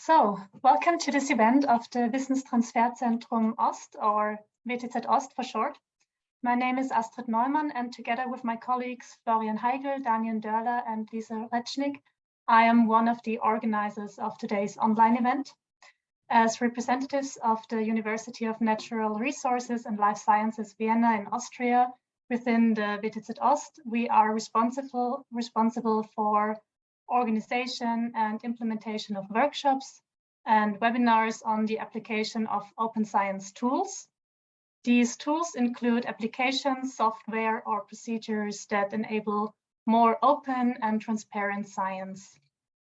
So, welcome to this event of the Wissenstransferzentrum Ost, or WTZ Ost for short. My name is Astrid Neumann, and together with my colleagues Florian Heigl, Daniel Dörler, and Lisa Retschnik, I am one of the organizers of today's online event. As representatives of the University of Natural Resources and Life Sciences Vienna in Austria, within the WTZ Ost, we are responsible for organization and implementation of workshops and webinars on the application of open science tools. These tools include applications, software, or procedures that enable more open and transparent science.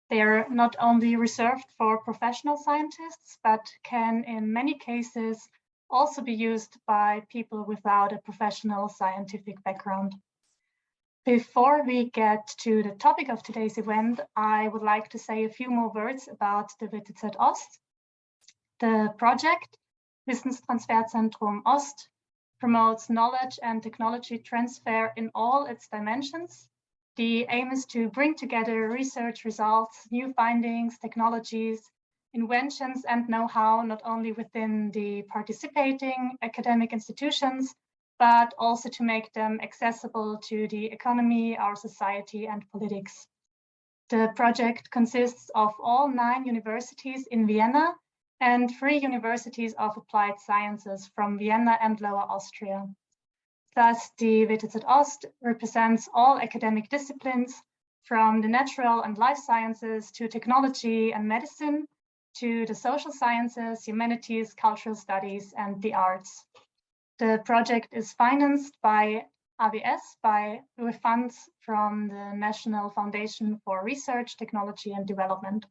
They are not only reserved for professional scientists, but can in many cases also be used by people without a professional scientific background. Before we get to the topic of today's event, I would like to say a few more words about the WTZ Ost. The project, Wissenstransferzentrum Ost, promotes knowledge and technology transfer in all its dimensions. The aim is to bring together research results, new findings, technologies, inventions, and know-how, not only within the participating academic institutions, but also to make them accessible to the economy, our society, and politics. The project consists of all 9 universities in Vienna and 3 universities of applied sciences from Vienna and Lower Austria. Thus, the WTZ Ost represents all academic disciplines, from the natural and life sciences to technology and medicine, to the social sciences, humanities, cultural studies, and the arts. The project is financed by AWS with funds from the National Foundation for Research, Technology and Development.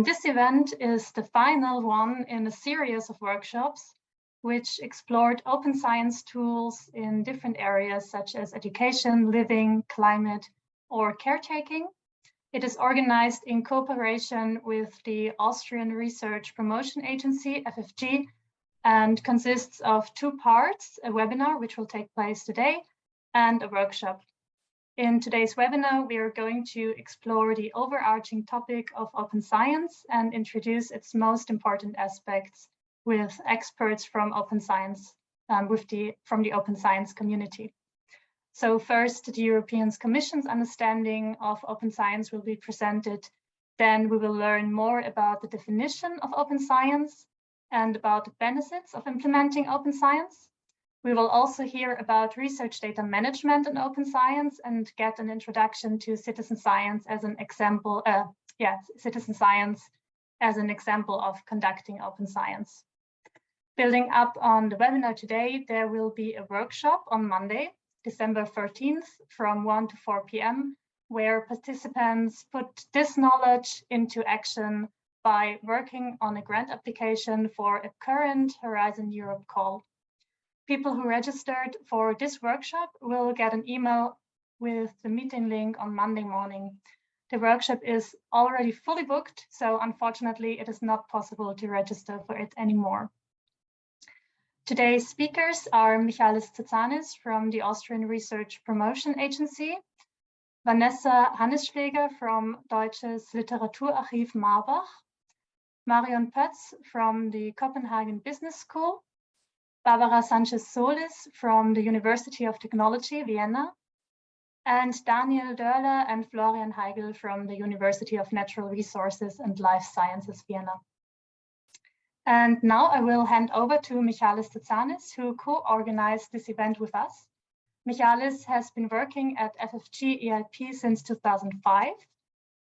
This event is the final one in a series of workshops which explored open science tools in different areas such as education, living, climate, or caretaking. It is organized in cooperation with the Austrian Research Promotion Agency, FFG, and consists of 2 parts, a webinar, which will take place today, and a workshop. In today's webinar, we are going to explore the overarching topic of open science and introduce its most important aspects with experts from open science, from the open science community. So first, the European Commission's understanding of open science will be presented. Then we will learn more about the definition of open science and about the benefits of implementing open science. We will also hear about research data management in open science and get an introduction to citizen science as an example, citizen science as an example of conducting open science. Building up on the webinar today, there will be a workshop on Monday, December 13th from 1 to 4 p.m., where participants put this knowledge into action by working on a grant application for a current Horizon Europe call. People who registered for this workshop will get an email with the meeting link on Monday morning. The workshop is already fully booked, so unfortunately it is not possible to register for it anymore. Today's speakers are Michalis Tzatzanis from the Austrian Research Promotion Agency, Vanessa Hannesschläger from Deutsches Literaturarchiv Marbach, Marion Poetz from the Copenhagen Business School, Barbara Sánchez Solís from the University of Technology, Vienna, and Daniel Dörler and Florian Heigl from the University of Natural Resources and Life Sciences, Vienna. And now I will hand over to Michalis Tzatzanis, who co-organized this event with us. Michalis has been working at FFG EIP since 2005.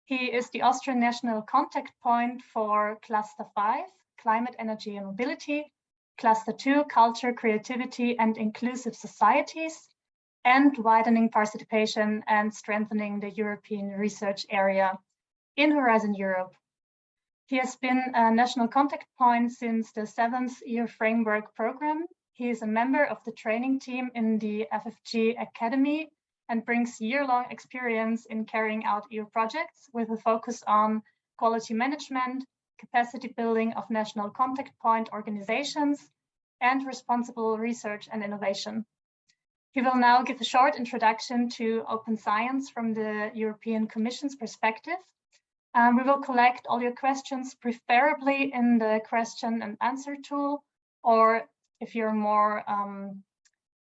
He is the Austrian national contact point for Cluster 5, Climate, Energy and Mobility, Cluster 2, Culture, Creativity and Inclusive Societies, and widening participation and strengthening the European research area in Horizon Europe. He has been a national contact point since the 7th year framework program. He is a member of the training team in the FFG Academy and brings year-long experience in carrying out EU projects with a focus on quality management, capacity building of national contact point organizations, and responsible research and innovation. He will now give a short introduction to open science from the European Commission's perspective. We will collect all your questions, preferably in the question and answer tool, or if you're more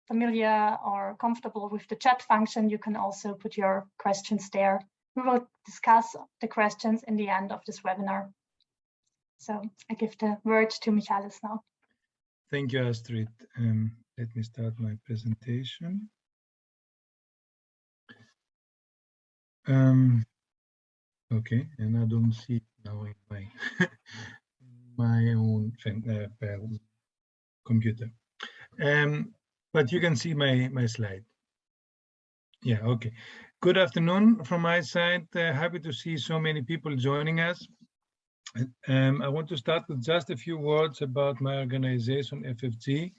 familiar or comfortable with the chat function, you can also put your questions there. We will discuss the questions in the end of this webinar. So I give the word to Michalis now. Thank you, Astrid. Let me start my presentation. Okay, and I don't see it now in my my own computer. But you can see my slide. Yeah, okay. Good afternoon from my side. Happy to see so many people joining us. I want to start with just a few words about my organization, FFG.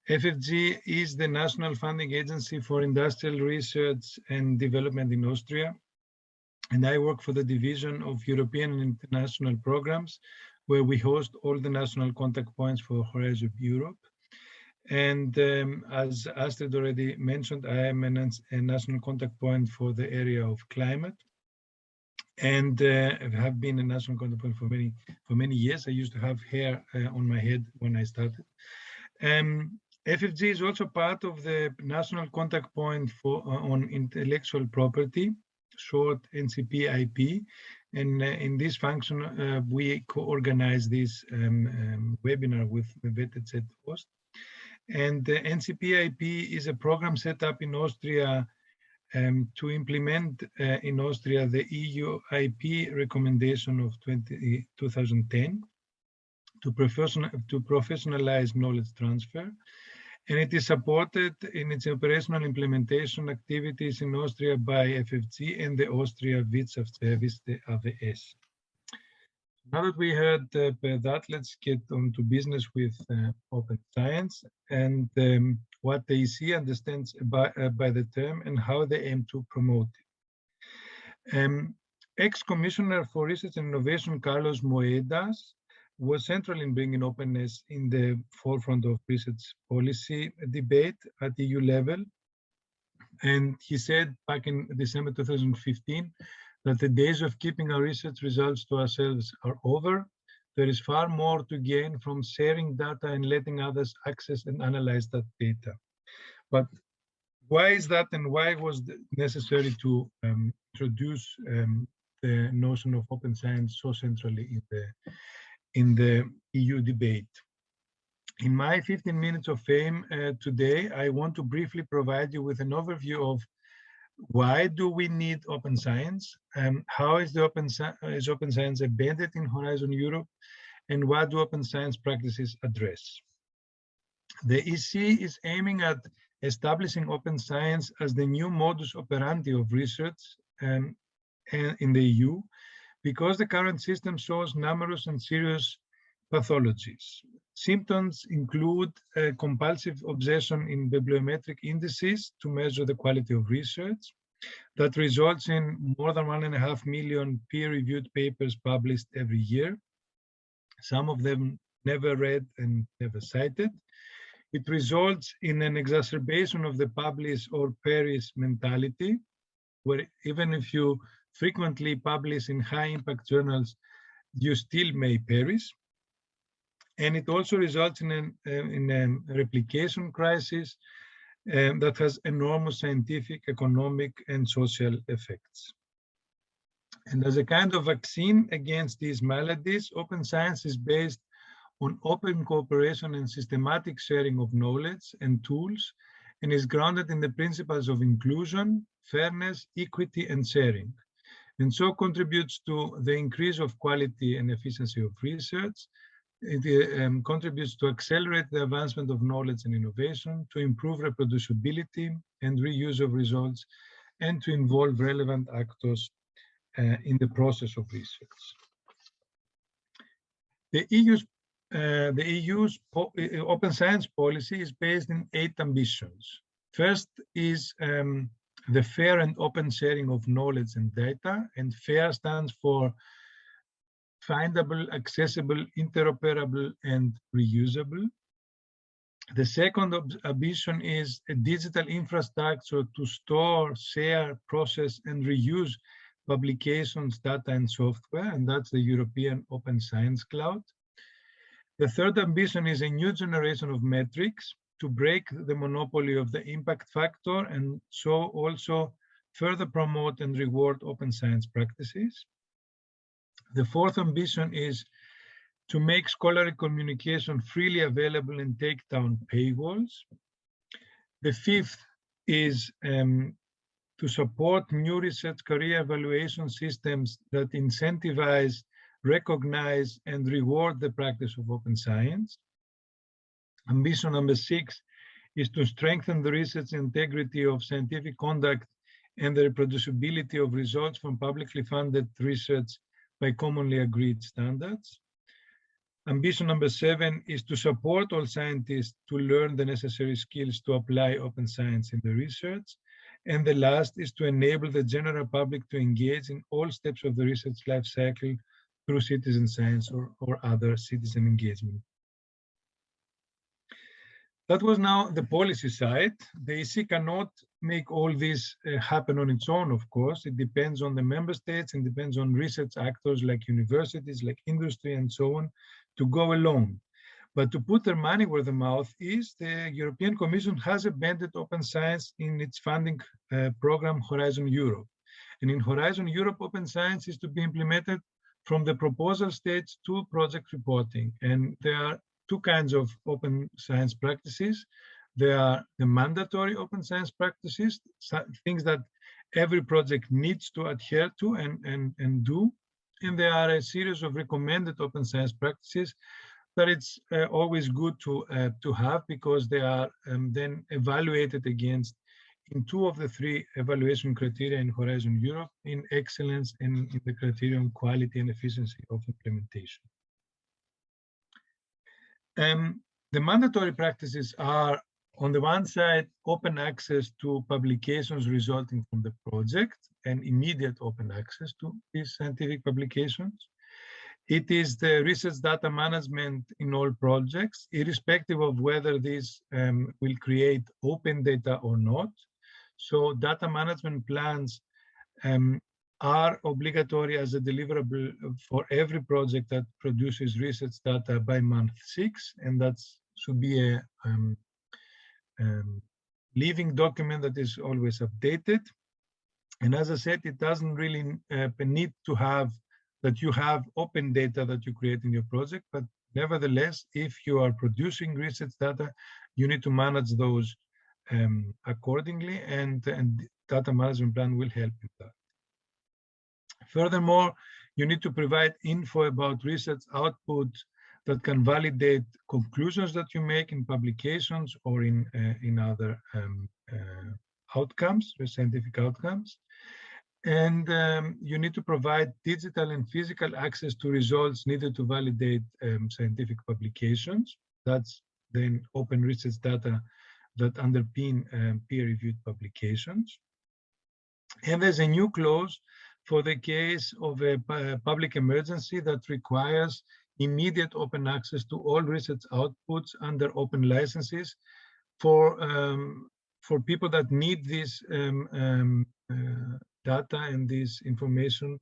FFG is the national funding agency for industrial research and development in Austria. And I work for the division of European and international programs, where we host all the national contact points for Horizon Europe. And as Astrid already mentioned, I am a national contact point for the area of climate. And have been a national contact point for many years. I used to have hair on my head when I started. FFG is also part of the national contact point for on intellectual property, short NCP-IP, and in this function we co-organize this webinar with Wissenstransferzentrum Ost. And the NCP-IP is a program set up in Austria to implement in Austria the EU IP recommendation of 2010 to professionalize knowledge transfer. And it is supported in its operational implementation activities in Austria by FFG and the Austria Wirtschaftsservice, the AWS. Now that we heard that, let's get on to business with open science and what the EC understands by the term and how they aim to promote it. Ex-Commissioner for Research and Innovation, Carlos Moedas, was central in bringing openness in the forefront of research policy debate at EU level. And he said back in December 2015 that the days of keeping our research results to ourselves are over. There is far more to gain from sharing data and letting others access and analyze that data. But why is that, and why was it necessary to introduce the notion of open science so centrally in the EU debate? In my 15 minutes of fame today, I want to briefly provide you with an overview of why do we need open science, how is open science embedded in Horizon Europe, and what do open science practices address? The EC is aiming at establishing open science as the new modus operandi of research in the EU, because the current system shows numerous and serious pathologies. Symptoms include a compulsive obsession in bibliometric indices to measure the quality of research that results in more than 1.5 million peer-reviewed papers published every year, some of them never read and never cited. It results in an exacerbation of the publish or perish mentality, where even if you frequently publish in high-impact journals, you still may perish. And it also results in a replication crisis that has enormous scientific, economic, and social effects. And as a kind of vaccine against these maladies, open science is based on open cooperation and systematic sharing of knowledge and tools, and is grounded in the principles of inclusion, fairness, equity, and sharing, and so contributes to the increase of quality and efficiency of research. It contributes to accelerate the advancement of knowledge and innovation, to improve reproducibility and reuse of results, and to involve relevant actors in the process of research. The EU's open science policy is based on 8 ambitions. First is the fair and open sharing of knowledge and data, and FAIR stands for findable, accessible, interoperable, and reusable. The second ambition is a digital infrastructure to store, share, process, and reuse publications, data, and software, and that's the European Open Science Cloud. The third ambition is a new generation of metrics to break the monopoly of the impact factor and so also further promote and reward open science practices. The fourth ambition is to make scholarly communication freely available and take down paywalls. The fifth is to support new research career evaluation systems that incentivize, recognize, and reward the practice of open science. Ambition number 6 is to strengthen the research integrity of scientific conduct and the reproducibility of results from publicly funded research by commonly agreed standards. Ambition number 7 is to support all scientists to learn the necessary skills to apply open science in the research. And the last is to enable the general public to engage in all steps of the research life cycle through citizen science or other citizen engagement. That was now the policy side. The EC cannot make all this happen on its own, of course. It depends on the member states and depends on research actors like universities, like industry and so on, to go along. But to put their money where the mouth is, the European Commission has abandoned open science in its funding program Horizon Europe. And in Horizon Europe, open science is to be implemented from the proposal stage to project reporting. And there are two kinds of open science practices. There are the mandatory open science practices, things that every project needs to adhere to and do. And there are a series of recommended open science practices that it's always good to have because they are then evaluated against in 2 of the 3 evaluation criteria in Horizon Europe, in excellence and in the criterion quality and efficiency of implementation. The mandatory practices are, on the one side, open access to publications resulting from the project and immediate open access to these scientific publications. It is the research data management in all projects, irrespective of whether these will create open data or not. So data management plans are obligatory as a deliverable for every project that produces research data by month 6, and that should be a living document that is always updated. And as I said, it doesn't really need to have that you have open data that you create in your project, but nevertheless, if you are producing research data, you need to manage those accordingly, and data management plan will help with that. Furthermore, you need to provide info about research output that can validate conclusions that you make in publications or in other outcomes, scientific outcomes. And you need to provide digital and physical access to results needed to validate scientific publications. That's then open research data that underpin peer-reviewed publications. And there's a new clause for the case of a public emergency that requires immediate open access to all research outputs under open licenses for people that need this data and this information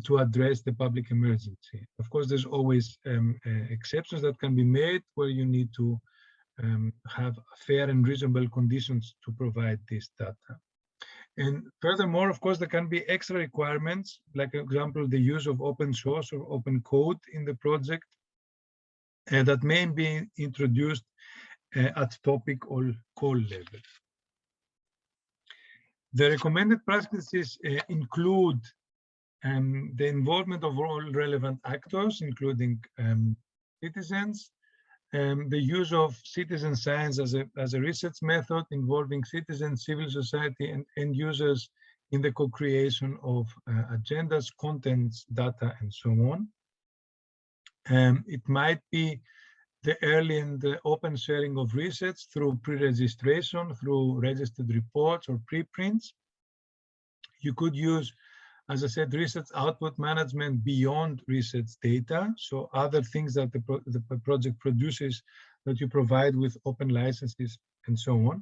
to address the public emergency. Of course, there's always exceptions that can be made where you need to have fair and reasonable conditions to provide this data. And furthermore, of course, there can be extra requirements, like, for example, the use of open source or open code in the project that may be introduced at topic or call level. The recommended practices include the involvement of all relevant actors, including citizens, the use of citizen science as a research method involving citizens, civil society, and end users in the co-creation of agendas, contents, data, and so on. It might be the early and the open sharing of research through pre-registration, through registered reports or preprints. You could use, as I said, research output management beyond research data. So other things that the project produces that you provide with open licenses and so on.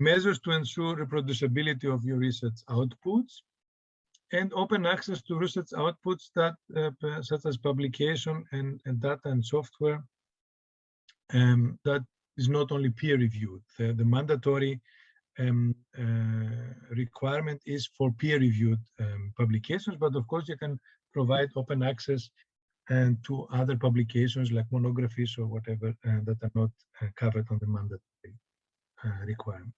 Measures to ensure reproducibility of your research outputs. and open access to research outputs that such as publication and data and software that is not only peer reviewed. The mandatory requirement is for peer reviewed publications, but of course you can provide open access and to other publications like monographies or whatever that are not covered on the mandatory requirement.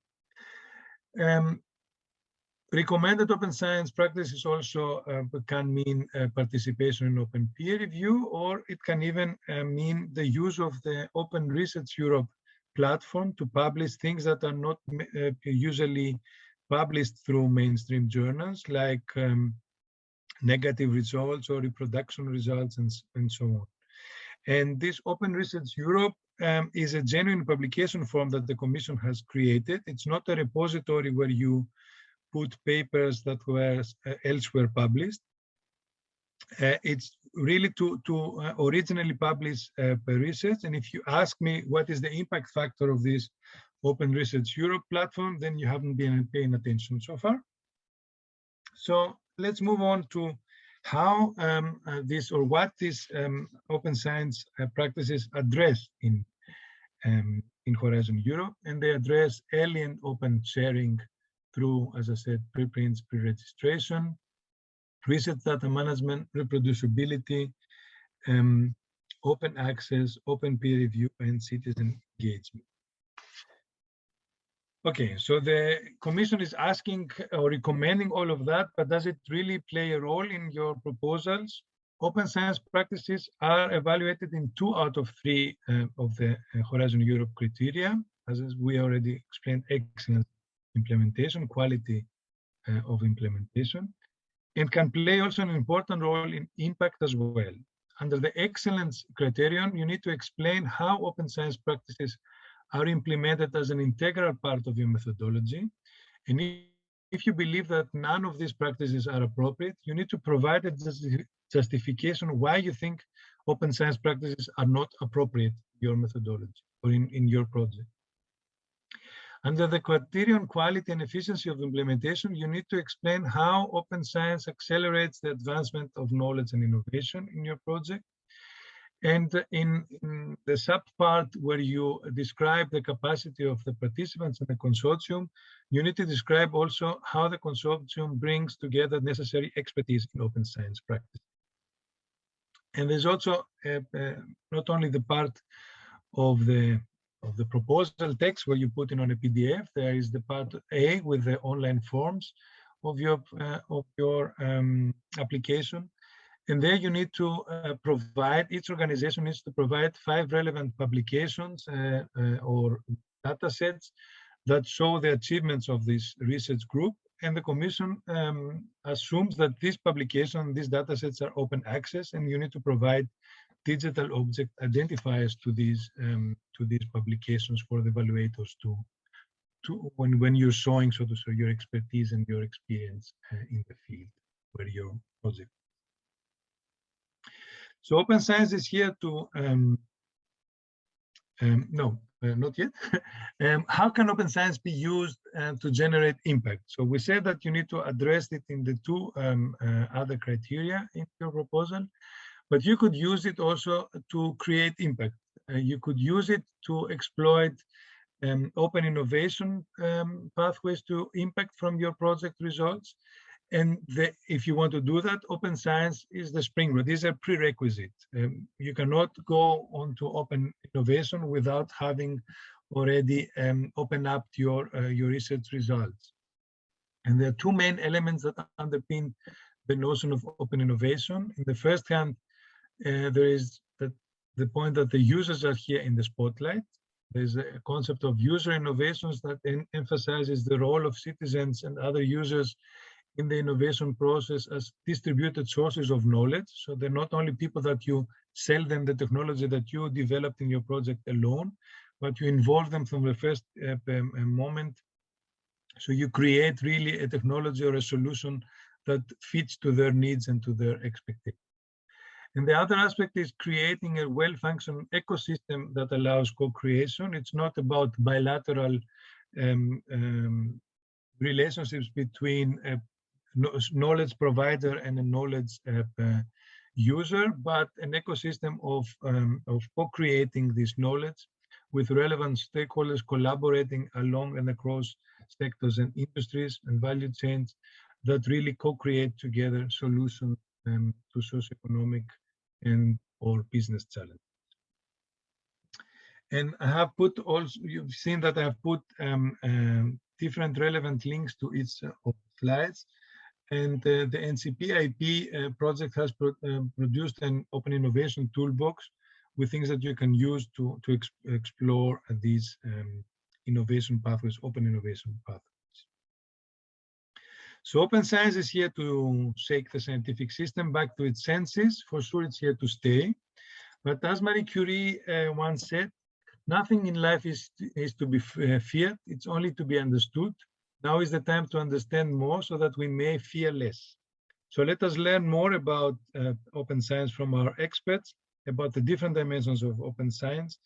Recommended open science practices also can mean participation in open peer review, or it can even mean the use of the Open Research Europe platform to publish things that are not usually published through mainstream journals, like negative results or reproduction results and so on. And this Open Research Europe is a genuine publication form that the Commission has created. It's not a repository where you put papers that were elsewhere published. It's really to originally publish research. And if you ask me what is the impact factor of this Open Research Europe platform, then you haven't been paying attention so far. So let's move on to how what these open science practices address in Horizon Europe. And they address early and open sharing through, as I said, preprints, pre-registration, research data management, reproducibility, open access, open peer review, and citizen engagement. Okay, so the Commission is asking or recommending all of that, but does it really play a role in your proposals? Open science practices are evaluated in 2 out of 3 of the Horizon Europe criteria, as we already explained: excellence implementation, quality of implementation, and can play also an important role in impact as well. Under the excellence criterion, you need to explain how open science practices are implemented as an integral part of your methodology. And if you believe that none of these practices are appropriate, you need to provide a justification why you think open science practices are not appropriate in your methodology or in your project. Under the criterion quality and efficiency of implementation, you need to explain how open science accelerates the advancement of knowledge and innovation in your project. And in the subpart where you describe the capacity of the participants in the consortium, you need to describe also how the consortium brings together necessary expertise in open science practice. And there's also not only the part of the proposal text where you put in on a PDF, there is the part A with the online forms of your application. And there you need to provide, each organization needs to provide 5 relevant publications or data sets that show the achievements of this research group. And the Commission assumes that these publications, these data sets are open access, and you need to provide digital object identifiers to these publications for the evaluators to when you're showing, so to say, your expertise and your experience in the field where your project. So open science is here to no, not yet. How can open science be used to generate impact? So we said that you need to address it in the 2 other criteria in your proposal. But you could use it also to create impact. You could use it to exploit open innovation pathways to impact from your project results. And if you want to do that, open science is the springboard. These are prerequisites. You cannot go on to open innovation without having already opened up your research results. And there are 2 main elements that underpin the notion of open innovation. In the first hand, there is the point that the users are here in the spotlight. There's a concept of user innovations that emphasizes the role of citizens and other users in the innovation process as distributed sources of knowledge. So they're not only people that you sell them the technology that you developed in your project alone, but you involve them from the first moment. So you create really a technology or a solution that fits to their needs and to their expectations. And the other aspect is creating a well-functioning ecosystem that allows co-creation. It's not about bilateral relationships between knowledge provider and a knowledge user, but an ecosystem of co-creating this knowledge with relevant stakeholders collaborating along and across sectors and industries and value chains that really co-create together solutions to socioeconomic and or business challenges. And I have put also, you've seen that I have put different relevant links to each of the slides. And the NCP-IP project has produced an open innovation toolbox with things that you can use to explore these innovation pathways, open innovation pathways. So open science is here to shake the scientific system back to its senses. For sure, it's here to stay. But as Marie Curie once said, nothing in life is to be feared. It's only to be understood. Now is the time to understand more so that we may fear less. So let us learn more about open science from our experts, about the different dimensions of open science.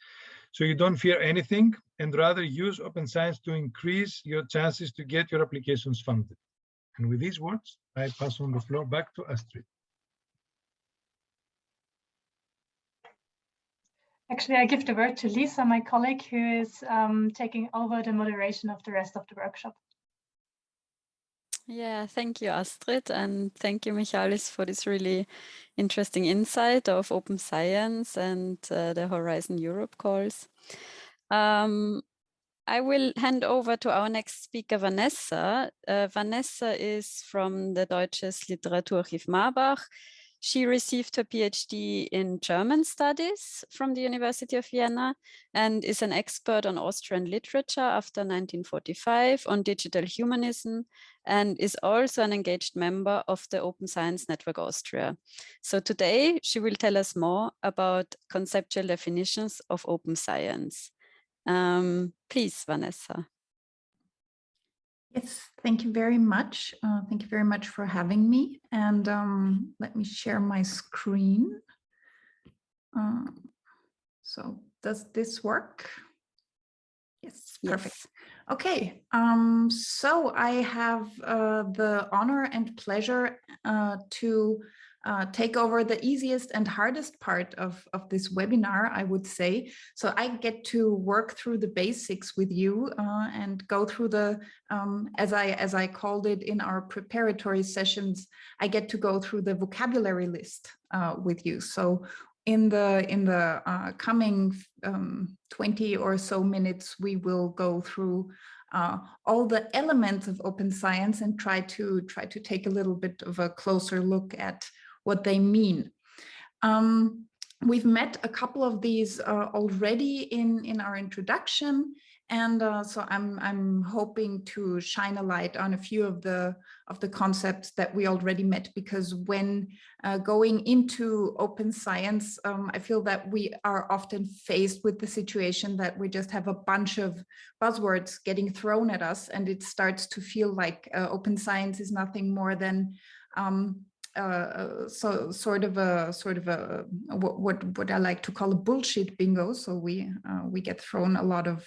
So you don't fear anything and rather use open science to increase your chances to get your applications funded. And with these words, I pass on the floor back to Astrid. Actually, I give the word to Lisa, my colleague, who is taking over the moderation of the rest of the workshop. Yeah, thank you, Astrid, and thank you, Michalis, for this really interesting insight of open science and the Horizon Europe calls. I will hand over to our next speaker, Vanessa. Vanessa is from the Deutsches Literaturarchiv Marbach. She received her PhD in German studies from the University of Vienna and is an expert on Austrian literature after 1945 on digital humanism, and is also an engaged member of the Open Science Network Austria. So today she will tell us more about conceptual definitions of open science. Please, Vanessa. Yes, thank you very much. Thank you very much for having me. And let me share my screen. So does this work? Yes, perfect. Yes. Okay, so I have the honor and pleasure to take over the easiest and hardest part of this webinar, I would say. So I get to work through the basics with you and go through the, as I called it in our preparatory sessions, I get to go through the vocabulary list with you. So in the coming 20 or so minutes, we will go through all the elements of open science and try to take a little bit of a closer look at what they mean. We've met a couple of these already in our introduction, and so I'm hoping to shine a light on a few of the concepts that we already met, because when going into open science, I feel that we are often faced with the situation that we just have a bunch of buzzwords getting thrown at us, and it starts to feel like open science is nothing more than so sort of a what I like to call a bullshit bingo. So we get thrown a lot of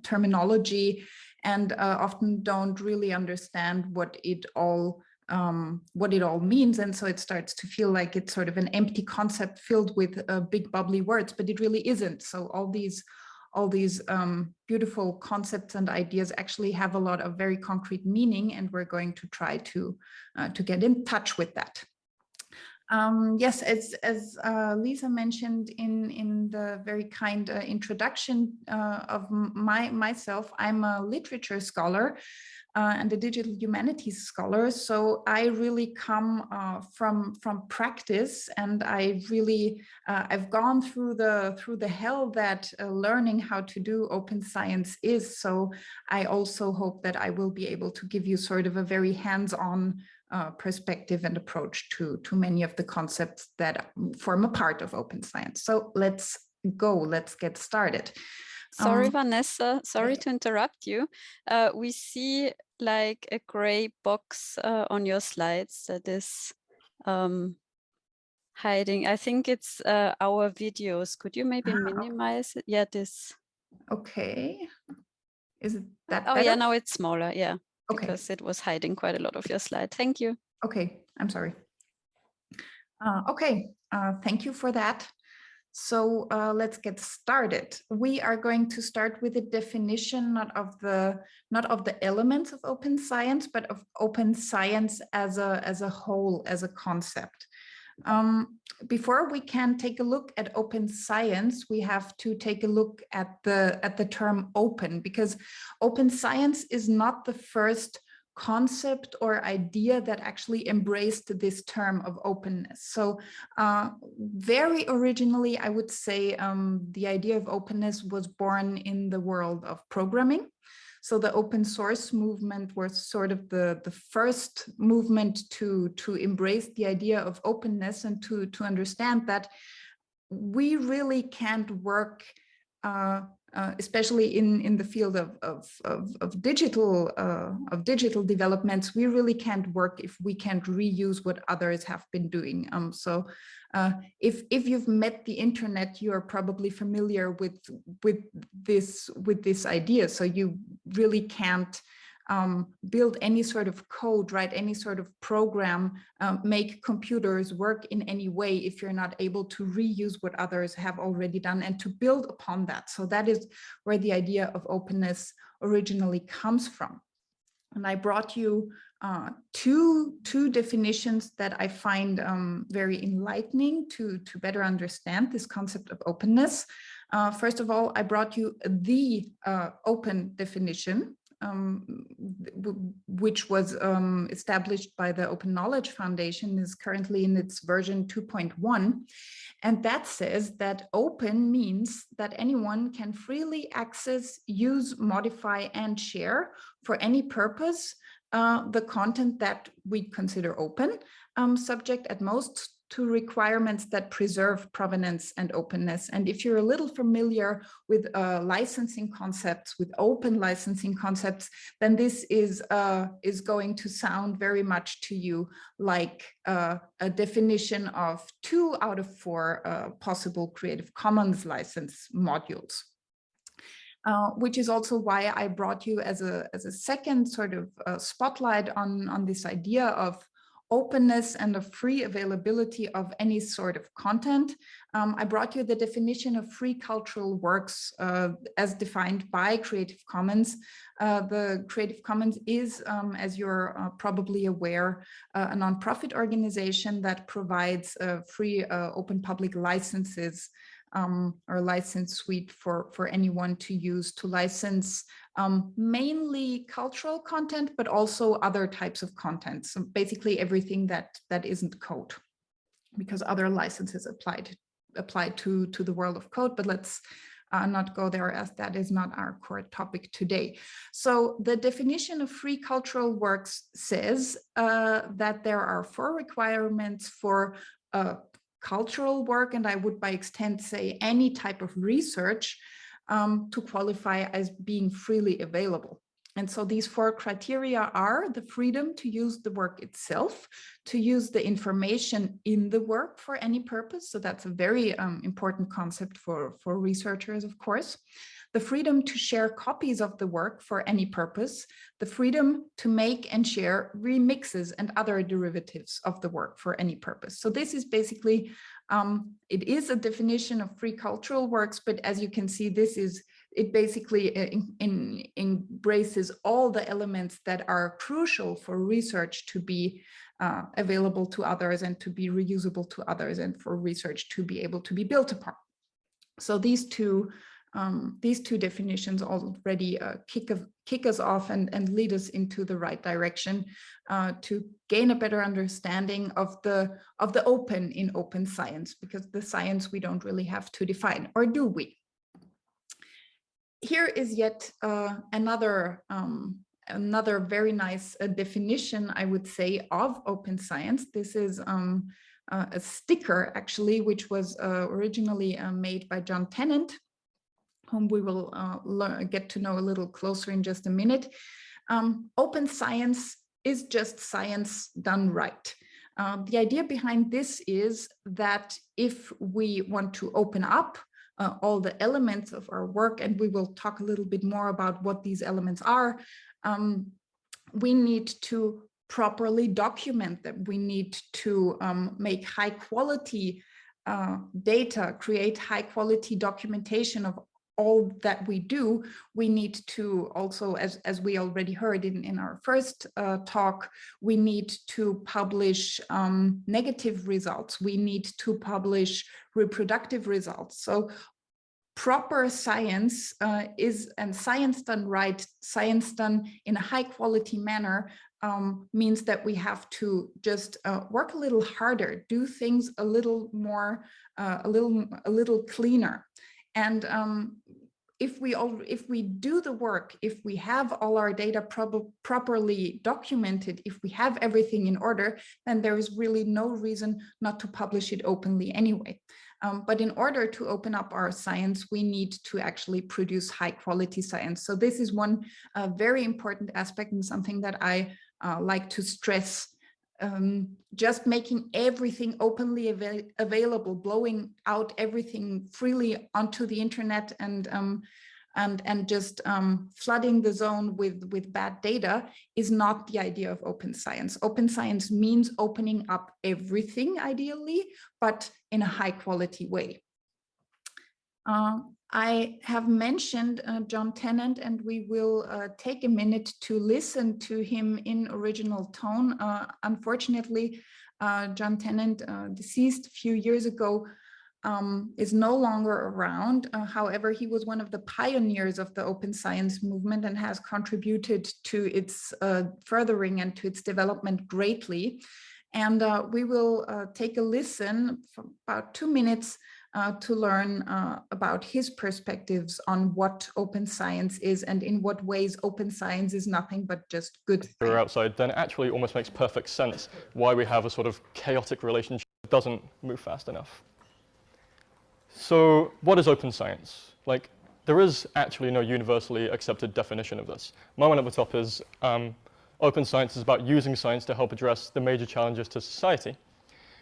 terminology and often don't really understand what it all means, and so it starts to feel like it's sort of an empty concept filled with big bubbly words, but it really isn't. So all these beautiful concepts and ideas actually have a lot of very concrete meaning, and we're going to try to get in touch with that. Yes, as Lisa mentioned in the very kind introduction of myself, I'm a literature scholar and a digital humanities scholar. So I really come from practice, and I really I've gone through the hell that learning how to do open science is. So I also hope that I will be able to give you sort of a very hands-on perspective and approach to many of the concepts that form a part of open science. So let's get started. Sorry, Vanessa, sorry to interrupt you. We see like a gray box on your slides that is hiding. I think it's our videos. Could you maybe minimize it? Yeah, this. Okay. Is it that Oh, better? yeah, now it's smaller. Yeah. Okay. because it was hiding quite a lot of your slide. Thank you. Okay, I'm sorry. Thank you for that. So let's get started. We are going to start with a definition not of the elements of open science, but of open science as a whole, as a concept. Before we can take a look at open science, we have to take a look at the term open, because open science is not the first concept or idea that actually embraced this term of openness. So very originally, I would say the idea of openness was born in the world of programming. So the open source movement was sort of the first movement to embrace the idea of openness and to understand that we really can't work especially in the field of digital developments, we really can't work if we can't reuse what others have been doing. So if you've met the internet, you are probably familiar with this idea. So you really can't build any sort of code, write any sort of program, make computers work in any way if you're not able to reuse what others have already done and to build upon that. So that is where the idea of openness originally comes from. And I brought you two definitions that I find very enlightening to better understand this concept of openness. First of all, I brought you the open definition, which was established by the Open Knowledge Foundation, is currently in its version 2.1. And that says that open means that anyone can freely access, use, modify, and share for any purpose the content that we consider open, subject at most to requirements that preserve provenance and openness. And if you're a little familiar with licensing concepts, with open licensing concepts, then this is going to sound very much to you like a definition of 2 out of 4 possible Creative Commons license modules. Which is also why I brought you as a second sort of spotlight on this idea of openness and the free availability of any sort of content. I brought you the definition of free cultural works as defined by Creative Commons. The Creative Commons is, as you're probably aware, a nonprofit organization that provides free open public licenses or license suite for anyone to use to license mainly cultural content, but also other types of content. So basically everything that isn't code, because other licenses apply to the world of code, but let's not go there as that is not our core topic today. So the definition of free cultural works says that there are 4 requirements for cultural work, and I would by extent say any type of research to qualify as being freely available. And so these 4 criteria are the freedom to use the work itself, to use the information in the work for any purpose. So that's a very important concept for researchers, of course. The freedom to share copies of the work for any purpose, the freedom to make and share remixes and other derivatives of the work for any purpose. So this is basically, it is a definition of free cultural works, but as you can see, it basically embraces all the elements that are crucial for research to be available to others and to be reusable to others and for research to be able to be built upon. So these two definitions already kick us off and lead us into the right direction to gain a better understanding of the open in open science, because the science we don't really have to define, or do we? Here is yet another very nice definition, I would say, of open science. This is a sticker, actually, which was originally made by John Tennant, whom we will get to know a little closer in just a minute. Open science is just science done right. The idea behind this is that if we want to open up all the elements of our work, and we will talk a little bit more about what these elements are, we need to properly document them. We need to make high quality data, create high quality documentation of all that we do. We need to also, as we already heard in our first talk, we need to publish negative results. We need to publish reproductive results. So proper science and science done right, science done in a high quality manner means that we have to just work a little harder, do things a little more, a little cleaner. And if we do the work, if we have all our data properly documented, if we have everything in order, then there is really no reason not to publish it openly anyway. But in order to open up our science, we need to actually produce high quality science. So this is one very important aspect and something that I like to stress. Just making everything openly available, blowing out everything freely onto the internet and just flooding the zone with bad data is not the idea of open science. Open science means opening up everything ideally, but in a high quality way. I have mentioned John Tennant, and we will take a minute to listen to him in original tone. Unfortunately, John Tennant, deceased a few years ago, is no longer around. However, he was one of the pioneers of the open science movement and has contributed to its furthering and to its development greatly. And we will take a listen for about 2 minutes to learn about his perspectives on what open science is and in what ways open science is nothing but just good science. If we're outside, then it actually almost makes perfect sense why we have a sort of chaotic relationship that doesn't move fast enough. So what is open science? Like, there is actually no universally accepted definition of this. My one at the top is open science is about using science to help address the major challenges to society.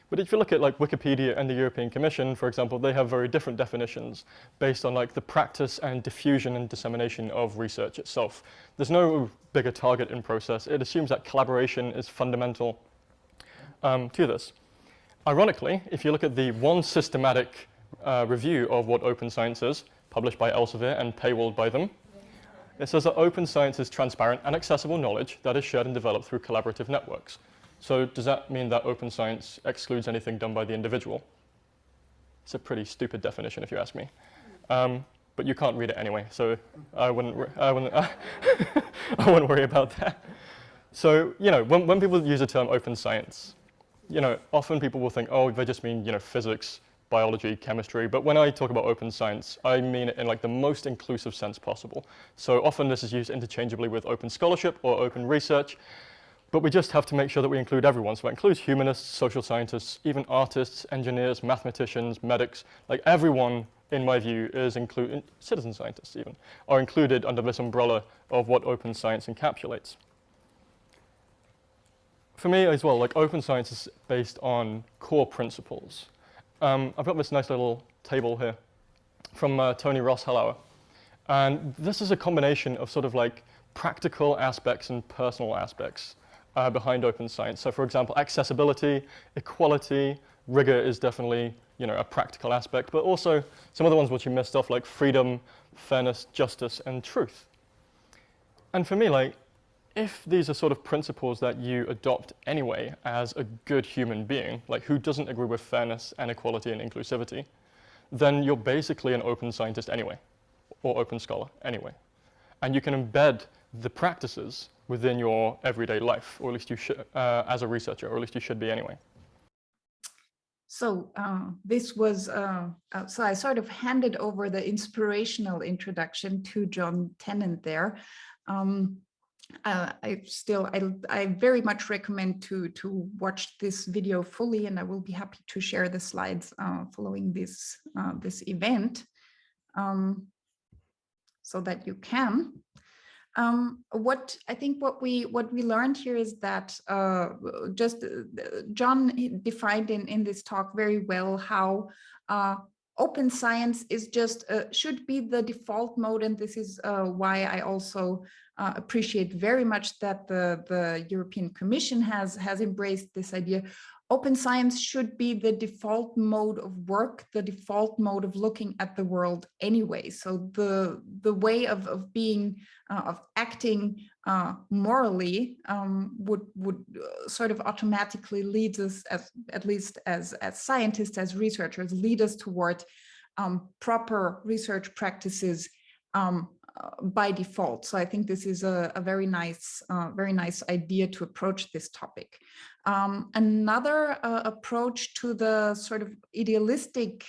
But if you look at like Wikipedia and the European Commission, for example, they have very different definitions based on like the practice and diffusion and dissemination of research itself. There's no bigger target in process. It assumes that collaboration is fundamental to this. Ironically, if you look at the one systematic review of what open science is, published by Elsevier and paywalled by them, it says that open science is transparent and accessible knowledge that is shared and developed through collaborative networks. So does that mean that open science excludes anything done by the individual? It's a pretty stupid definition, if you ask me. But you can't read it anyway, so I wouldn't worry about that. So, you know, when people use the term open science, you know, often people will think, oh, they just mean, you know, physics, biology, chemistry. But when I talk about open science, I mean it in like the most inclusive sense possible. So often this is used interchangeably with open scholarship or open research. But we just have to make sure that we include everyone. So that includes humanists, social scientists, even artists, engineers, mathematicians, medics. Like everyone, in my view, is included, citizen scientists even, are included under this umbrella of what open science encapsulates. For me as well, like open science is based on core principles. I've got this nice little table here from Tony Ross-Hallauer. And this is a combination of sort of like practical aspects and personal aspects behind open science. So for example, accessibility, equality, rigor is definitely, you know, a practical aspect, but also some of the ones which you missed off, like freedom, fairness, justice, and truth. And for me, like, if these are sort of principles that you adopt anyway as a good human being, like who doesn't agree with fairness and equality and inclusivity, then you're basically an open scientist anyway, or open scholar anyway. And you can embed the practices within your everyday life, or at least you should, as a researcher, or at least you should be anyway. So this was, so I sort of handed over the inspirational introduction to John Tennant there. I very much recommend to watch this video fully, and I will be happy to share the slides following this event, so that you can. What we learned here is that John defined in this talk very well how open science is just should be the default mode, and this is why I also appreciate very much that the European Commission has embraced this idea. Open science should be the default mode of work, the default mode of looking at the world anyway. So the way of being, of acting morally would sort of automatically lead us, at least as scientists, as researchers, lead us toward proper research practices by default. So I think this is a very nice idea to approach this topic. Another approach to the sort of idealistic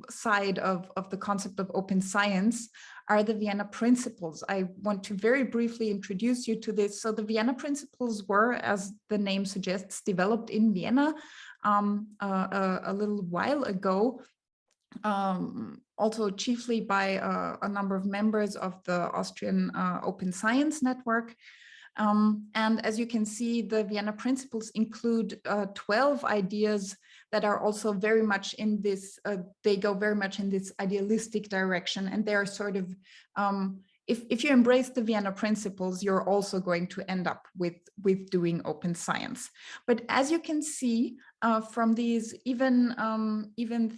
side of the concept of open science are the Vienna Principles. I want to very briefly introduce you to this. So the Vienna Principles were, as the name suggests, developed in Vienna a little while ago, also chiefly by a number of members of the Austrian Open Science Network. And as you can see, the Vienna Principles include 12 ideas that are also very much in this, they go very much in this idealistic direction, and they are sort of, if you embrace the Vienna Principles, you're also going to end up with doing open science. But as you can see from these even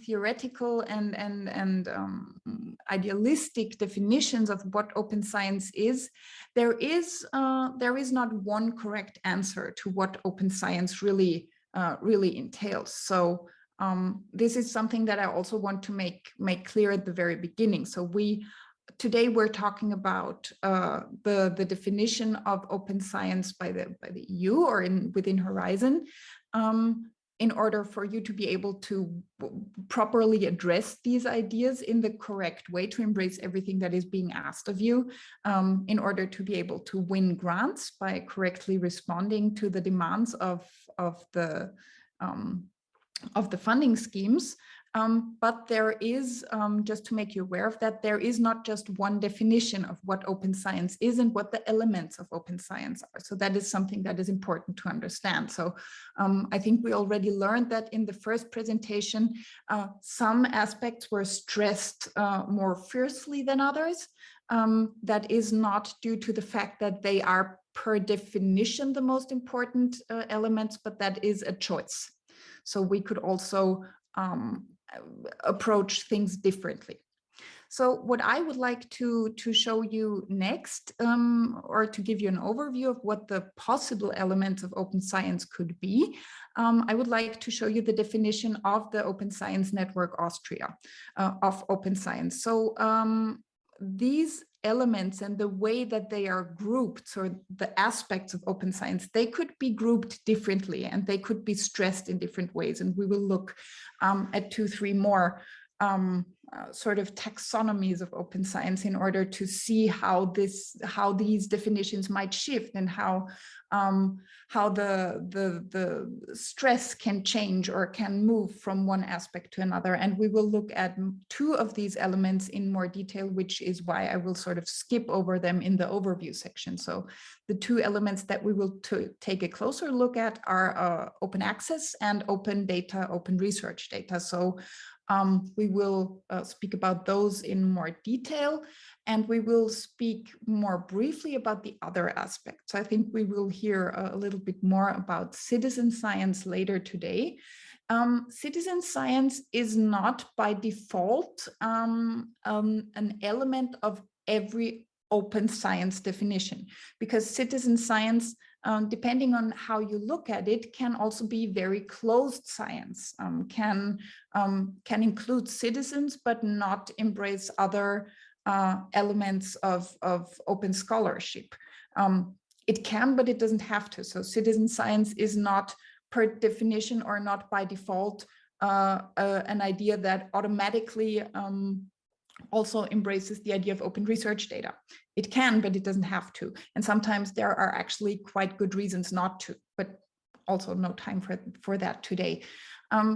theoretical and idealistic definitions of what open science is, there is not one correct answer to what open science really entails. So this is something that I also want to make clear at the very beginning. So today we're talking about the definition of open science by the EU or within Horizon, in order for you to be able to properly address these ideas in the correct way, to embrace everything that is being asked of you, in order to be able to win grants by correctly responding to the demands of the funding schemes. But there is, just to make you aware of that, there is not just one definition of what open science is and what the elements of open science are. So that is something that is important to understand. So I think we already learned that in the first presentation, some aspects were stressed more fiercely than others. That is not due to the fact that they are per definition the most important elements, but that is a choice. So we could also approach things differently. So what I would like to show you next, or to give you an overview of what the possible elements of open science could be, I would like to show you the definition of the Open Science Network Austria of open science. So these elements and the way that they are grouped, so the aspects of open science, they could be grouped differently and they could be stressed in different ways. And we will look at 2-3 more sort of taxonomies of open science in order to see how these definitions might shift and how the stress can change or can move from one aspect to another. And we will look at 2 of these elements in more detail, which is why I will sort of skip over them in the overview section. So the 2 elements that we will take a closer look at are open access and open data, open research data. So we will speak about those in more detail, and we will speak more briefly about the other aspects. I think we will hear a little bit more about citizen science later today. Citizen science is not by default an element of every open science definition, because citizen science, depending on how you look at it, can also be very closed science, can include citizens, but not embrace other elements of open scholarship. It can, but it doesn't have to. So citizen science is not per definition or not by default an idea that automatically also embraces the idea of open research data. It can, but it doesn't have to. And sometimes there are actually quite good reasons not to, but also no time for that today.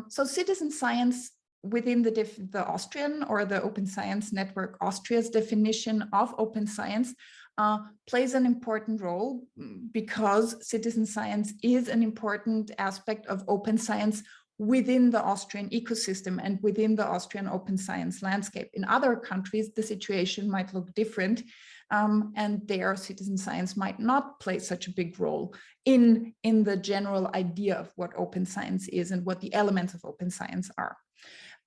So citizen science within the Austrian or the Open Science Network Austria's definition of open science plays an important role, because citizen science is an important aspect of open science within the Austrian ecosystem and within the Austrian open science landscape. In other countries, the situation might look different, and their citizen science might not play such a big role in the general idea of what open science is and what the elements of open science are.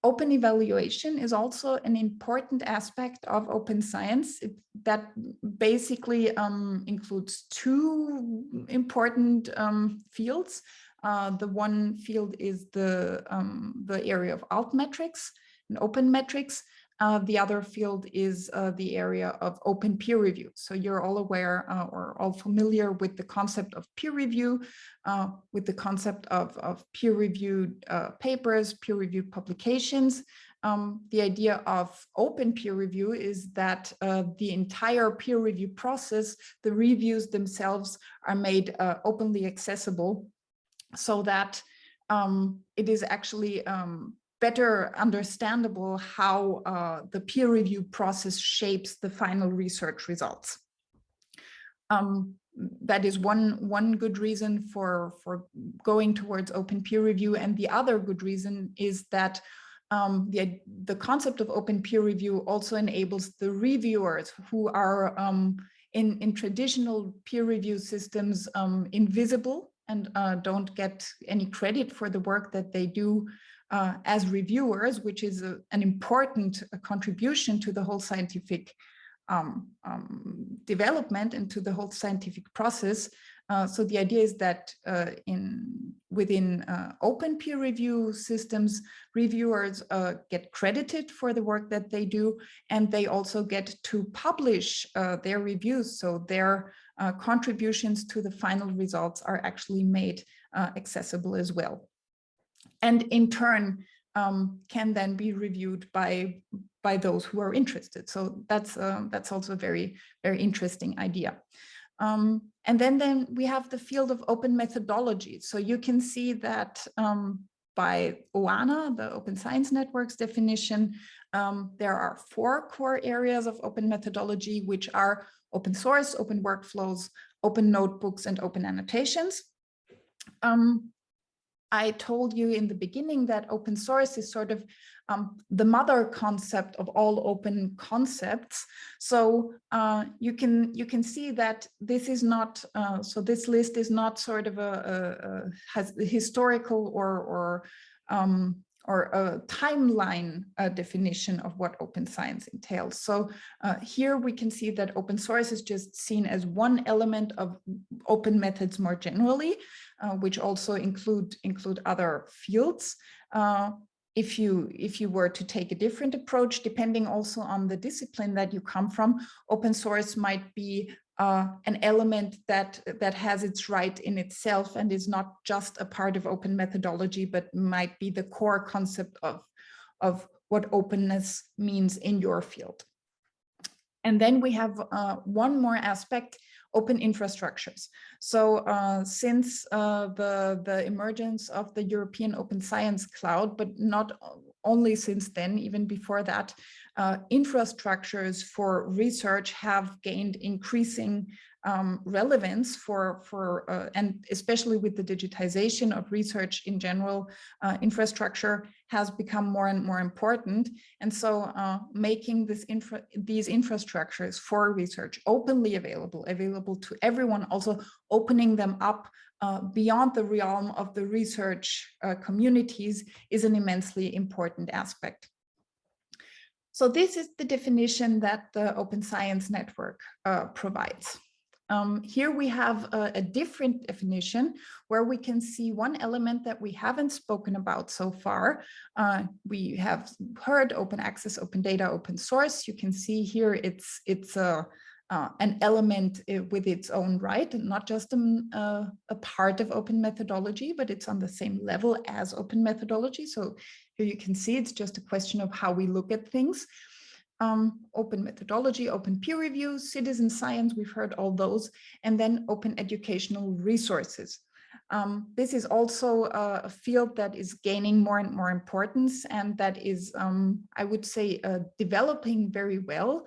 Open evaluation is also an important aspect of open science that basically includes two important fields. The one field is the area of altmetrics and open metrics. The other field is the area of open peer review. So you're all aware or all familiar with the concept of peer review, with the concept of peer-reviewed papers, peer-reviewed publications. The idea of open peer review is that the entire peer review process, the reviews themselves are made openly accessible, so that it is actually better understandable how the peer review process shapes the final research results. That is one good reason for going towards open peer review. And the other good reason is that the concept of open peer review also enables the reviewers who are in traditional peer review systems invisible and don't get any credit for the work that they do as reviewers, which is an important contribution to the whole scientific development and to the whole scientific process. So the idea is that within open peer review systems, reviewers get credited for the work that they do, and they also get to publish their reviews. So their contributions to the final results are actually made accessible as well. And in turn, can then be reviewed by those who are interested. So that's also a very, very interesting idea. And then we have the field of open methodology. So you can see that by OANA, the Open Science Network's definition, there are 4 core areas of open methodology, which are open source, open workflows, open notebooks, and open annotations. I told you in the beginning that open source is sort of the mother concept of all open concepts. So you can see that this is not, so this list is not sort of has a historical or a timeline definition of what open science entails. So here we can see that open source is just seen as one element of open methods more generally, which also include other fields. If you were to take a different approach, depending also on the discipline that you come from, open source might be an element that has its right in itself and is not just a part of open methodology, but might be the core concept of what openness means in your field. And then we have one more aspect, open infrastructures. So since the emergence of the European Open Science Cloud, but not only since then, even before that, infrastructures for research have gained increasing relevance and especially with the digitization of research in general, infrastructure has become more and more important. And so making these infrastructures for research openly available to everyone, also opening them up beyond the realm of the research communities is an immensely important aspect. So this is the definition that the Open Science Network provides. Here we have a different definition where we can see one element that we haven't spoken about so far. We have heard open access, open data, open source. You can see here it's an element with its own right, and not just a part of open methodology, but it's on the same level as open methodology. So here you can see it's just a question of how we look at things. Open methodology, open peer review, citizen science, we've heard all those, and then open educational resources. This is also a field that is gaining more and more importance, and that is, I would say, developing very well.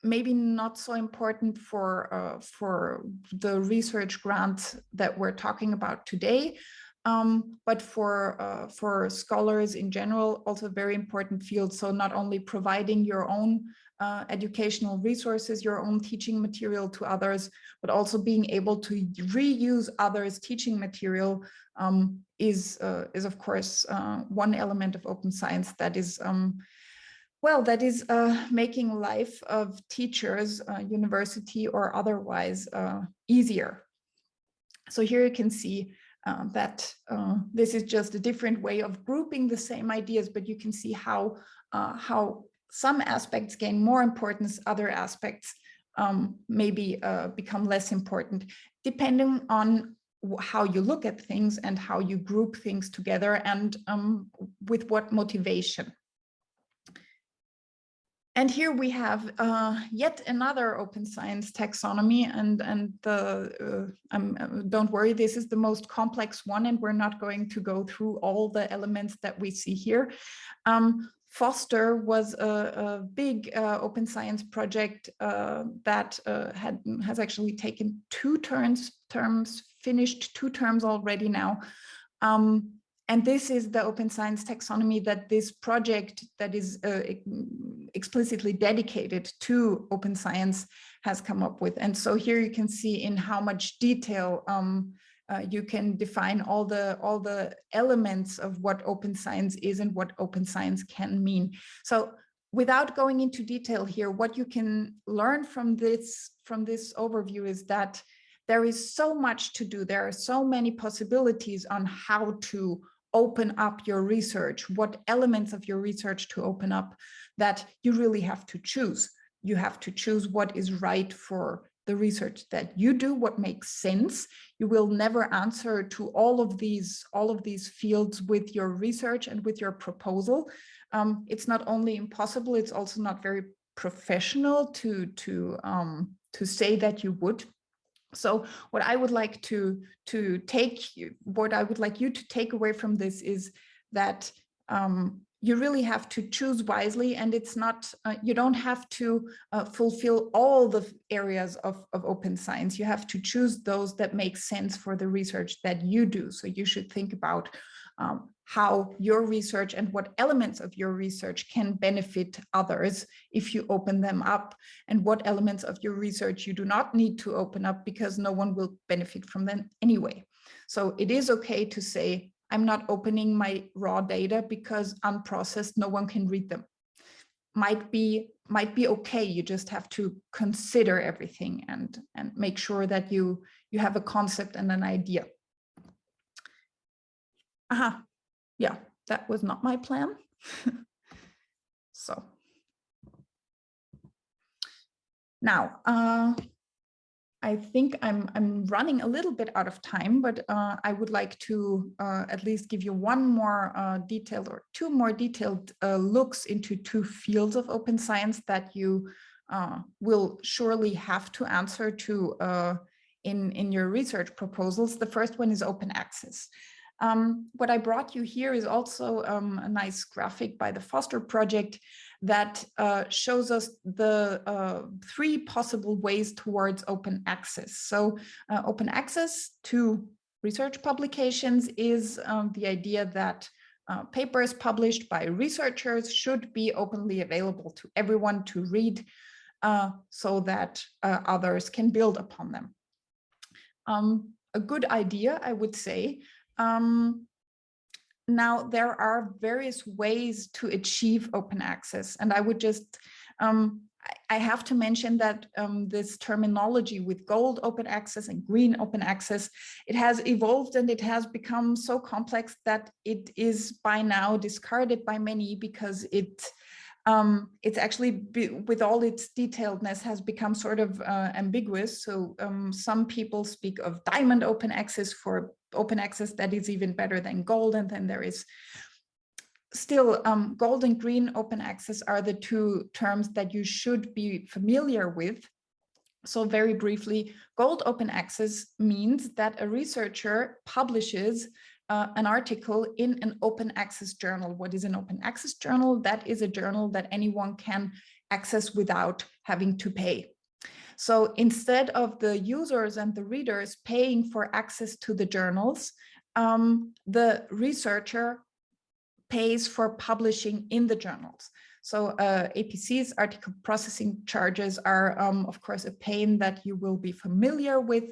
Maybe not so important for the research grants that we're talking about today, but for scholars in general, also very important field. So not only providing your own educational resources, your own teaching material to others, but also being able to reuse others' teaching material is of course one element of open science that is making life of teachers, university or otherwise, easier. So here you can see that this is just a different way of grouping the same ideas, but you can see how some aspects gain more importance, other aspects maybe become less important, depending on how you look at things and how you group things together, and with what motivation. And here we have yet another open science taxonomy, and don't worry, this is the most complex one, and we're not going to go through all the elements that we see here. Foster was a big open science project that has actually taken 2 terms, finished 2 terms already now. And this is the open science taxonomy that this project that is explicitly dedicated to open science has come up with. And so here you can see in how much detail you can define all the elements of what open science is and what open science can mean. So without going into detail here, what you can learn from this overview is that there is so much to do. There are so many possibilities on how to open up your research, what elements of your research to open up, that you really have to choose. You have to choose what is right for the research that you do, what makes sense. You will never answer to all of these fields with your research and with your proposal. It's not only impossible, it's also not very professional to say that you would. So what I would like you to take away from this is that you really have to choose wisely, and it's not, you don't have to fulfill all the areas of open science. You have to choose those that make sense for the research that you do. So you should think about how your research and what elements of your research can benefit others if you open them up, and what elements of your research you do not need to open up because no one will benefit from them anyway. So it is okay to say, I'm not opening my raw data because unprocessed, no one can read them. Might be okay. You just have to consider everything and make sure that you have a concept and an idea. Aha. Yeah, that was not my plan. So now I think I'm running a little bit out of time, but I would like to at least give you one more detailed or 2 more detailed looks into 2 fields of open science that you will surely have to answer to in your research proposals. The first one is open access. What I brought you here is also a nice graphic by the Foster project that shows us the 3 possible ways towards open access. So open access to research publications is the idea that papers published by researchers should be openly available to everyone to read, so that others can build upon them. A good idea, I would say. Now, there are various ways to achieve open access, and I would just, I have to mention that this terminology with gold open access and green open access, it has evolved and it has become so complex that it is by now discarded by many, because it's actually, with all its detailedness, has become sort of ambiguous. So some people speak of diamond open access for open access that is even better than gold, and then there is still gold and green open access are the 2 terms that you should be familiar with. So very briefly, gold open access means that a researcher publishes an article in an open access journal. What is an open access journal? That is a journal that anyone can access without having to pay. So instead of the users and the readers paying for access to the journals, the researcher pays for publishing in the journals. So APC's article processing charges are, of course, a pain that you will be familiar with.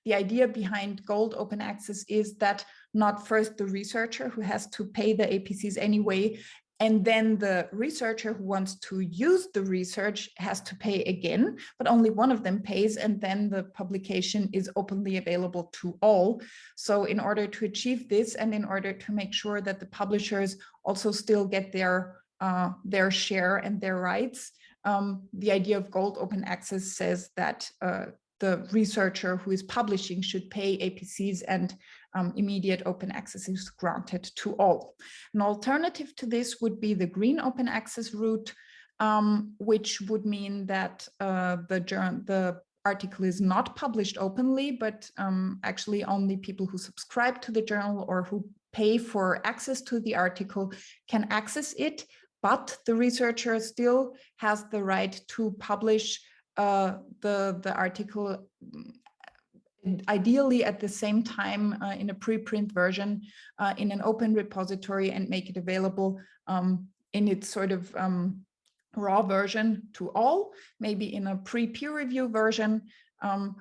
The idea behind Gold Open Access is that not first the researcher who has to pay the APCs anyway, and then the researcher who wants to use the research has to pay again, but only one of them pays, and then the publication is openly available to all. So in order to achieve this, and in order to make sure that the publishers also still get their share and their rights, the idea of Gold Open Access says that the researcher who is publishing should pay APCs, and immediate open access is granted to all. An alternative to this would be the Green Open Access route, which would mean that the article is not published openly, but actually only people who subscribe to the journal or who pay for access to the article can access it, but the researcher still has the right to publish the article ideally at the same time in a preprint version in an open repository, and make it available in its sort of raw version to all, maybe in a pre-peer review version,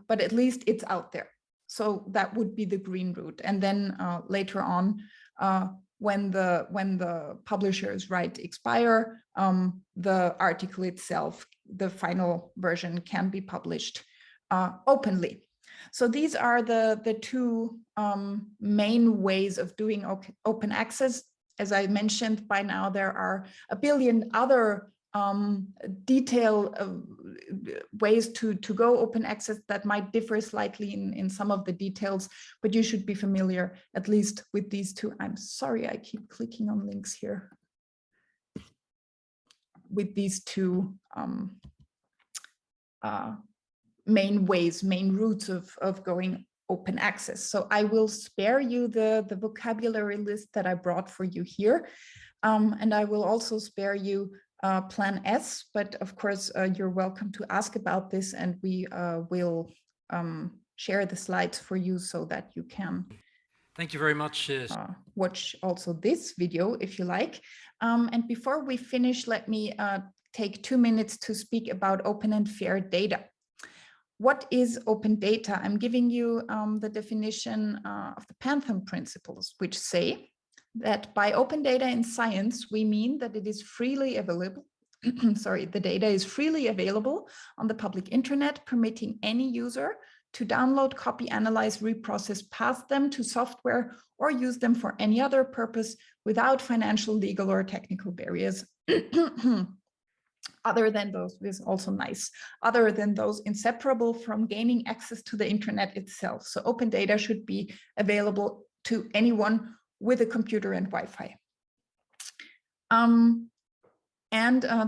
but at least it's out there. So that would be the green route. And then later on, when the publisher's rights expire, the article itself, the final version, can be published openly. So these are the two main ways of doing open access. As I mentioned, by now there are a billion other detailed ways to go open access that might differ slightly in some of the details, but you should be familiar at least with these two. I'm sorry, I keep clicking on links here. With these two main routes of going open access. So I will spare you the vocabulary list that I brought for you here. And I will also spare you Plan S, but of course you're welcome to ask about this, and we will share the slides for you so that you can Thank you very much. Watch also this video if you like. And before we finish, let me take 2 minutes to speak about open and fair data. What is open data? I'm giving you the definition of the Pantheon principles, which say that by open data in science, we mean that it is freely available. Sorry, the data is freely available on the public internet, permitting any user to download, copy, analyze, reprocess, pass them to software, or use them for any other purpose without financial, legal, or technical barriers. Other than those, this is also nice, other than those inseparable from gaining access to the internet itself. So open data should be available to anyone with a computer and Wi-Fi.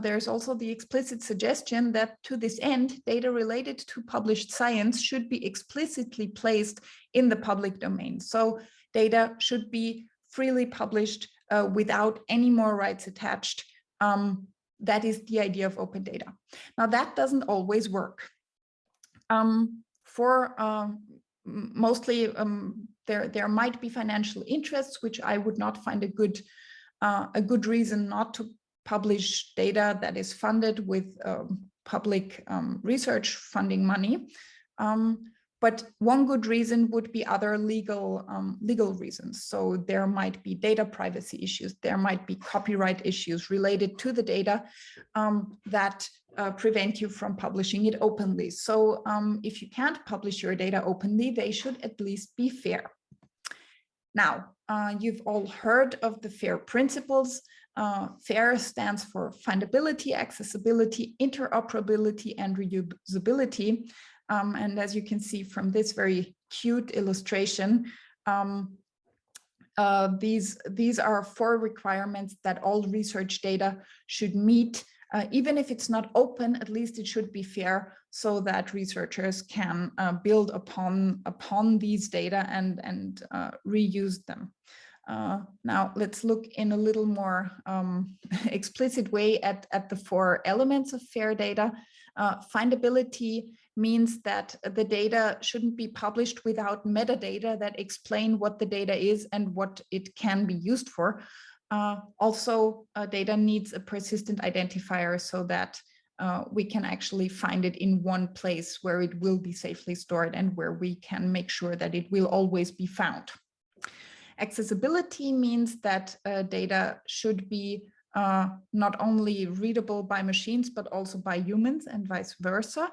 There's also the explicit suggestion that to this end, data related to published science should be explicitly placed in the public domain. So data should be freely published without any more rights attached. That is the idea of open data. Now that doesn't always work. Mostly there might be financial interests, which I would not find a good reason not to publish data that is funded with public research funding money. But one good reason would be other legal reasons. So there might be data privacy issues, there might be copyright issues related to the data that prevent you from publishing it openly. So if you can't publish your data openly, they should at least be fair. Now, you've all heard of the FAIR principles. FAIR stands for findability, accessibility, interoperability, and reusability. And as you can see from this very cute illustration, these are 4 requirements that all research data should meet. Even if it's not open, at least it should be fair, so that researchers can build upon these data and reuse them. Now let's look in a little more explicit way at the 4 elements of FAIR data. Findability means that the data shouldn't be published without metadata that explain what the data is and what it can be used for. Also, data needs a persistent identifier so that we can actually find it in one place where it will be safely stored and where we can make sure that it will always be found. Accessibility means that data should be not only readable by machines, but also by humans and vice versa.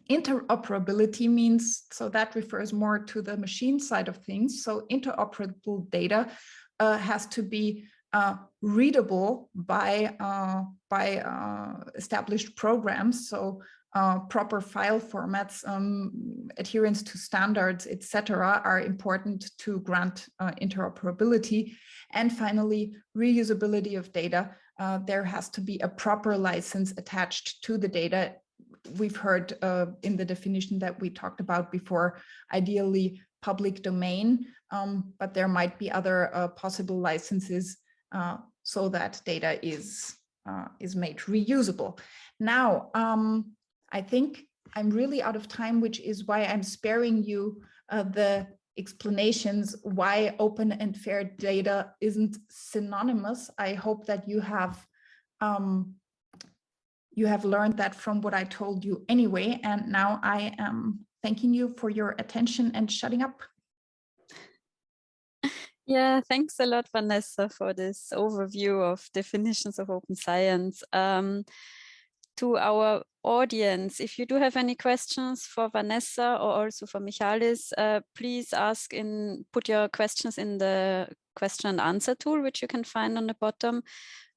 Interoperability means, so that refers more to the machine side of things. So interoperable data has to be readable by established programs. So proper file formats, adherence to standards, etc., are important to grant interoperability. And finally, reusability of data. There has to be a proper license attached to the data. We've heard in the definition that we talked about before, ideally public domain, but there might be other possible licenses so that data is made reusable. Now, I think I'm really out of time, which is why I'm sparing you the explanations why open and fair data isn't synonymous. I hope that you have learned that from what I told you anyway. And now I am thanking you for your attention and shutting up. Yeah, thanks a lot, Vanessa, for this overview of definitions of open science. To our audience, if you do have any questions for Vanessa or also for Michalis, please put your questions in the question and answer tool, which you can find on the bottom,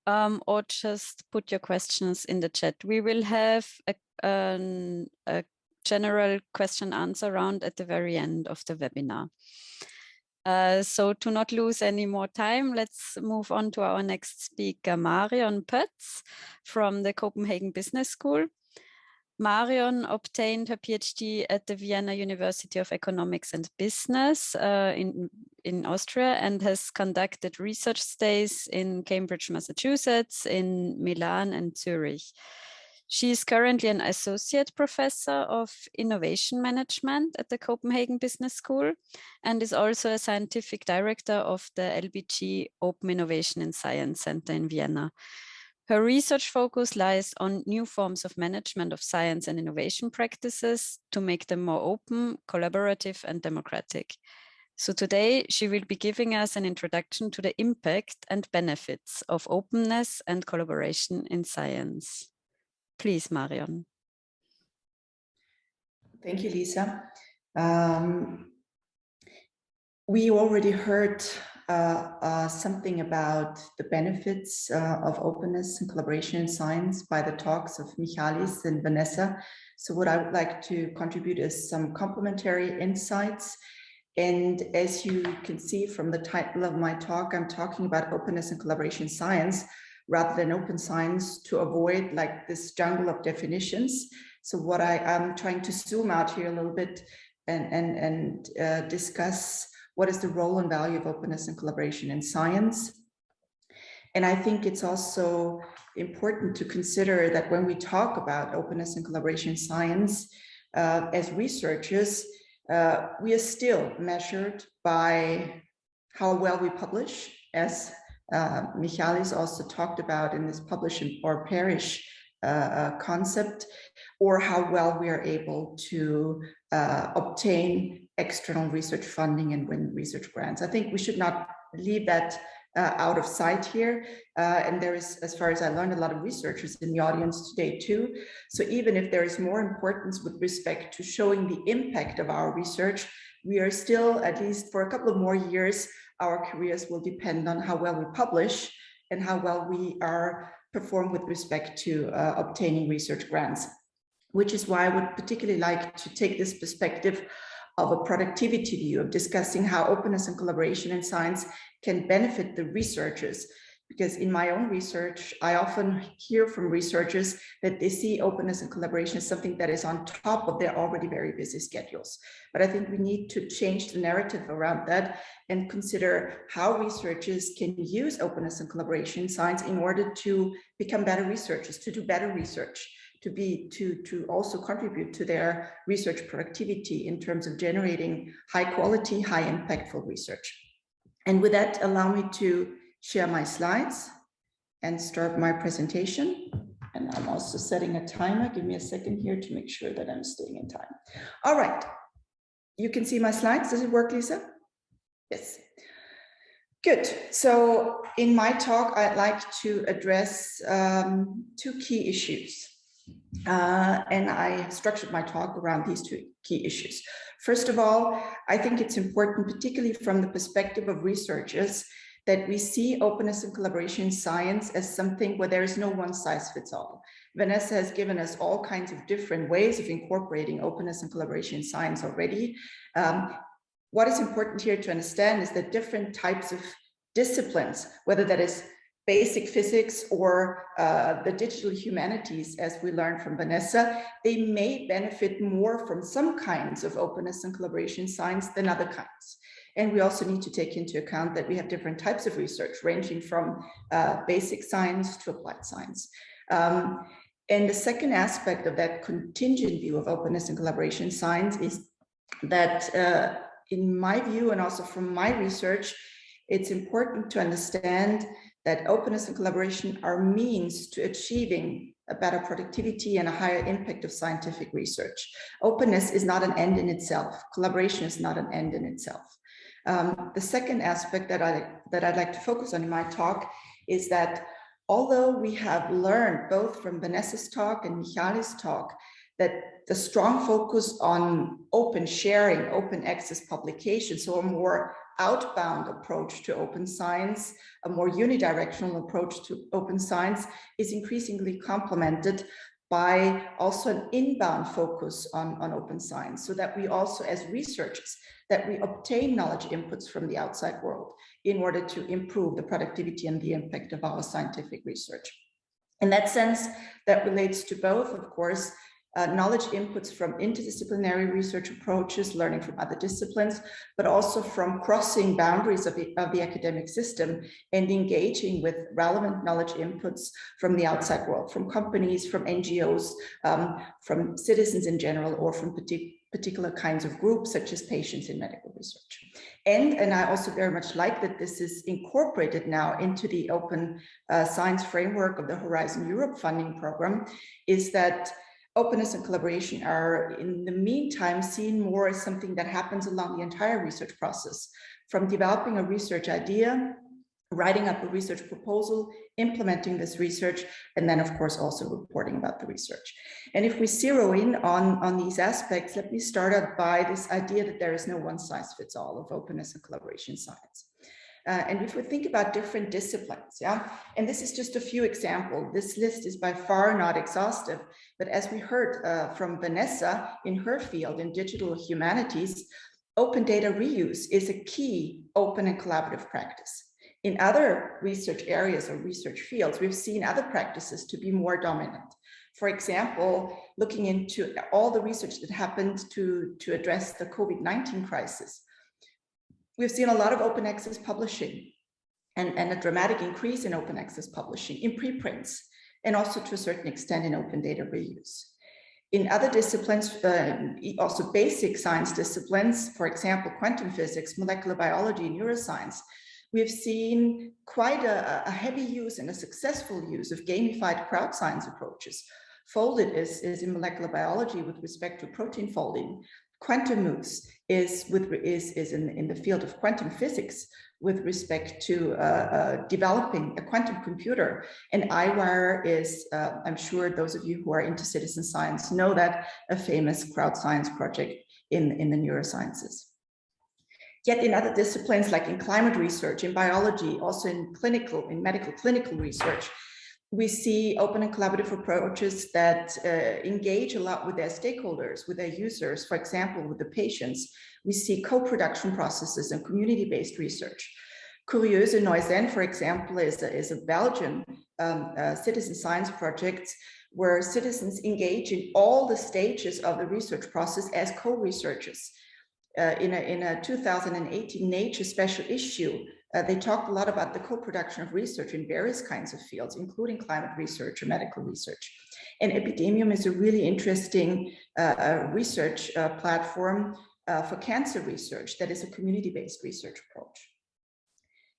or just put your questions in the chat. We will have a general question answer round at the very end of the webinar. So to not lose any more time, let's move on to our next speaker, Marion Poetz from the Copenhagen Business School. Marion obtained her PhD at the Vienna University of Economics and Business in Austria, and has conducted research stays in Cambridge, Massachusetts, in Milan and Zurich. She is currently an associate professor of innovation management at the Copenhagen Business School and is also a scientific director of the LBG Open Innovation in Science Center in Vienna. Her research focus lies on new forms of management of science and innovation practices to make them more open, collaborative, and democratic. So today she will be giving us an introduction to the impact and benefits of openness and collaboration in science. Please, Marion. Thank you, Lisa. We already heard something about the benefits of openness and collaboration in science by the talks of Michalis and Vanessa. So what I would like to contribute is some complementary insights. And as you can see from the title of my talk, I'm talking about openness and collaboration in science rather than open science, to avoid like this jungle of definitions. So what I'm trying to zoom out here a little bit and discuss what is the role and value of openness and collaboration in science. And I think it's also important to consider that when we talk about openness and collaboration in science, as researchers, we are still measured by how well we publish, as Michalis also talked about in this publish or perish concept, or how well we are able to obtain external research funding and win research grants. I think we should not leave that out of sight here. And there is, as far as I learned, a lot of researchers in the audience today too. So even if there is more importance with respect to showing the impact of our research, we are still, at least for a couple of more years, our careers will depend on how well we publish and how well we are perform with respect to obtaining research grants, which is why I would particularly like to take this perspective of a productivity view of discussing how openness and collaboration in science can benefit the researchers. Because in my own research, I often hear from researchers that they see openness and collaboration as something that is on top of their already very busy schedules. But I think we need to change the narrative around that and consider how researchers can use openness and collaboration in science in order to become better researchers, to do better research, to also contribute to their research productivity in terms of generating high quality, high impactful research. And with that, allow me to share my slides and start my presentation. And I'm also setting a timer. Give me a second here to make sure that I'm staying in time. All right. You can see my slides. Does it work, Lisa? Yes. Good. So in my talk, I'd like to address two key issues. And I structured my talk around these two key issues. First of all, I think it's important, particularly from the perspective of researchers, that we see openness and collaboration in science as something where there is no one size fits all. Vanessa has given us all kinds of different ways of incorporating openness and collaboration in science already. What is important here to understand is that different types of disciplines, whether that is basic physics or the digital humanities, as we learned from Vanessa, they may benefit more from some kinds of openness and collaboration in science than other kinds. And we also need to take into account that we have different types of research, ranging from basic science to applied science. And the second aspect of that contingent view of openness and collaboration in science is that, in my view, and also from my research, it's important to understand that openness and collaboration are means to achieving a better productivity and a higher impact of scientific research. Openness is not an end in itself. Collaboration is not an end in itself. The second aspect that I'd like to focus on in my talk is that although we have learned both from Vanessa's talk and Michalis' talk that the strong focus on open sharing, open access publication, so a more outbound approach to open science, a more unidirectional approach to open science is increasingly complemented by also an inbound focus on open science, so that we also, as researchers, that we obtain knowledge inputs from the outside world in order to improve the productivity and the impact of our scientific research. In that sense, that relates to both, of course, knowledge inputs from interdisciplinary research approaches, learning from other disciplines, but also from crossing boundaries of the academic system and engaging with relevant knowledge inputs from the outside world, from companies, from NGOs, from citizens in general, or from particular kinds of groups, such as patients in medical research. And I also very much like that this is incorporated now into the open science framework of the Horizon Europe funding program, is that openness and collaboration are, in the meantime, seen more as something that happens along the entire research process, from developing a research idea, writing up a research proposal, implementing this research, and then, of course, also reporting about the research. And if we zero in on these aspects, let me start out by this idea that there is no one size fits all of openness and collaboration in science. And if we think about different disciplines, and this is just a few examples, this list is by far not exhaustive, but as we heard from Vanessa in her field in digital humanities, open data reuse is a key open and collaborative practice. In other research areas or research fields, we've seen other practices to be more dominant. For example, looking into all the research that happened to address the COVID-19 crisis, we've seen a lot of open access publishing and a dramatic increase in open access publishing in preprints, and also to a certain extent in open data reuse. In other disciplines, also basic science disciplines, for example, quantum physics, molecular biology, neuroscience, we've seen quite a heavy use and a successful use of gamified crowd science approaches. Folded is in molecular biology with respect to protein folding. Quantum moves is in the field of quantum physics with respect to developing a quantum computer. And iWire is, I'm sure those of you who are into citizen science know that, a famous crowd science project in the neurosciences. Yet in other disciplines, like in climate research, in biology, also in medical clinical research, we see open and collaborative approaches that engage a lot with their stakeholders, with their users, for example, with the patients. We see co-production processes and community-based research. Curieuze Neuzen, for example, is a Belgian citizen science project where citizens engage in all the stages of the research process as co-researchers. In a 2018 Nature special issue, They talked a lot about the co-production of research in various kinds of fields, including climate research or medical research. And Epidemium is a really interesting research platform for cancer research that is a community-based research approach.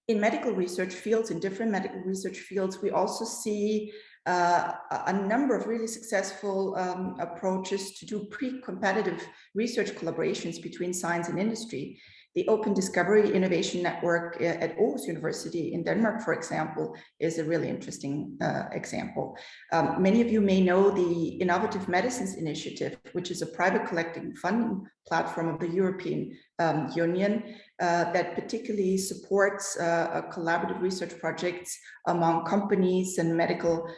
In medical research fields, in different medical research fields, we also see a number of really successful approaches to do pre-competitive research collaborations between science and industry. The Open Discovery Innovation Network at Aarhus University in Denmark, for example, is a really interesting example. Many of you may know the Innovative Medicines Initiative, which is a private collecting funding platform of the European Union that particularly supports collaborative research projects among companies and medical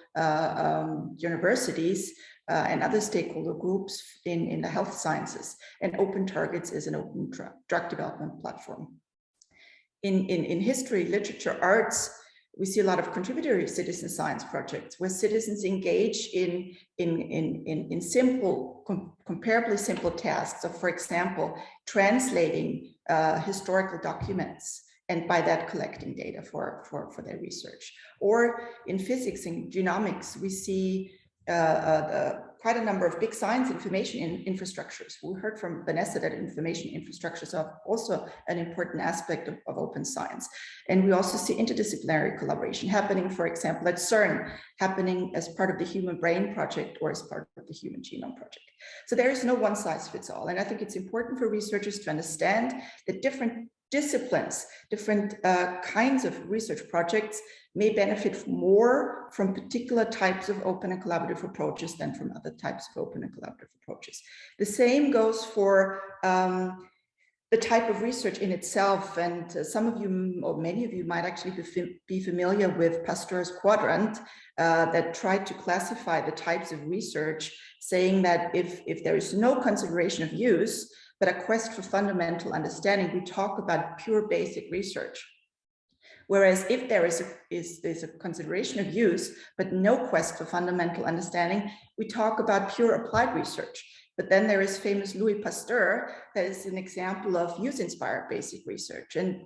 universities and other stakeholder groups in the health sciences. And Open Targets is an open drug development platform. In history, literature, arts, we see a lot of contributory citizen science projects where citizens engage in simple, comparably simple tasks of, for example, translating historical documents and by that collecting data for their research. Or in physics and genomics, we see quite a number of big science information infrastructures. We heard from Vanessa that information infrastructures are also an important aspect of open science. And we also see interdisciplinary collaboration happening, for example, at CERN, happening as part of the Human Brain Project or as part of the Human Genome Project. So there is no one size fits all. And I think it's important for researchers to understand that different disciplines, different kinds of research projects may benefit more from particular types of open and collaborative approaches than from other types of open and collaborative approaches. The same goes for the type of research in itself. And some of you, or many of you, might actually be familiar with Pasteur's quadrant that tried to classify the types of research, saying that if there is no consideration of use, but a quest for fundamental understanding, we talk about pure basic research. Whereas if there is a consideration of use, but no quest for fundamental understanding, we talk about pure applied research. But then there is famous Louis Pasteur, that is an example of use-inspired basic research. And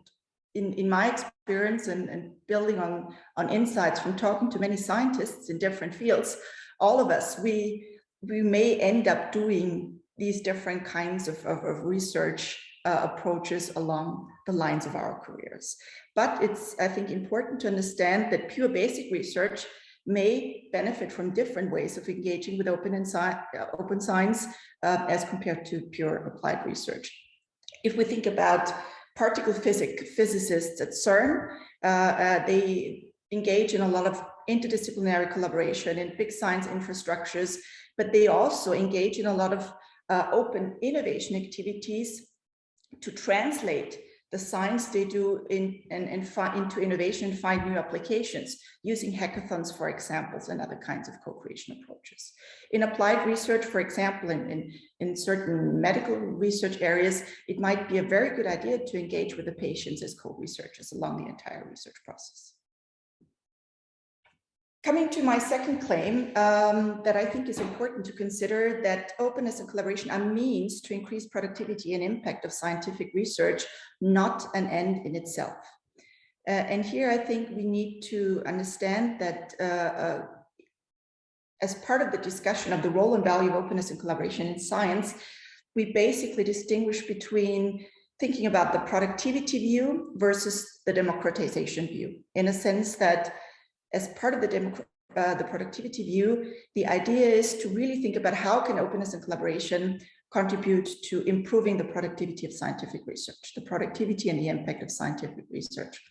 in my experience and building on insights from talking to many scientists in different fields, all of us, we may end up doing these different kinds of research approaches along the lines of our careers. But it's, I think, important to understand that pure basic research may benefit from different ways of engaging with open science as compared to pure applied research. If we think about particle physicists at CERN, they engage in a lot of interdisciplinary collaboration in big science infrastructures, but they also engage in a lot of open innovation activities to translate the science they do into innovation and find new applications using hackathons, for example, and other kinds of co-creation approaches. In applied research, for example, in certain medical research areas, it might be a very good idea to engage with the patients as co-researchers along the entire research process. Coming to my second claim, that I think is important to consider, that openness and collaboration are means to increase productivity and impact of scientific research, not an end in itself. And here I think we need to understand that as part of the discussion of the role and value of openness and collaboration in science, we basically distinguish between thinking about the productivity view versus the democratization view, in a sense that as part of the productivity view, the idea is to really think about how can openness and collaboration contribute to improving the productivity of scientific research, the productivity and the impact of scientific research.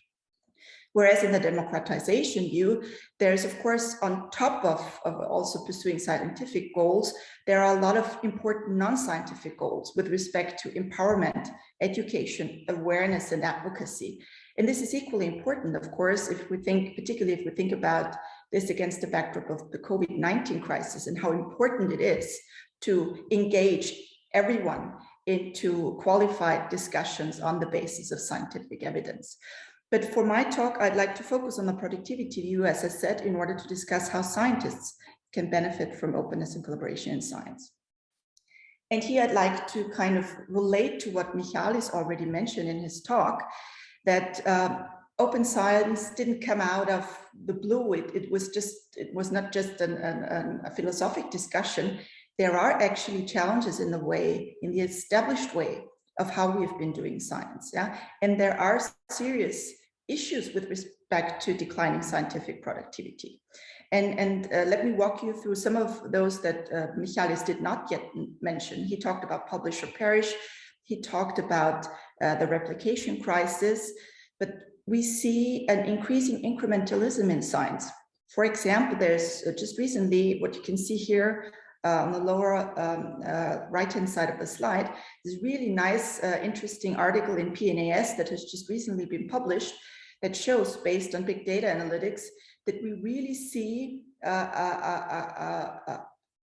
Whereas in the democratization view, there's, of course, on top of also pursuing scientific goals, there are a lot of important non-scientific goals with respect to empowerment, education, awareness, and advocacy. And this is equally important, of course, if we think, particularly if we think about this against the backdrop of the COVID-19 crisis and how important it is to engage everyone into qualified discussions on the basis of scientific evidence. But for my talk, I'd like to focus on the productivity view, as I said, in order to discuss how scientists can benefit from openness and collaboration in science. And here I'd like to kind of relate to what Michalis already mentioned in his talk, that open science didn't come out of the blue. It was not just a philosophic discussion. There are actually challenges in the established way of how we've been doing science. Yeah, and there are serious issues with respect to declining scientific productivity. And let me walk you through some of those that Michalis did not yet mention. He talked about publish or perish. He talked about the replication crisis, but we see an increasing incrementalism in science. For example, there's just recently, what you can see here on the lower right-hand side of the slide, this really nice, interesting article in PNAS that has just recently been published that shows, based on big data analytics, that we really see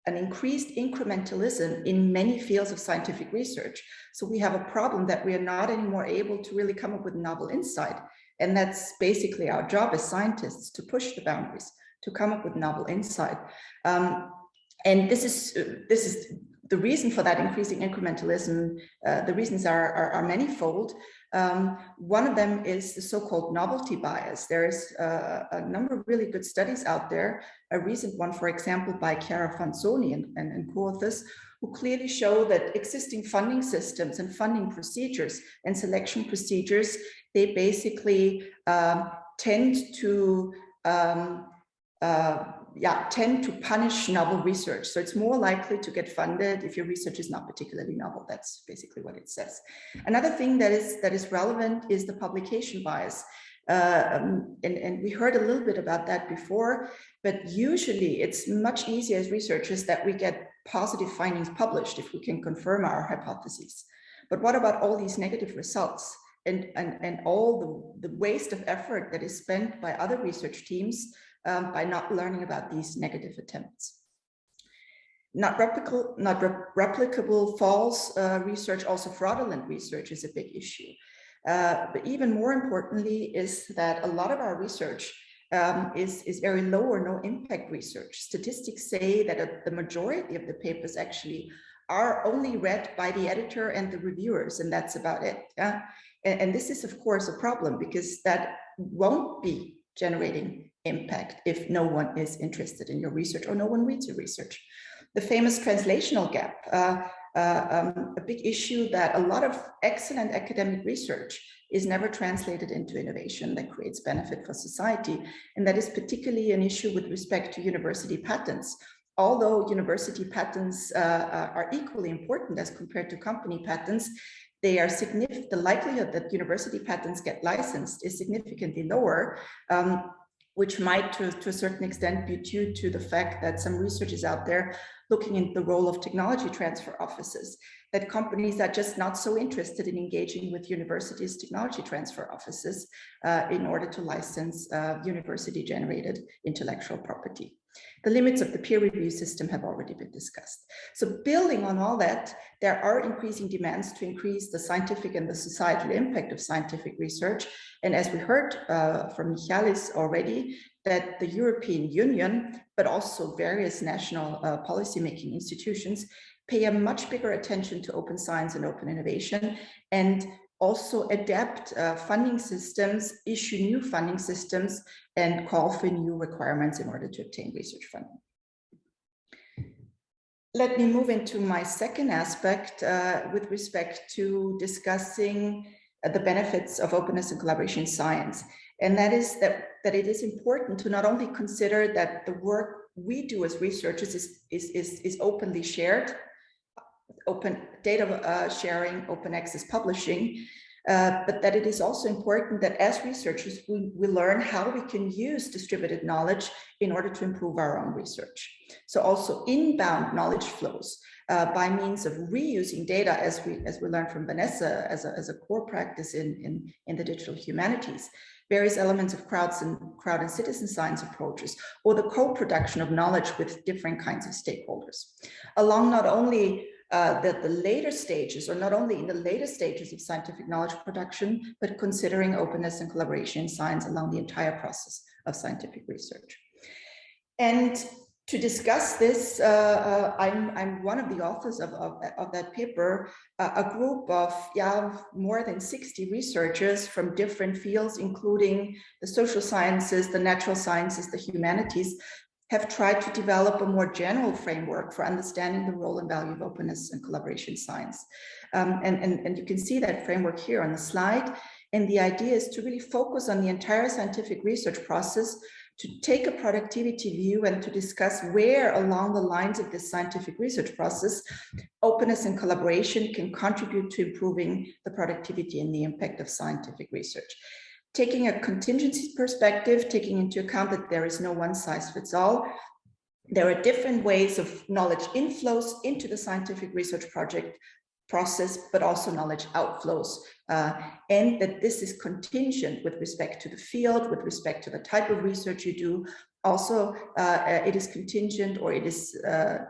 an increased incrementalism in many fields of scientific research. So we have a problem that we are not anymore able to really come up with novel insight. And that's basically our job as scientists, to push the boundaries, to come up with novel insight. And this is the reason for that increasing incrementalism. The reasons are manifold. One of them is the so-called novelty bias. There's a number of really good studies out there. A recent one, for example, by Chiara Fanzoni and co-authors, who clearly show that existing funding systems and funding procedures and selection procedures, they basically tend to punish novel research. So it's more likely to get funded if your research is not particularly novel. That's basically what it says. Another thing that is relevant is the publication bias. And we heard a little bit about that before, but usually it's much easier as researchers that we get positive findings published if we can confirm our hypotheses. But what about all these negative results and all the waste of effort that is spent by other research teams by not learning about these negative attempts? Not replicable false research, also fraudulent research is a big issue. But even more importantly is that a lot of our research is very low or no impact research. Statistics say that the majority of the papers actually are only read by the editor and the reviewers, and that's about it. And this is, of course, a problem, because that won't be generating impact if no one is interested in your research or no one reads your research. The famous translational gap, a big issue that a lot of excellent academic research is never translated into innovation that creates benefit for society. And that is particularly an issue with respect to university patents. Although university patents are equally important as compared to company patents, they are significant. The likelihood that university patents get licensed is significantly lower, which might to a certain extent be due to the fact that some research is out there looking into the role of technology transfer offices, that companies are just not so interested in engaging with universities' technology transfer offices in order to license university-generated intellectual property. The limits of the peer review system have already been discussed. So building on all that, there are increasing demands to increase the scientific and the societal impact of scientific research. And as we heard from Michalis already, that the European Union, but also various national policymaking institutions, pay a much bigger attention to open science and open innovation, and also adapt funding systems, issue new funding systems, and call for new requirements in order to obtain research funding. Let me move into my second aspect with respect to discussing the benefits of openness and collaboration in science. And that is that it is important to not only consider that the work we do as researchers is openly shared, open data sharing, open access publishing, but that it is also important that as researchers, we learn how we can use distributed knowledge in order to improve our own research. So also inbound knowledge flows by means of reusing data, as we learned from Vanessa, as a core practice in the digital humanities, various elements of crowd and citizen science approaches, or the co-production of knowledge with different kinds of stakeholders, along not only the later stages, or not only in the later stages of scientific knowledge production, but considering openness and collaboration in science along the entire process of scientific research. And To discuss this, I'm one of the authors of that paper, a group of more than 60 researchers from different fields, including the social sciences, the natural sciences, the humanities, have tried to develop a more general framework for understanding the role and value of openness and collaboration science. And you can see that framework here on the slide. And the idea is to really focus on the entire scientific research process, to take a productivity view and to discuss where along the lines of this scientific research process, openness and collaboration can contribute to improving the productivity and the impact of scientific research. Taking a contingency perspective, taking into account that there is no one size fits all, there are different ways of knowledge inflows into the scientific research project process, but also knowledge outflows, and that this is contingent with respect to the field, with respect to the type of research you do. Also, it is contingent, or it is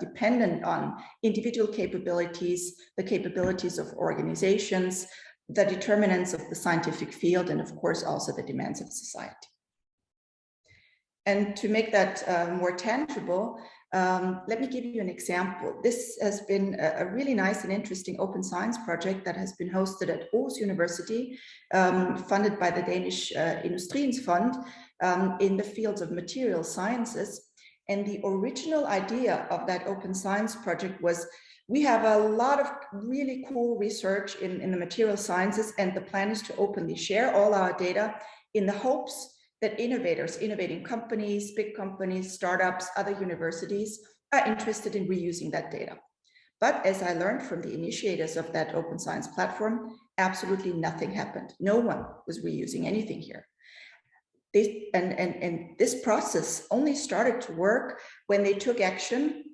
dependent on individual capabilities, the capabilities of organizations, the determinants of the scientific field, and of course also the demands of society. And to make that more tangible, let me give you an example. This has been a really nice and interesting open science project that has been hosted at Aarhus University, funded by the Danish Industriens in the fields of material sciences. And the original idea of that open science project was, we have a lot of really cool research in the material sciences, and the plan is to openly share all our data in the hopes that innovators, innovating companies, big companies, startups, other universities are interested in reusing that data. But as I learned from the initiators of that open science platform, absolutely nothing happened. No one was reusing anything here. And this process only started to work when they took action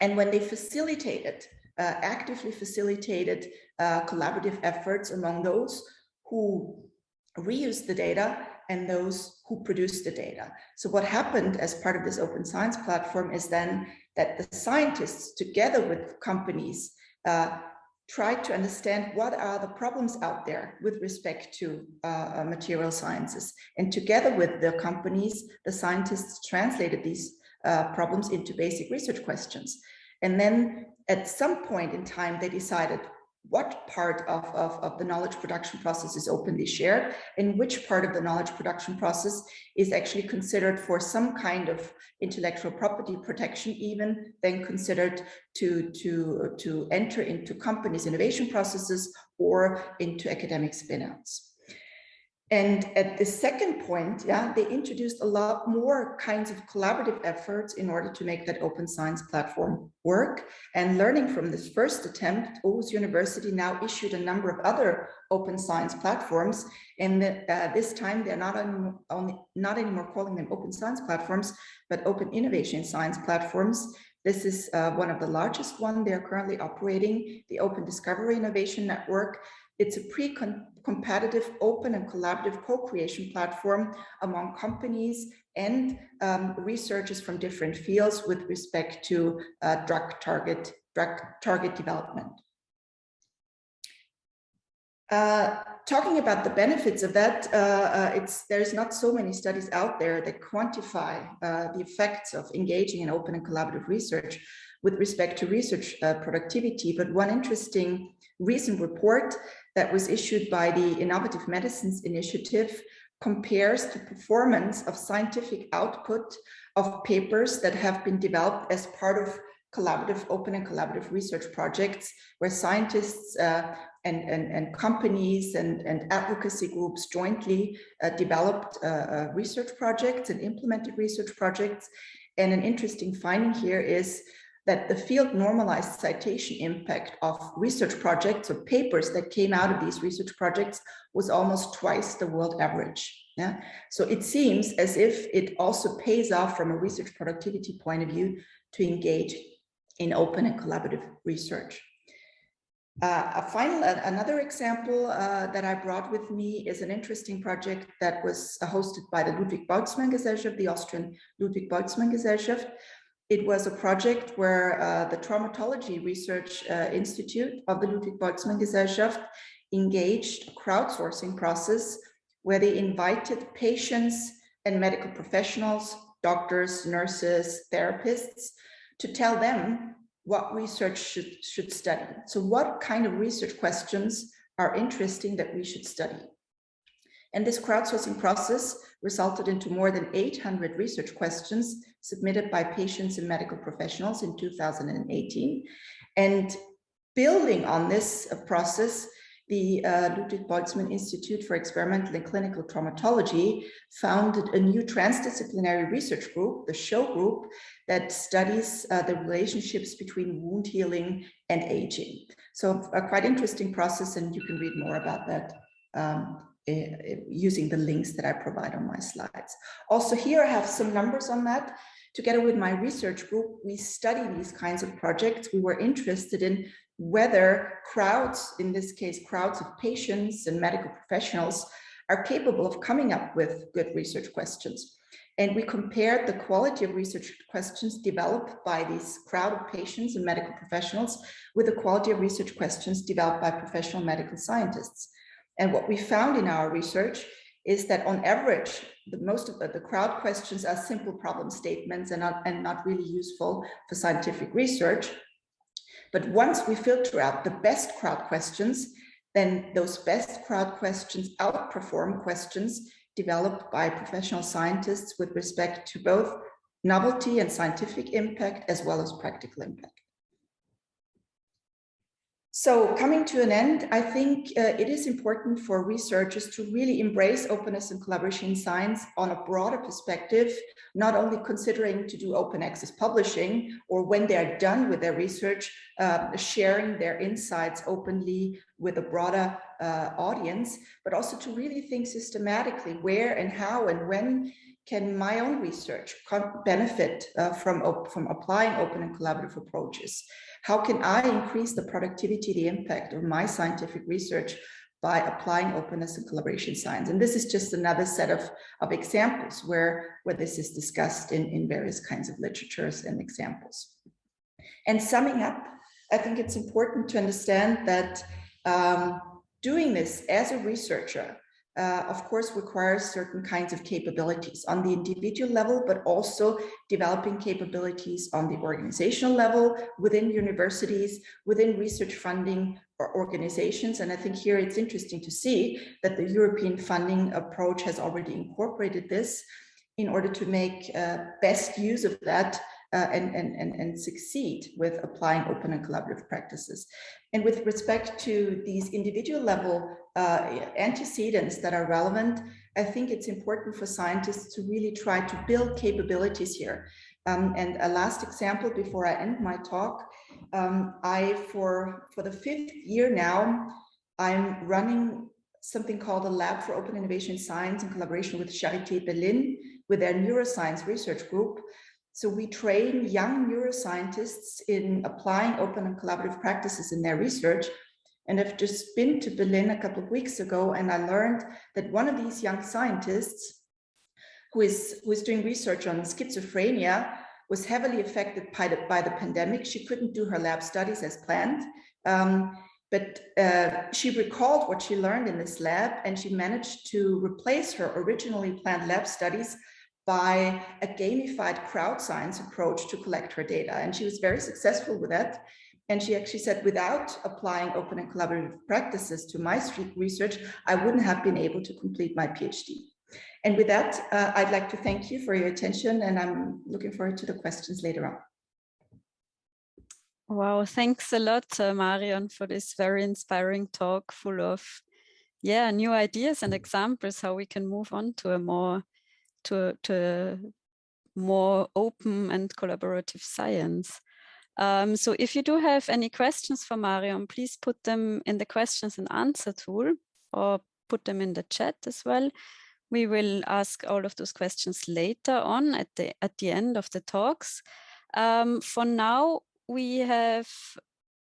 and when they facilitated, actively facilitated collaborative efforts among those who reused the data and those who produce the data. So what happened as part of this open science platform is then that the scientists, together with companies, tried to understand what are the problems out there with respect to material sciences. And together with the companies, the scientists translated these problems into basic research questions. And then at some point in time, they decided what part of the knowledge production process is openly shared and which part of the knowledge production process is actually considered for some kind of intellectual property protection, even then considered to enter into companies' innovation processes or into academic spin-outs. And at the second point, they introduced a lot more kinds of collaborative efforts in order to make that open science platform work. And learning from this first attempt, Aarhus University now issued a number of other open science platforms. And this time, they're not anymore calling them open science platforms, but open innovation science platforms. This is one of the largest one they're currently operating, the Open Discovery Innovation Network. It's a pre-competitive, open and collaborative co-creation platform among companies and researchers from different fields with respect to drug target development. Talking about the benefits of that, there's not so many studies out there that quantify the effects of engaging in open and collaborative research with respect to research productivity. But one interesting recent report that was issued by the Innovative Medicines Initiative compares the performance of scientific output of papers that have been developed as part of collaborative, open and collaborative research projects, where scientists and companies and advocacy groups jointly developed research projects and implemented research projects. And an interesting finding here is that the field normalized citation impact of research projects or papers that came out of these research projects was almost twice the world average. Yeah? So it seems as if it also pays off from a research productivity point of view to engage in open and collaborative research. Another example that I brought with me is an interesting project that was hosted by the Ludwig Boltzmann Gesellschaft, the Austrian Ludwig Boltzmann Gesellschaft. It was a project where the Traumatology Research Institute of the Ludwig Boltzmann Gesellschaft engaged a crowdsourcing process where they invited patients and medical professionals doctors, nurses, therapists, to tell them what research should study. So what kind of research questions are interesting that we should study? And this crowdsourcing process resulted into more than 800 research questions submitted by patients and medical professionals in 2018. And building on this process, the Ludwig Boltzmann Institute for Experimental and Clinical Traumatology founded a new transdisciplinary research group, the SHOW group, that studies the relationships between wound healing and aging. So a quite interesting process, and you can read more about that using the links that I provide on my slides. Also here I have some numbers on that. Together with my research group, we study these kinds of projects. We were interested in whether crowds, in this case, crowds of patients and medical professionals, are capable of coming up with good research questions. And we compared the quality of research questions developed by this crowd of patients and medical professionals with the quality of research questions developed by professional medical scientists. And what we found in our research is that on average, most of the crowd questions are simple problem statements and not really useful for scientific research. But once we filter out the best crowd questions, then those best crowd questions outperform questions developed by professional scientists with respect to both novelty and scientific impact, as well as practical impact. So coming to an end, I think it is important for researchers to really embrace openness and collaboration in science on a broader perspective, not only considering to do open access publishing, or when they're done with their research, sharing their insights openly with a broader audience, but also to really think systematically where and how and when can my own research benefit from applying open and collaborative approaches? How can I increase the productivity, the impact of my scientific research by applying openness and collaboration science? And this is just another set of examples where this is discussed in various kinds of literatures and examples. And summing up, I think it's important to understand that doing this as a researcher, of course, requires certain kinds of capabilities on the individual level, but also developing capabilities on the organizational level, within universities, within research funding or organizations. And I think here it's interesting to see that the European funding approach has already incorporated this in order to make best use of that and succeed with applying open and collaborative practices. And with respect to these individual level antecedents that are relevant, I think it's important for scientists to really try to build capabilities here. And a last example before I end my talk, for the 5th year now, I'm running something called the Lab for Open Innovation Science in collaboration with Charité Berlin, with their neuroscience research group. So we train young neuroscientists in applying open and collaborative practices in their research. And I've just been to Berlin a couple of weeks ago, and I learned that one of these young scientists who is doing research on schizophrenia was heavily affected by the pandemic. She couldn't do her lab studies as planned, but she recalled what she learned in this lab, and she managed to replace her originally planned lab studies by a gamified crowd science approach to collect her data. And she was very successful with that. And she actually said, without applying open and collaborative practices to my research, I wouldn't have been able to complete my PhD. And with that, I'd like to thank you for your attention, and I'm looking forward to the questions later on. Wow, thanks a lot, Marion, for this very inspiring talk full of new ideas and examples how we can move on to a more open and collaborative science. So if you do have any questions for Marion, please put them in the questions and answer tool, or put them in the chat as well. We will ask all of those questions later on at the end of the talks. For now, we have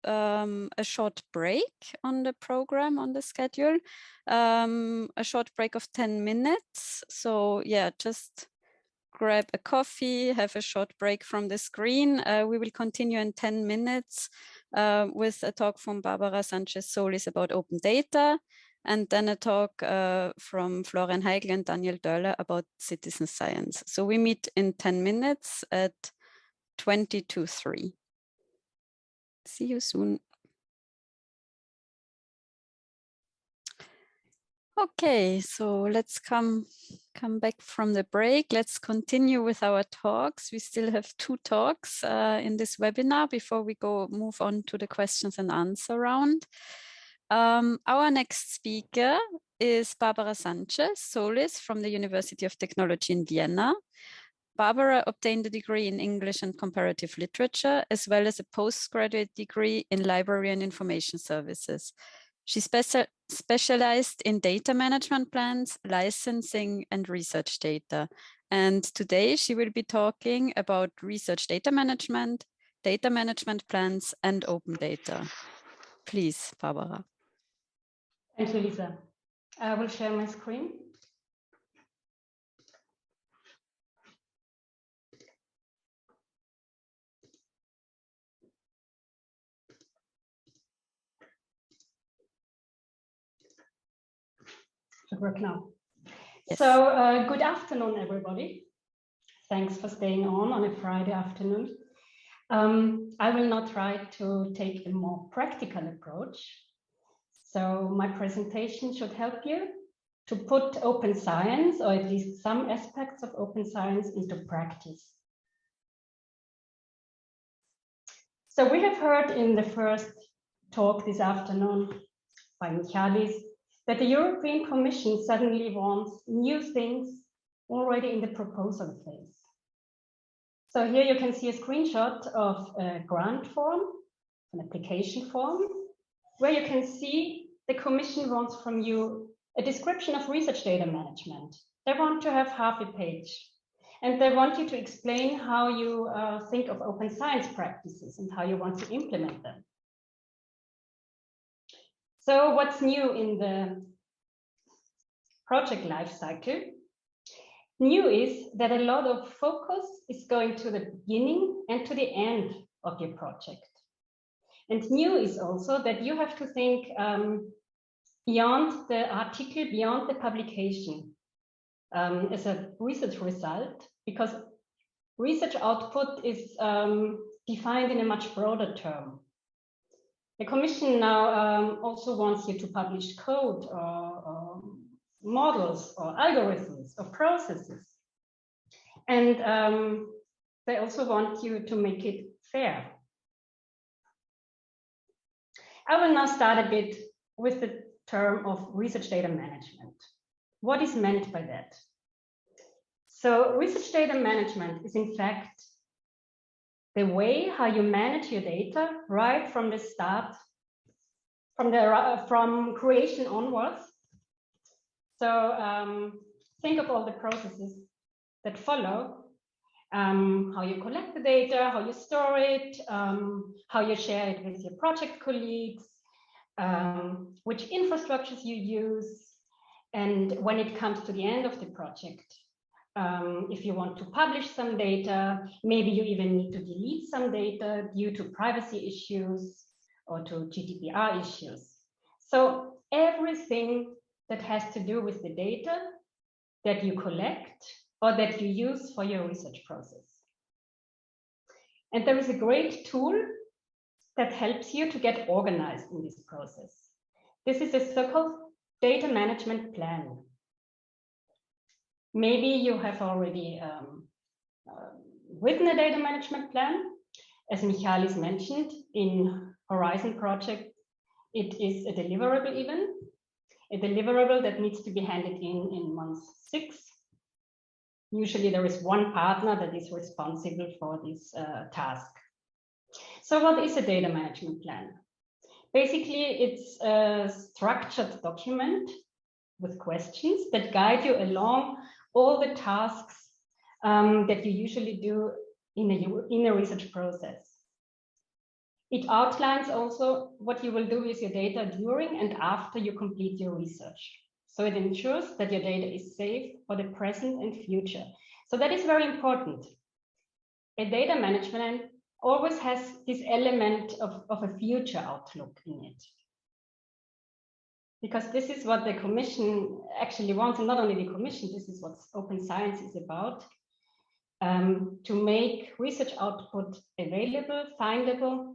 a short break on the program, on the schedule, a short break of 10 minutes. So yeah, just grab a coffee, have a short break from the screen. We will continue in 10 minutes with a talk from Barbara Sánchez Solís about open data. and then a talk from Florian Heigl and Daniel Dörler about citizen science. So we meet in 10 minutes at 20 to 3. See you soon. Okay, so let's come back from the break. Let's continue with our talks. We still have 2 talks in this webinar before we move on to the questions and answer round. Our next speaker is Barbara Sánchez, Solís from the University of Technology in Vienna. Barbara obtained a degree in English and comparative literature, as well as a postgraduate degree in library and information services. She specialized in data management plans, licensing, and research data. And today she will be talking about research data management plans, and open data. Please, Barbara. Thank you, Lisa. I will share my screen. Should work now. Yes. So good afternoon, everybody. Thanks for staying on a Friday afternoon. I will now try to take a more practical approach. So my presentation should help you to put open science, or at least some aspects of open science, into practice. So we have heard in the first talk this afternoon by Michalis that the European Commission suddenly wants new things already in the proposal phase. So here you can see a screenshot of a grant form, an application form, where you can see the Commission wants from you a description of research data management. They want to have half a page, and they want you to explain how you think of open science practices and how you want to implement them. So what's new in the project life cycle? New is that a lot of focus is going to the beginning and to the end of your project. And new is also that you have to think beyond the article, beyond the publication as a research result, because research output is defined in a much broader term. The Commission now also wants you to publish code or models or algorithms or processes. And they also want you to make it fair. I will now start a bit with the term of research data management. What is meant by that? So research data management is in fact the way how you manage your data right from the start, from creation onwards. So think of all the processes that follow, how you collect the data, how you store it, how you share it with your project colleagues, which infrastructures you use, and when it comes to the end of the project, if you want to publish some data, maybe you even need to delete some data due to privacy issues or to GDPR issues. So everything that has to do with the data that you collect or that you use for your research process. And there is a great tool that helps you to get organized in this process. This is a so-called data management plan. Maybe you have already written a data management plan. As Michalis mentioned, in Horizon project, it is a deliverable even, a deliverable that needs to be handed in month 6. Usually there is one partner that is responsible for this task. So what is a data management plan? Basically, it's a structured document with questions that guide you along all the tasks that you usually do in a research process. It outlines also what you will do with your data during and after you complete your research. So it ensures that your data is safe for the present and future. So that is very important. A data management always has this element of a future outlook in it. because this is what the Commission actually wants, and not only the Commission, this is what open science is about, to make research output available, findable,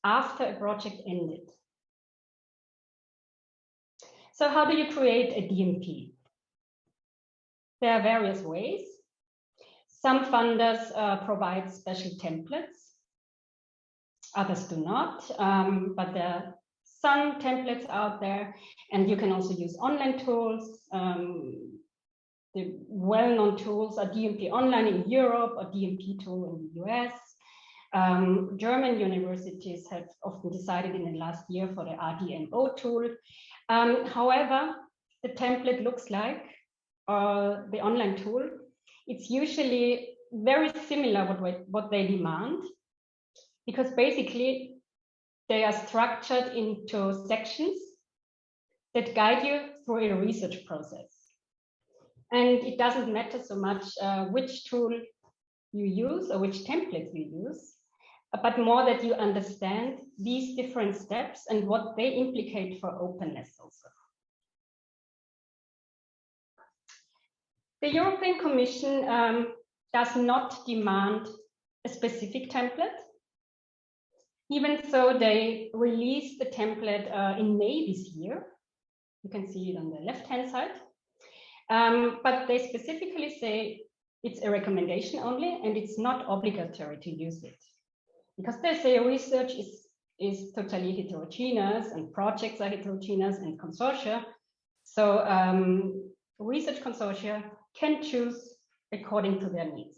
after a project ended. So how do you create a DMP? There are various ways. Some funders provide special templates, others do not, but there are some templates out there, and you can also use online tools. The well-known tools are DMP Online in Europe or DMP tool in the US. German universities have often decided in the last year for the RDMO tool. However, the template looks like the online tool. It's usually very similar what they demand, because basically they are structured into sections that guide you through a research process. And it doesn't matter so much which tool you use or which template you use, but more that you understand these different steps and what they implicate for openness also. The European Commission does not demand a specific template. Even so, they released the template in May this year. You can see it on the left-hand side. But they specifically say it's a recommendation only, and it's not obligatory to use it. Because they say research is totally heterogeneous, and projects are heterogeneous, and consortia. So research consortia can choose according to their needs.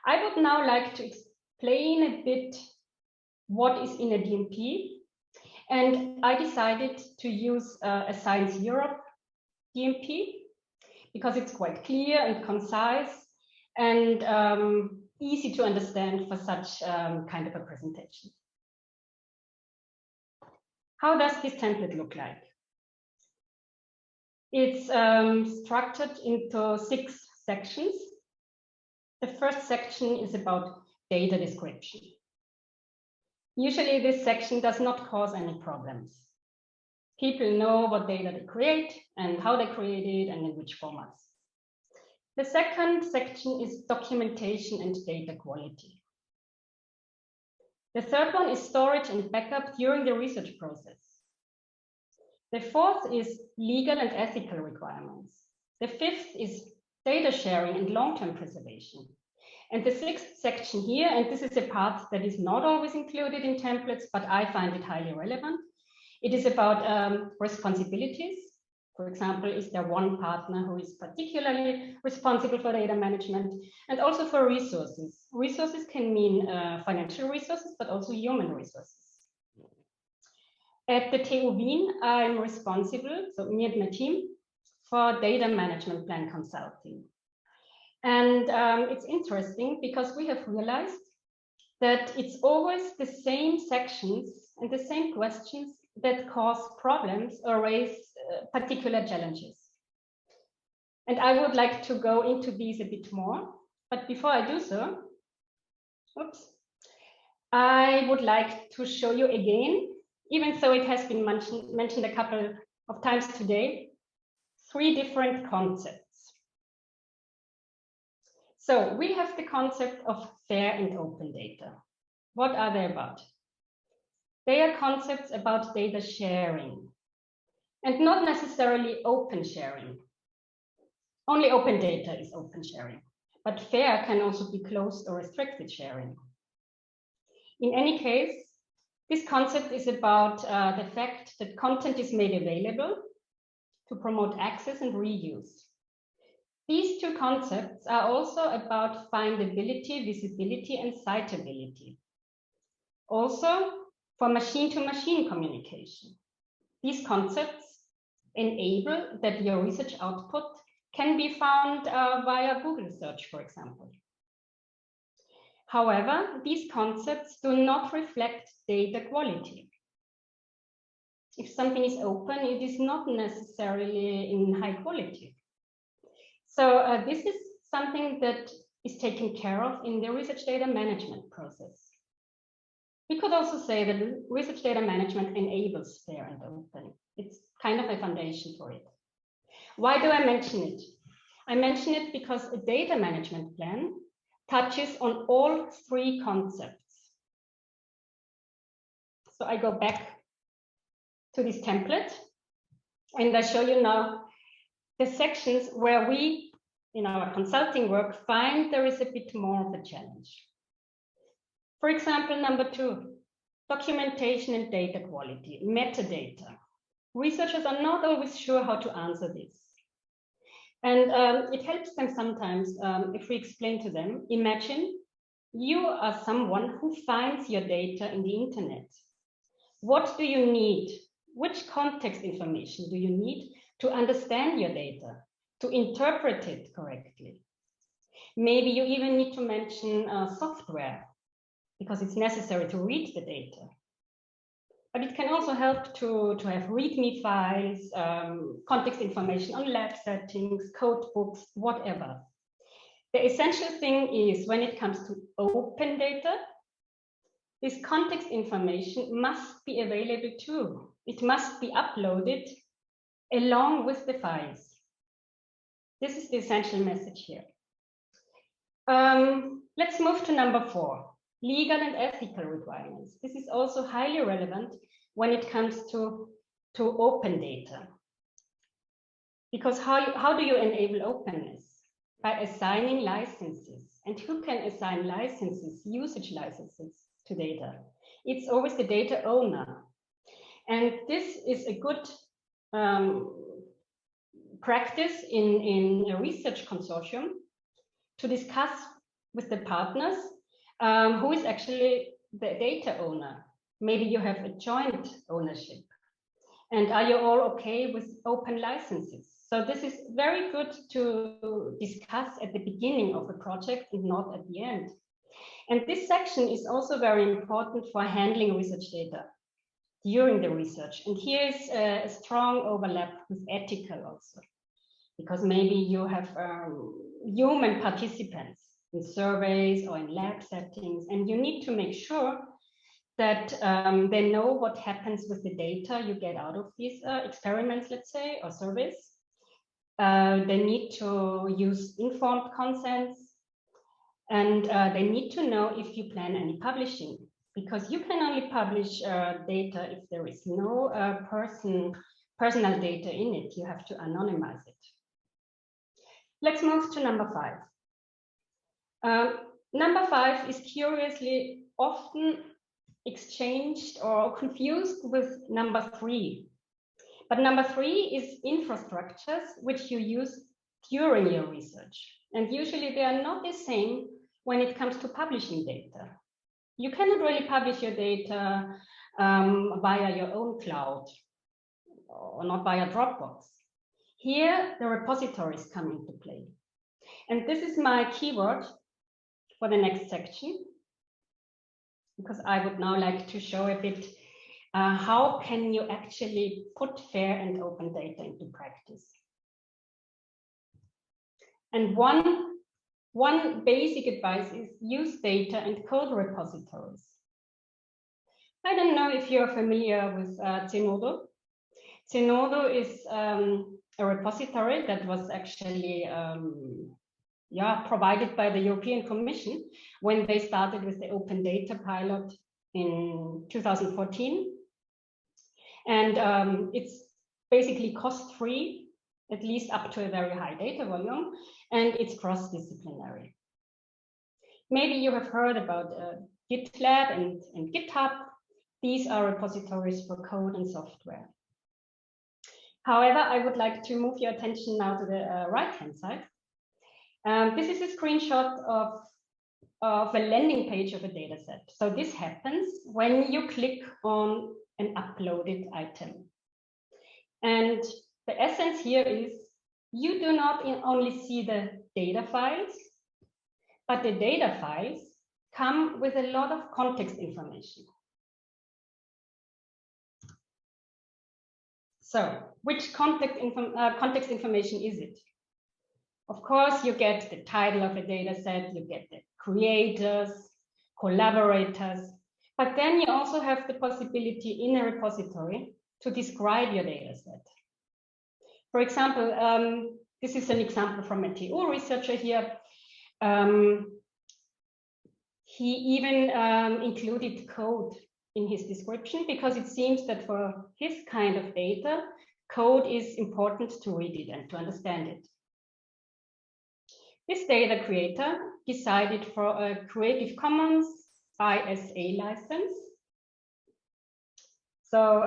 I would now like to explain a bit what is in a DMP. And I decided to use a Science Europe DMP, because it's quite clear and concise and easy to understand for such kind of a presentation. How does this template look like? It's structured into 6 sections. The first section is about data description. Usually this section does not cause any problems. People know what data they create and how they create it and in which formats. The second section is documentation and data quality. The third one is storage and backup during the research process. The fourth is legal and ethical requirements. The fifth is data sharing and long-term preservation. And the 6th section here, and this is a part that is not always included in templates, but I find it highly relevant. It is about responsibilities. For example, is there one partner who is particularly responsible for data management, and also for resources. Resources can mean financial resources, but also human resources. At the TU Wien, I'm responsible, so me and my team, for data management plan consulting. And it's interesting because we have realized that it's always the same sections and the same questions that cause problems or raise particular challenges. And I would like to go into these a bit more, but before I do so, I would like to show you again, even though it has been mentioned a couple of times today, 3 different concepts. So we have the concept of fair and open data. What are they about? They are concepts about data sharing, and not necessarily open sharing. Only open data is open sharing, but fair can also be closed or restricted sharing. In any case, this concept is about the fact that content is made available to promote access and reuse. These 2 concepts are also about findability, visibility, and citability. Also, for machine-to-machine communication. These concepts enable that your research output can be found via Google search, for example. However, these concepts do not reflect data quality. If something is open, it is not necessarily in high quality. So this is something that is taken care of in the research data management process. We could also say that research data management enables fair and open. It's kind of a foundation for it. Why do I mention it? I mention it because a data management plan touches on all three concepts. So I go back to this template and I show you now the sections where we, in our consulting work, find there is a bit more of a challenge. For example, number 2, documentation and data quality, metadata. Researchers are not always sure how to answer this. And it helps them sometimes if we explain to them, imagine you are someone who finds your data in the internet. What do you need? Which context information do you need to understand your data, to interpret it correctly? Maybe you even need to mention software because it's necessary to read the data. But it can also help to have README files, context information on lab settings, code books, whatever. The essential thing is when it comes to open data, this context information must be available too. It must be uploaded along with the files. This is the essential message here. Let's move to number 4. Legal and ethical requirements. This is also highly relevant when it comes to open data. Because how do you enable openness? By assigning licenses. And who can assign licenses, usage licenses to data? It's always the data owner. And this is a good practice in a research consortium to discuss with the partners who is actually the data owner. Maybe you have a joint ownership. And are you all okay with open licenses? So this is very good to discuss at the beginning of the project and not at the end. And this section is also very important for handling research data during the research. And here is a strong overlap with ethical also, because maybe you have human participants in surveys or in lab settings, and you need to make sure that they know what happens with the data you get out of these experiments, let's say, or surveys. They need to use informed consents, and they need to know if you plan any publishing, because you can only publish data if there is no personal data in it. You have to anonymize it. Let's move to number 5. Number 5 is curiously often exchanged or confused with number 3. But number 3 is infrastructures which you use during your research. And usually they are not the same when it comes to publishing data. You cannot really publish your data via your own cloud or not via Dropbox. Here, the repositories come into play. And this is my keyword for the next section, because I would now like to show a bit how can you actually put fair and open data into practice. And one basic advice is use data and code repositories. I don't know if you're familiar with Zenodo. Zenodo is a repository that was actually provided by the European Commission when they started with the open data pilot in 2014. And it's basically cost-free, at least up to a very high data volume, and it's cross-disciplinary. Maybe you have heard about GitLab and GitHub. These are repositories for code and software. However, I would like to move your attention now to the right-hand side. This is a screenshot of a landing page of a data set. So this happens when you click on an uploaded item. And the essence here is you do not only see the data files, but the data files come with a lot of context information. So which context information is it? Of course, you get the title of a data set, you get the creators, collaborators, but then you also have the possibility in a repository to describe your data set. For example, this is an example from a TU researcher here. He even included code in his description because it seems that for his kind of data, code is important to read it and to understand it. This data creator decided for a Creative Commons by SA license. So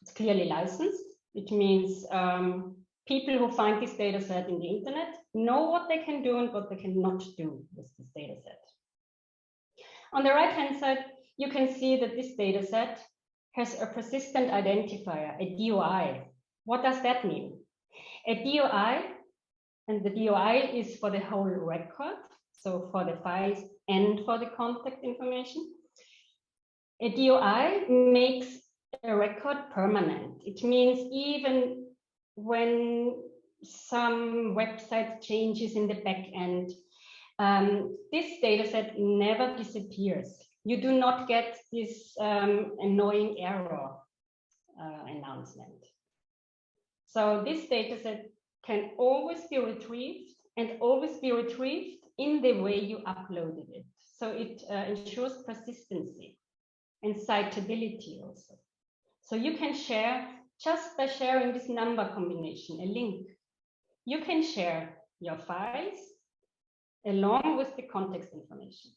it's clearly licensed. It means people who find this data set in the internet know what they can do and what they cannot do with this data set. On the right-hand side, you can see that this data set has a persistent identifier, a DOI. What does that mean? A DOI, and the DOI is for the whole record, so for the files and for the contact information. A DOI makes a record permanent. It means even when some website changes in the back end, this data set never disappears. You do not get this annoying error announcement. So this data set can always be retrieved and always be retrieved in the way you uploaded it. So it ensures persistency and citability also. So you can share just by sharing this number combination, a link. You can share your files along with the context information.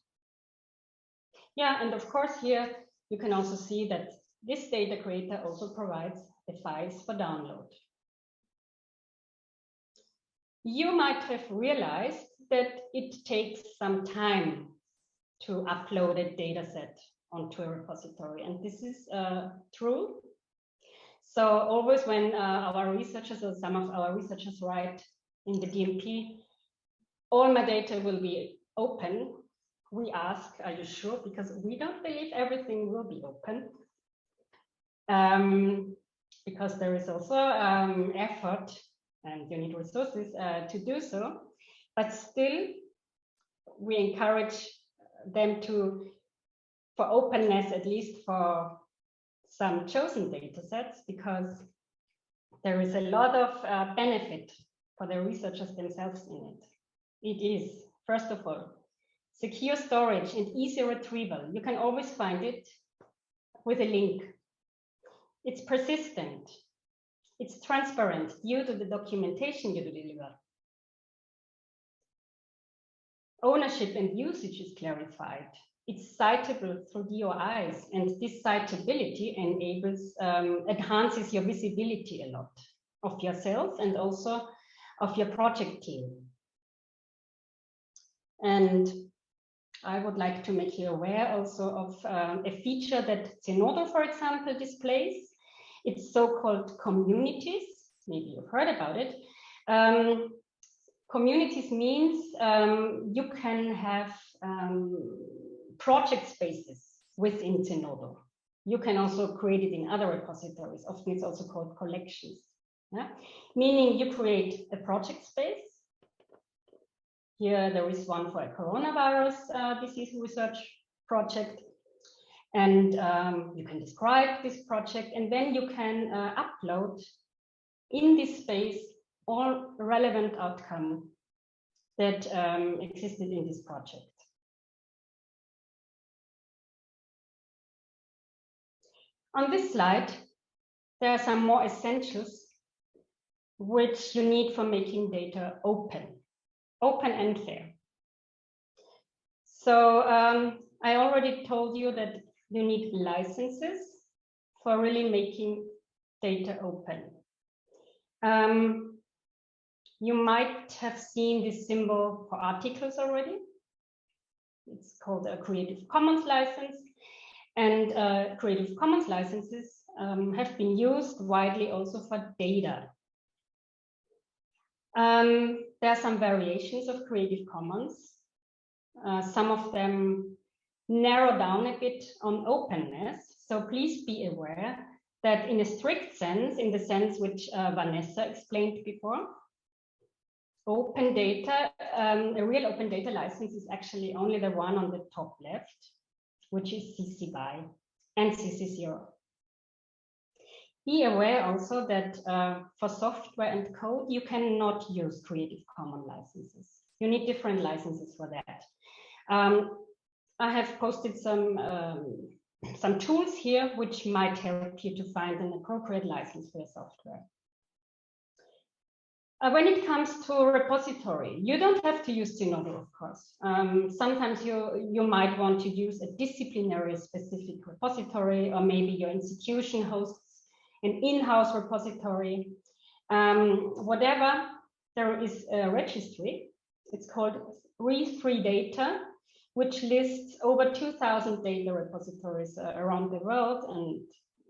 Yeah, and of course here you can also see that this data creator also provides the files for download. You might have realized that it takes some time to upload a data set onto a repository, and this is true. So always when our researchers or some of our researchers write in the DMP, all my data will be open, we ask, are you sure? Because we don't believe everything will be open. Because there is also effort and you need resources to do so. But still, we encourage them to, for openness, at least for some chosen data sets, because there is a lot of benefit for the researchers themselves in it. It is, first of all, secure storage and easy retrieval. You can always find it with a link. It's persistent. It's transparent due to the documentation you deliver. Ownership and usage is clarified. It's citable through DOIs, and this citability enables, enhances your visibility a lot of yourself and also of your project team. And I would like to make you aware also of a feature that Zenodo, for example, displays. It's so-called communities. Maybe you've heard about it. Communities means you can have project spaces within Zenodo. You can also create it in other repositories. Often it's also called collections. Yeah? Meaning you create a project space. Here there is one for a coronavirus disease research project. And you can describe this project, and then you can upload in this space all relevant outcome that existed in this project. On this slide, there are some more essentials which you need for making data open and fair. So I already told you that you need licenses for really making data open. You might have seen this symbol for articles already. It's called a Creative Commons license. And Creative Commons licenses have been used widely also for data. There are some variations of Creative Commons. Some of them narrow down a bit on openness. So please be aware that in a strict sense, in the sense which Vanessa explained before, open data, a real open data license is actually only the one on the top left, which is CC BY and CC0. be aware also that for software and code, you cannot use Creative Commons licenses. You need different licenses for that. I have posted some tools here which might help you to find an appropriate license for your software. When it comes to repository, you don't have to use Zinode, of course. Sometimes you might want to use a disciplinary specific repository, or maybe your institution hosts an in-house repository. Whatever, there is a registry. It's called Re3Data, which lists over 2,000 data repositories around the world, and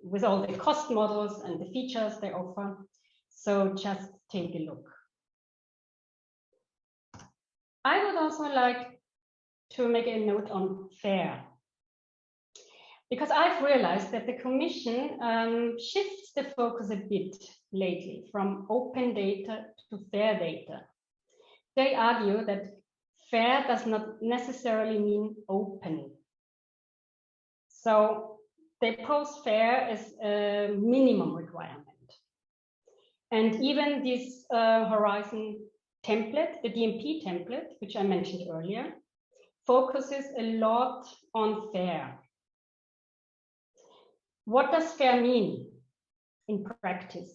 with all the cost models and the features they offer. So just take a look. I would also like to make a note on FAIR, because I've realized that the Commission shifts the focus a bit lately from open data to fair data. They argue that fair does not necessarily mean open. So they pose fair as a minimum requirement. And even this Horizon template, the DMP template, which I mentioned earlier, focuses a lot on fair. What does fair mean in practice?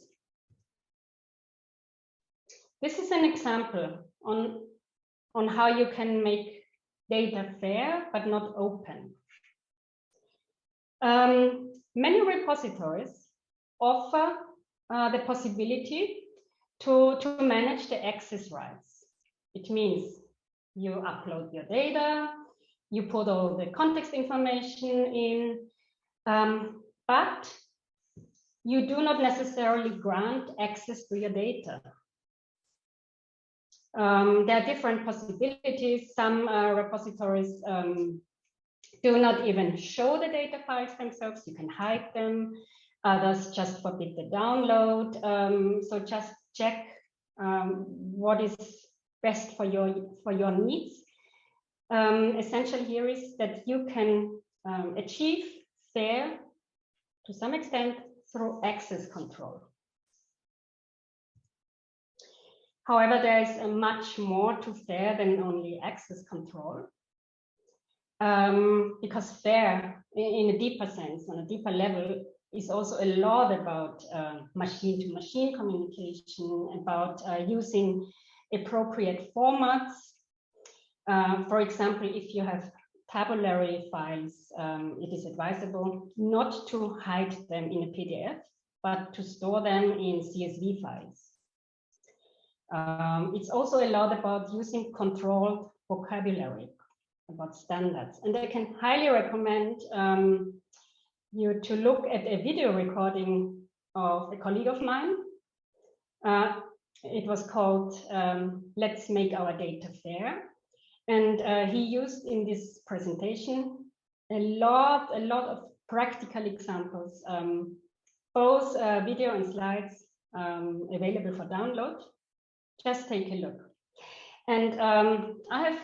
This is an example on how you can make data fair but not open. Many repositories offer the possibility to manage the access rights. It means you upload your data, you put all the context information in, but you do not necessarily grant access to your data. There are different possibilities. Some repositories do not even show the data files themselves. You can hide them. Others just forbid the download. So just check what is best for your needs. Essential here is that you can achieve fair to some extent through access control. However, there is much more to fair than only access control, because fair, in a deeper sense, on a deeper level, is also a lot about machine-to-machine communication, about using appropriate formats. For example, if you have tabulary files, it is advisable not to hide them in a PDF, but to store them in CSV files. It's also a lot about using controlled vocabulary, about standards. And I can highly recommend you to look at a video recording of a colleague of mine. It was called Let's Make Our Data Fair. And he used in this presentation a lot of practical examples, both video and slides available for download. Just take a look. And I have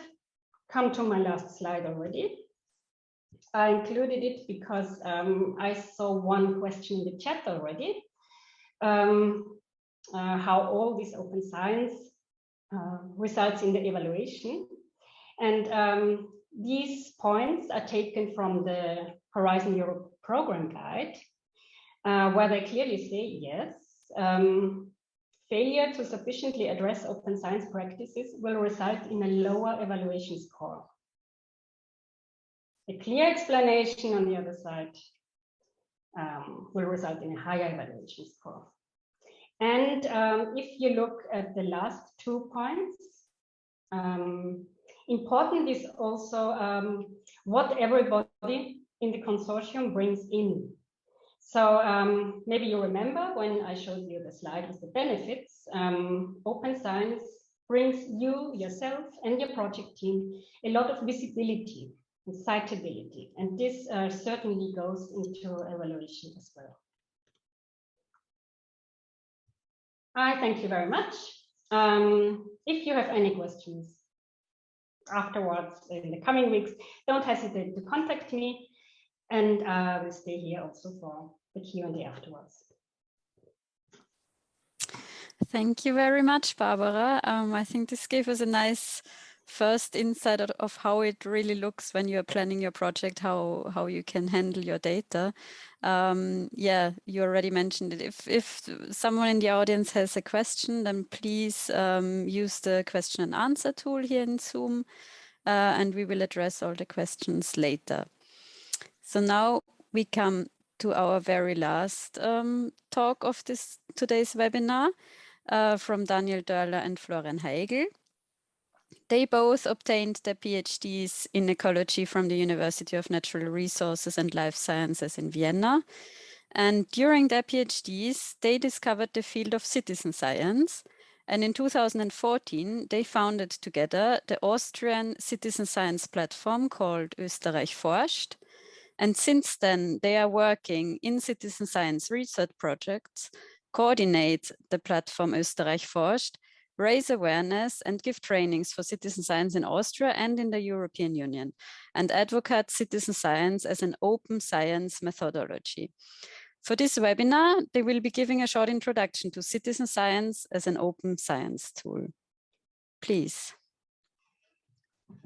come to my last slide already. I included it because I saw one question in the chat already, how all this open science results in the evaluation. And these points are taken from the Horizon Europe program guide, where they clearly say, yes, failure to sufficiently address open science practices will result in a lower evaluation score. A clear explanation on the other side will result in a higher evaluation score. And if you look at the last 2 points, important is also what everybody in the consortium brings in. So maybe you remember when I showed you the slide with the benefits, open science brings you, yourself, and your project team a lot of visibility and citability. And this certainly goes into evaluation as well. I thank you very much. If you have any questions afterwards in the coming weeks, don't hesitate to contact me, and we'll stay here also for the Q&A afterwards. Thank you very much, Barbara. I think this gave us a nice first insight of how it really looks when you're planning your project, how you can handle your data. Yeah, you already mentioned it. If someone in the audience has a question, then please use the question and answer tool here in Zoom, and we will address all the questions later. So now we come to our very last talk of today's webinar from Daniel Dörler and Florian Heigl. They both obtained their PhDs in ecology from the University of Natural Resources and Life Sciences in Vienna. And during their PhDs, they discovered the field of citizen science. And in 2014, they founded together the Austrian citizen science platform called Österreich forscht. And since then, they are working in citizen science research projects, coordinate the platform Österreich forscht, raise awareness and give trainings for citizen science in Austria and in the European Union, and advocate citizen science as an open science methodology. For this webinar, they will be giving a short introduction to citizen science as an open science tool. Please.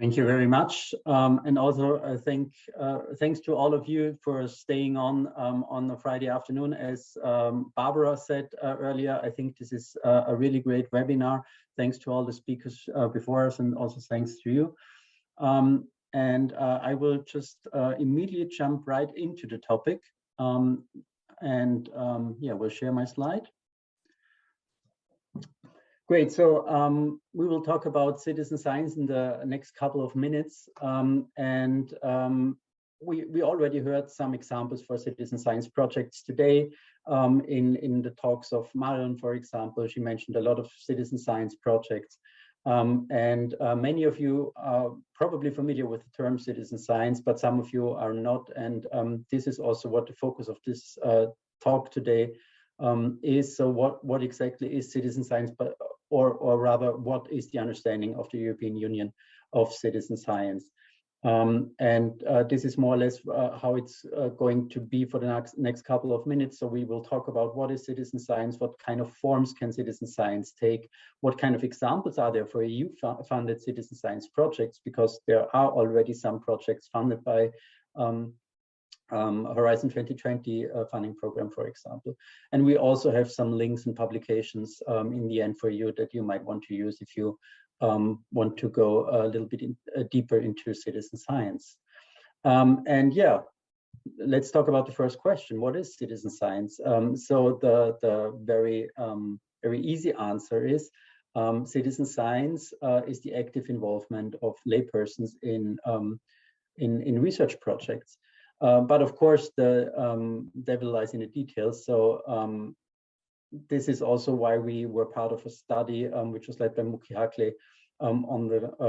Thank you very much. And also thanks to all of you for staying on the Friday afternoon. As Barbara said earlier, I think this is a really great webinar. Thanks to all the speakers before us, and also thanks to you. I will just immediately jump right into the topic. Yeah, we'll share my slide. Great, so we will talk about citizen science in the next couple of minutes. We already heard some examples for citizen science projects today in the talks of Marion, for example. She mentioned a lot of citizen science projects. Many of you are probably familiar with the term citizen science, but some of you are not. And this is also what the focus of this talk today is. So what exactly is citizen science, or rather, what is the understanding of the European Union of citizen science? This is more or less how it's going to be for the next couple of minutes. So we will talk about what is citizen science, what kind of forms can citizen science take, what kind of examples are there for EU-funded citizen science projects, because there are already some projects funded by Horizon 2020 funding program, for example. And we also have some links and publications in the end for you that you might want to use if you want to go a little bit deeper into citizen science. Yeah, let's talk about the first question. What is citizen science? So the very easy answer is citizen science is the active involvement of laypersons in research projects. But of course, the devil lies in the details. So this is also why we were part of a study which was led by Heigl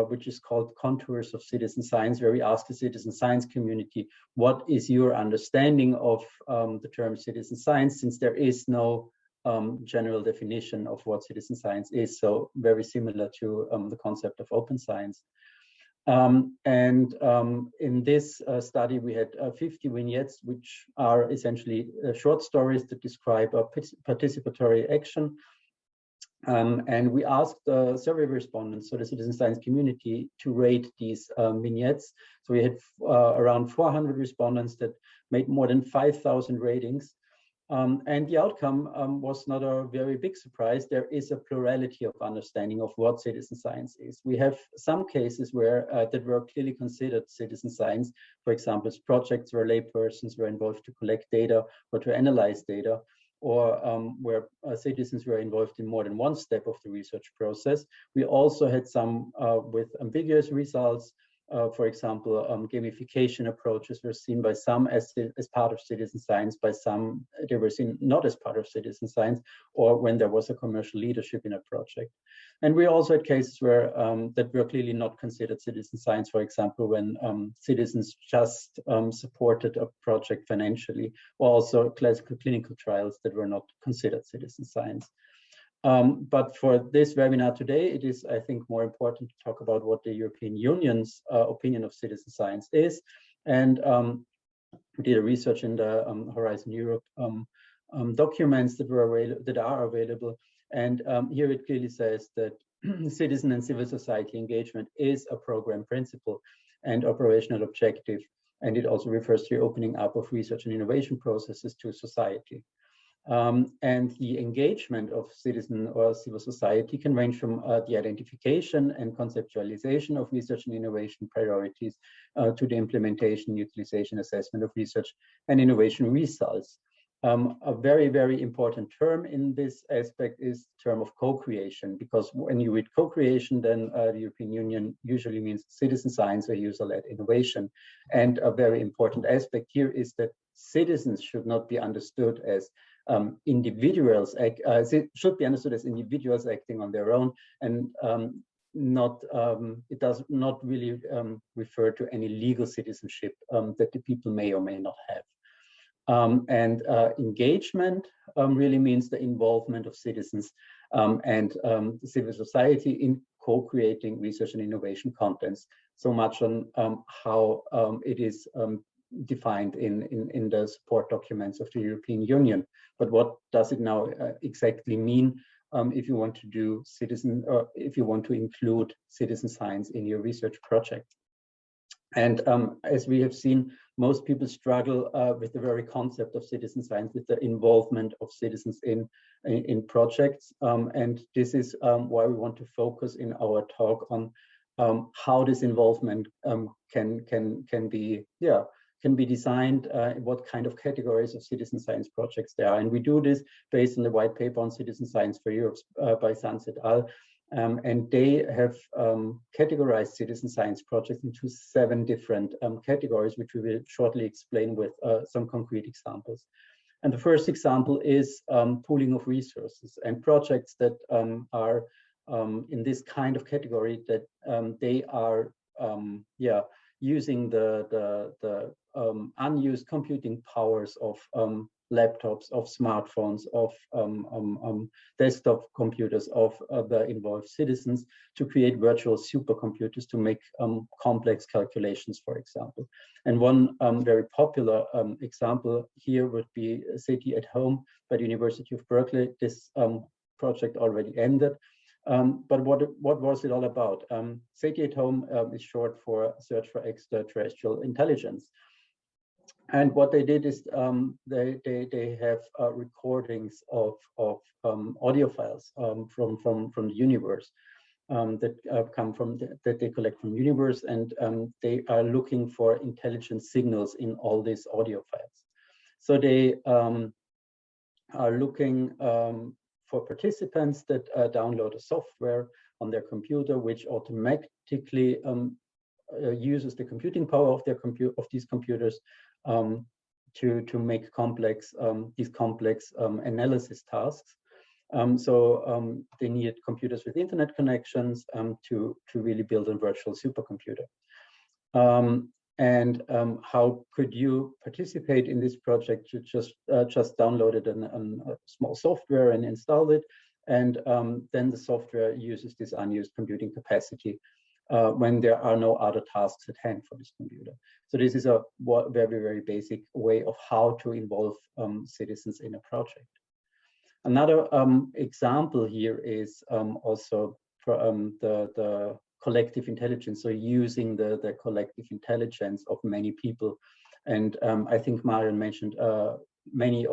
which is called Contours of Citizen Science, where we asked the citizen science community, what is your understanding of the term citizen science, since there is no general definition of what citizen science is, so very similar to the concept of open science. In this study, we had 50 vignettes, which are essentially short stories that describe a participatory action. And we asked survey respondents, so the citizen science community, to rate these vignettes. So we had around 400 respondents that made more than 5,000 ratings. And the outcome was not a very big surprise. There is a plurality of understanding of what citizen science is. We have some cases where that were clearly considered citizen science. For example, projects where laypersons were involved to collect data or to analyze data, or where citizens were involved in more than one step of the research process. We also had some with ambiguous results. For example, gamification approaches were seen by some as part of citizen science, by some they were seen not as part of citizen science, or when there was a commercial leadership in a project. And we also had cases where that were clearly not considered citizen science, for example, when citizens just supported a project financially, or also classical clinical trials that were not considered citizen science. But for this webinar today, it is, I think, more important to talk about what the European Union's opinion of citizen science is. And we did a research in the Horizon Europe documents that are available. And here it clearly says that citizen and civil society engagement is a program principle and operational objective. And it also refers to the opening up of research and innovation processes to society. And the engagement of citizen or civil society can range from the identification and conceptualization of research and innovation priorities to the implementation, utilization, assessment of research and innovation results. A very, very important term in this aspect is the term of co-creation, because when you read co-creation, then the European Union usually means citizen science or user-led innovation. And a very important aspect here is that citizens should not be understood as individuals, should be understood as individuals acting on their own, and it does not really refer to any legal citizenship that the people may or may not have. Engagement really means the involvement of citizens and civil society in co-creating research and innovation contents, so much on how it is defined in the support documents of the European Union. But what does it now exactly mean if you want to do citizen, or if you want to include citizen science in your research project? And as we have seen, most people struggle with the very concept of citizen science, with the involvement of citizens in projects. And this is why we want to focus in our talk on how this involvement can be designed, what kind of categories of citizen science projects there are. And we do this based on the white paper on citizen science for Europe by Sánchez et al. And they have categorized citizen science projects into 7 different categories, which we will shortly explain with some concrete examples. And the first example is pooling of resources, and projects that are in this kind of category, that they are using the unused computing powers of laptops, of smartphones, of desktop computers of the involved citizens to create virtual supercomputers to make complex calculations, for example. And one very popular example here would be SETI at Home by the University of Berkeley. This project already ended. But what was it all about? SETI at Home is short for Search for Extraterrestrial Intelligence. And what they did is they have recordings of audio files from the universe that they collect from the universe, and they are looking for intelligent signals in all these audio files. So they are looking for participants that download a software on their computer, which automatically uses the computing power of these computers to make these complex analysis tasks. So they needed computers with internet connections to really build a virtual supercomputer. And how could you participate in this project? You just downloaded a small software and installed it, and then the software uses this unused computing capacity when there are no other tasks at hand for this computer. So this is a very, very basic way of how to involve citizens in a project. Another example here is also for the collective intelligence, so using the collective intelligence of many people. And I think Marion mentioned many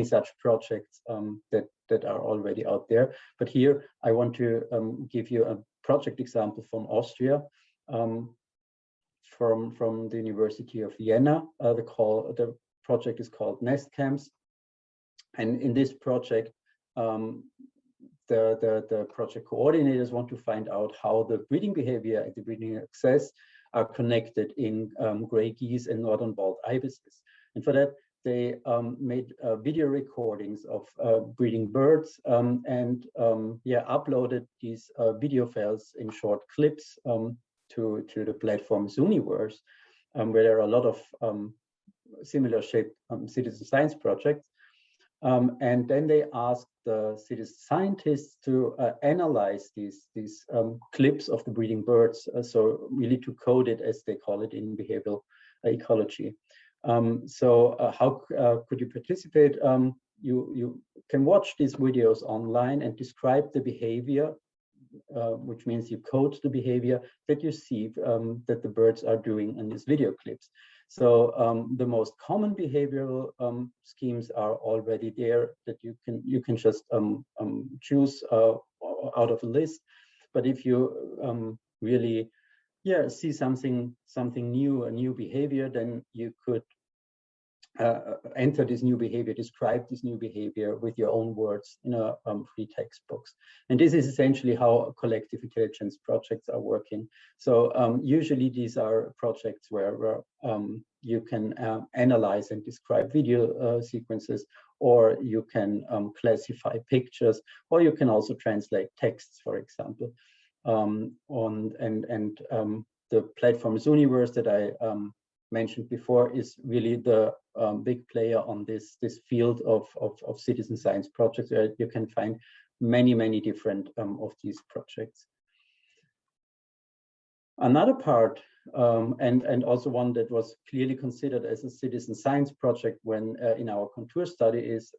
such projects that are already out there. But here I want to give you a project example from Austria, from the University of Vienna. The project is called Nest Camps. And in this project, the project coordinators want to find out how the breeding behavior and the breeding access are connected in gray geese and northern bald ibises. And for that, they made video recordings of breeding birds and uploaded these video files in short clips to the platform Zooniverse, where there are a lot of similar shaped citizen science projects. And then they asked the citizen scientists to analyze these clips of the breeding birds, so really to code it, as they call it, in behavioral ecology. So how could you participate? you can watch these videos online and describe the behavior, which means you code the behavior that you see that the birds are doing in these video clips. So the most common behavioral schemes are already there that you can just choose out of a list. But if you really see something new, a new behavior, then you could enter this new behavior, describe this new behavior with your own words in a free textbooks. And this is essentially how collective intelligence projects are working. So usually these are projects where you can analyze and describe video sequences, or you can classify pictures, or you can also translate texts, for example. The platform Zooniverse that I mentioned before is really the big player on this field of citizen science projects, where you can find many different of these projects. Another part, and also one that was clearly considered as a citizen science project when in our contour study, is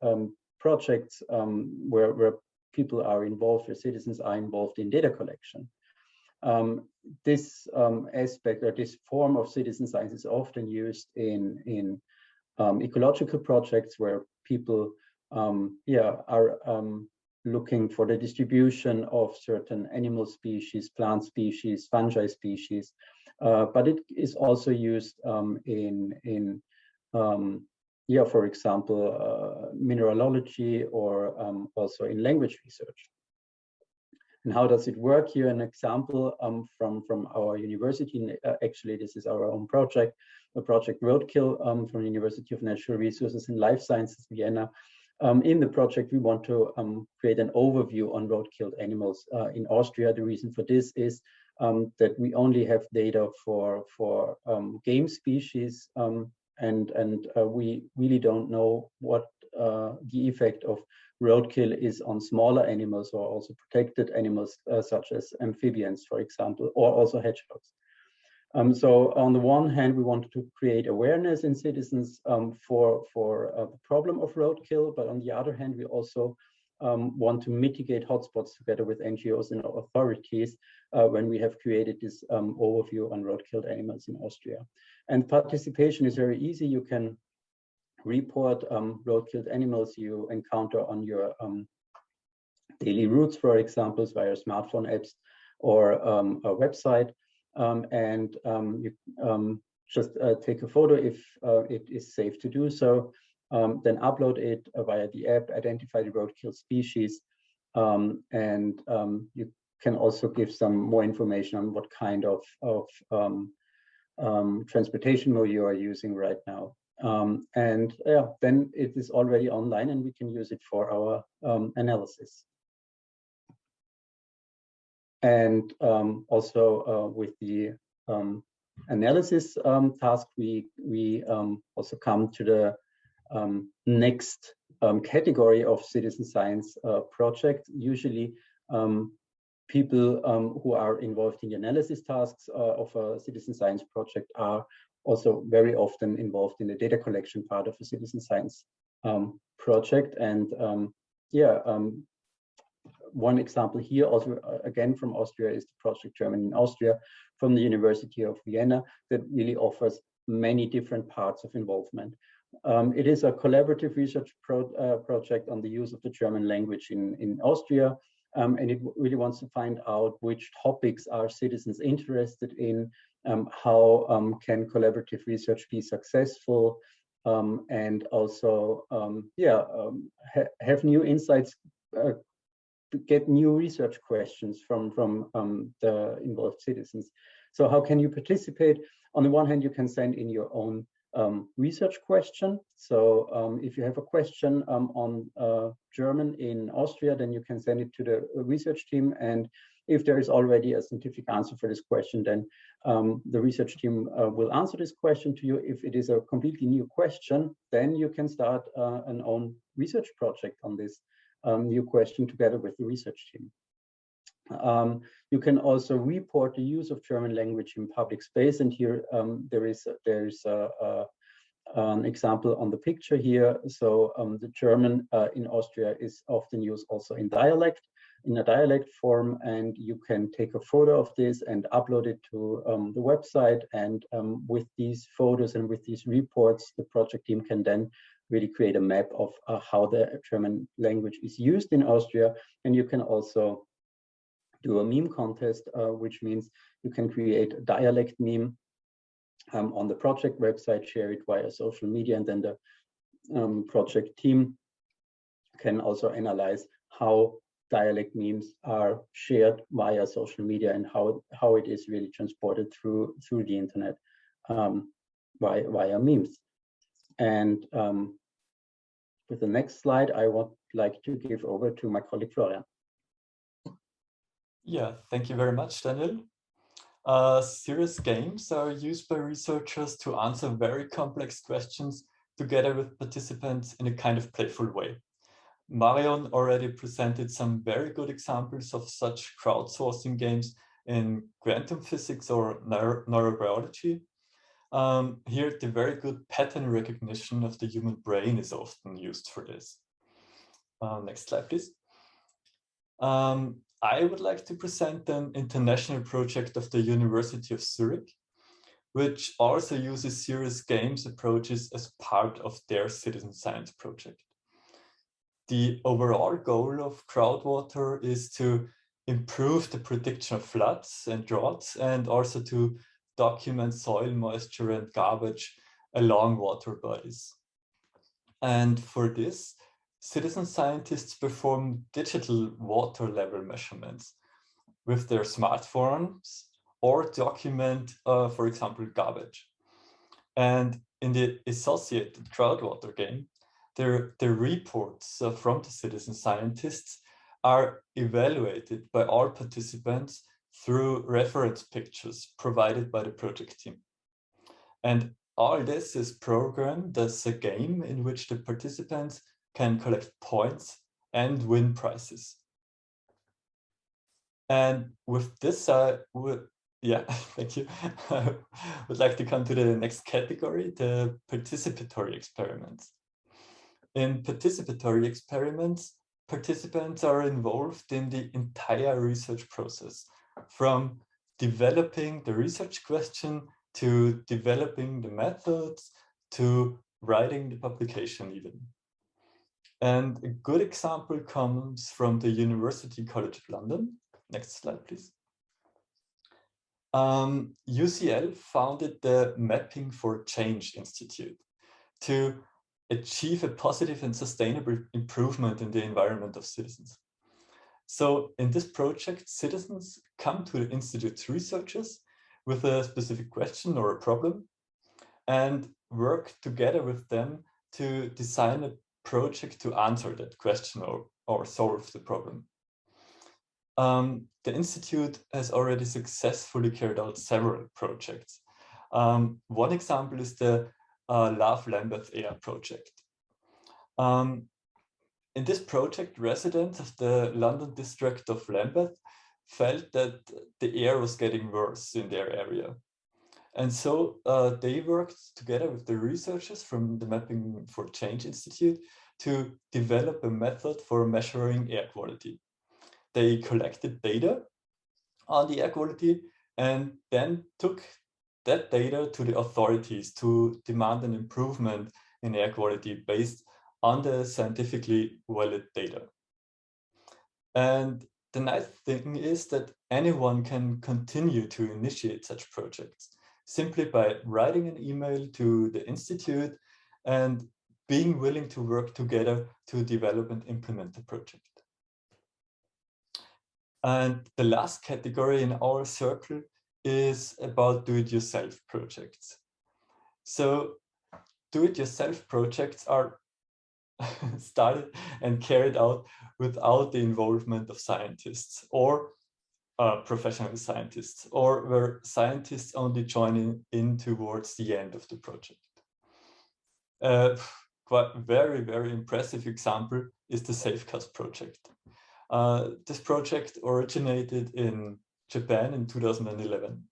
projects where people are involved, where citizens are involved in data collection. This aspect, or this form of citizen science, is often used in ecological projects where people are looking for the distribution of certain animal species, plant species, fungi species, but it is also used for example, mineralogy, or also in language research. And how does it work? Here, an example from our university. Actually, this is our own project, the project Roadkill from the University of Natural Resources and Life Sciences, Vienna. In the project, we want to create an overview on road-killed animals in Austria. The reason for this is that we only have data for game species, and we really don't know what the effect of roadkill is on smaller animals, or also protected animals such as amphibians, for example, or also hedgehogs. So on the one hand, we wanted to create awareness in citizens for the problem of roadkill, but on the other hand, we also want to mitigate hotspots together with NGOs and authorities when we have created this overview on road-killed animals in Austria. And participation is very easy. You can report road-killed animals you encounter on your daily routes, for example, via smartphone apps or a website. You just take a photo if it is safe to do so, then upload it via the app, identify the roadkill species, and you can also give some more information on what kind of transportation mode you are using right now. Then it is already online and we can use it for our analysis. And also with the analysis task, we also come to the next category of citizen science project. Usually people who are involved in the analysis tasks of a citizen science project are also very often involved in the data collection part of a citizen science project. And one example here, also again from Austria, is the project German in Austria from the University of Vienna, that really offers many different parts of involvement. It is a collaborative research project on the use of the German language in Austria, and it really wants to find out which topics are citizens interested in, how can collaborative research be successful, and also have new insights, get new research questions from the involved citizens. So how can you participate? On the one hand, you can send in your own research question. So if you have a question on German in Austria, then you can send it to the research team. And if there is already a scientific answer for this question, then the research team will answer this question to you. If it is a completely new question, then you can start an own research project on this new question together with the research team. You can also report the use of German language in public space, and here there is a an example on the picture here. So the German in Austria is often used also in dialect, in a dialect form, and you can take a photo of this and upload it to the website. And with these photos and with these reports, the project team can then really create a map of how the German language is used in Austria. And you can also do a meme contest, which means you can create a dialect meme on the project website, share it via social media, and then the project team can also analyze how dialect memes are shared via social media and how it is really transported through the internet via memes. And with the next slide, I would like to give over to my colleague Florian. Yeah, thank you very much, Daniel. Serious games are used by researchers to answer very complex questions together with participants in a kind of playful way. Marion already presented some very good examples of such crowdsourcing games in quantum physics or neurobiology. Here, the very good pattern recognition of the human brain is often used for this. Next slide, please. I would like to present an international project of the University of Zurich, which also uses serious games approaches as part of their citizen science project. The overall goal of Crowdwater is to improve the prediction of floods and droughts, and also to document soil moisture and garbage along water bodies. And for this, citizen scientists perform digital water level measurements with their smartphones or document, for example, garbage. And in the associated Crowdwater game, the reports from the citizen scientists are evaluated by all participants through reference pictures provided by the project team. And all this is programmed as a game in which the participants can collect points and win prizes. And with this, thank you. I would like to come to the next category, the participatory experiments. In participatory experiments, participants are involved in the entire research process, from developing the research question to developing the methods to writing the publication even. And a good example comes from the University College of London. Next slide, please. UCL founded the Mapping for Change Institute to achieve a positive and sustainable improvement in the environment of citizens. So in this project, citizens come to the Institute's researchers with a specific question or a problem and work together with them to design a project to answer that question or solve the problem. The Institute has already successfully carried out several projects. One example is the Love Lambeth Air project. In this project, residents of the London district of Lambeth felt that the air was getting worse in their area. And so they worked together with the researchers from the Mapping for Change Institute to develop a method for measuring air quality. They collected data on the air quality and then took that data to the authorities to demand an improvement in air quality based on the scientifically valid data. And the nice thing is that anyone can continue to initiate such projects simply by writing an email to the Institute and being willing to work together to develop and implement the project. And the last category in our circle is about do-it-yourself projects. So do-it-yourself projects are started and carried out without the involvement of scientists or professional scientists, or where scientists only join in towards the end of the project. Quite very impressive example is the SafeCast project. This project originated in Japan in 2011.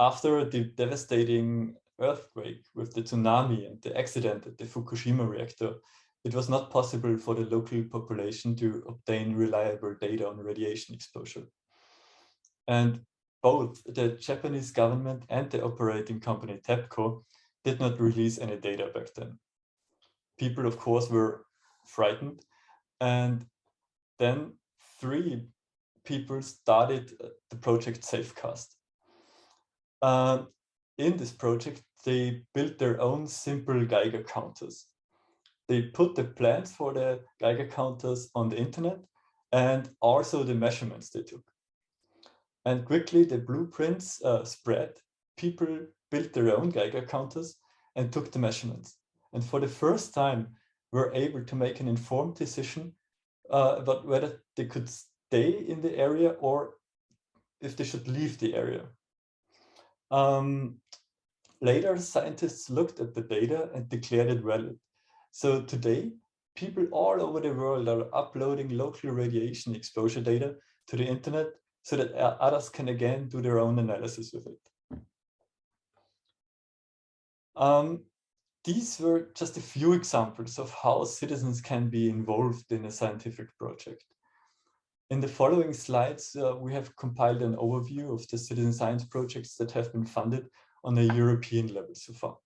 After the devastating earthquake, with the tsunami and the accident at the Fukushima reactor, it was not possible for the local population to obtain reliable data on radiation exposure. And both the Japanese government and the operating company TEPCO did not release any data back then. People, of course, were frightened. And then 3 people started the project Safecast. In this project, they built their own simple Geiger counters. They put the plans for the Geiger counters on the internet and also the measurements they took. And quickly the blueprints spread. People built their own Geiger counters and took the measurements. And for the first time, were able to make an informed decision about whether they could stay in the area or if they should leave the area. Later, scientists looked at the data and declared it valid. So today, people all over the world are uploading local radiation exposure data to the internet so that others can again do their own analysis with it. These were just a few examples of how citizens can be involved in a scientific project. In the following slides, we have compiled an overview of the citizen science projects that have been funded on a European level so far.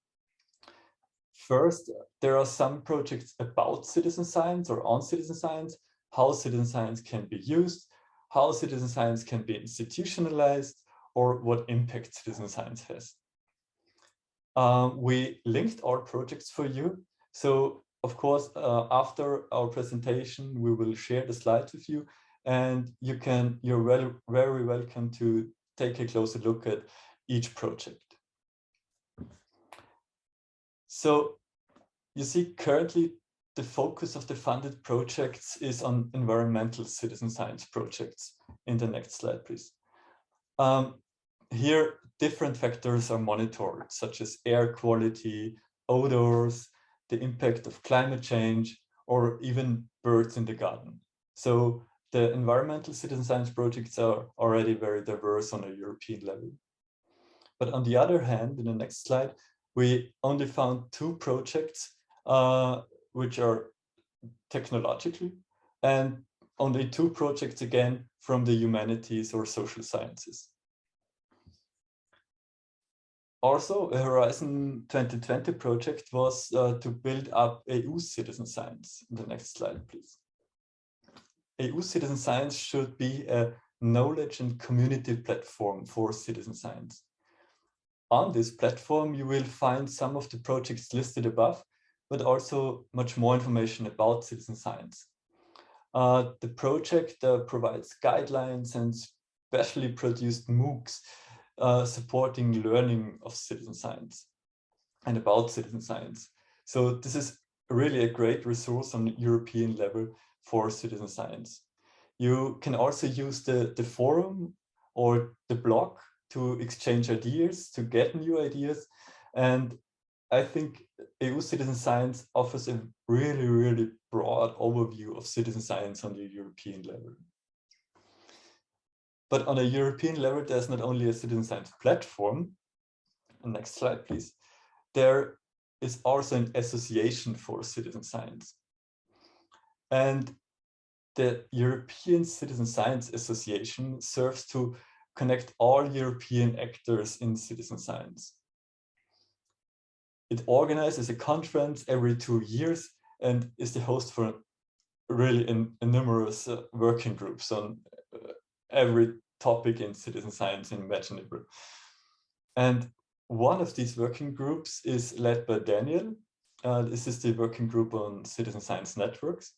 First, there are some projects about citizen science or on citizen science, how citizen science can be used, how citizen science can be institutionalized, or what impact citizen science has. We linked our projects for you. So, of course, after our presentation, we will share the slides with you, and you're very welcome to take a closer look at each project. So you see, currently the focus of the funded projects is on environmental citizen science projects. In the next slide, please. Here, different factors are monitored, such as air quality, odors, the impact of climate change, or even birds in the garden. So the environmental citizen science projects are already very diverse on a European level. But on the other hand, in the next slide, we only found 2 projects which are technological, and only 2 projects again from the humanities or social sciences. Also, a Horizon 2020 project was to build up EU citizen science. The next slide, please. EU citizen science should be a knowledge and community platform for citizen science. On this platform, you will find some of the projects listed above, but also much more information about citizen science. The project provides guidelines and specially produced MOOCs supporting learning of citizen science and about citizen science. So this is really a great resource on European level for citizen science. You can also use the forum or the blog to exchange ideas, to get new ideas. And I think EU citizen science offers a really, really broad overview of citizen science on the European level. But on a European level, there's not only a citizen science platform. Next slide, please. There is also an association for citizen science. And the European Citizen Science Association serves to connect all European actors in citizen science. It organizes a conference every 2 years and is the host for really numerous working groups on every topic in citizen science imaginable. And one of these working groups is led by Daniel. This is the working group on citizen science networks,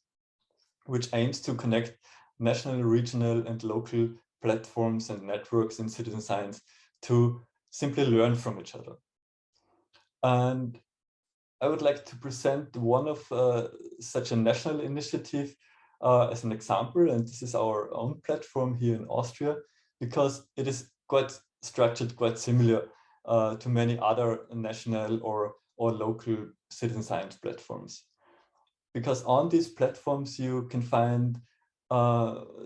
which aims to connect national, regional, and local platforms and networks in citizen science to simply learn from each other. And I would like to present one of such a national initiative as an example, and this is our own platform here in Austria, because it is quite structured, quite similar to many other national or local citizen science platforms. Because on these platforms, you can find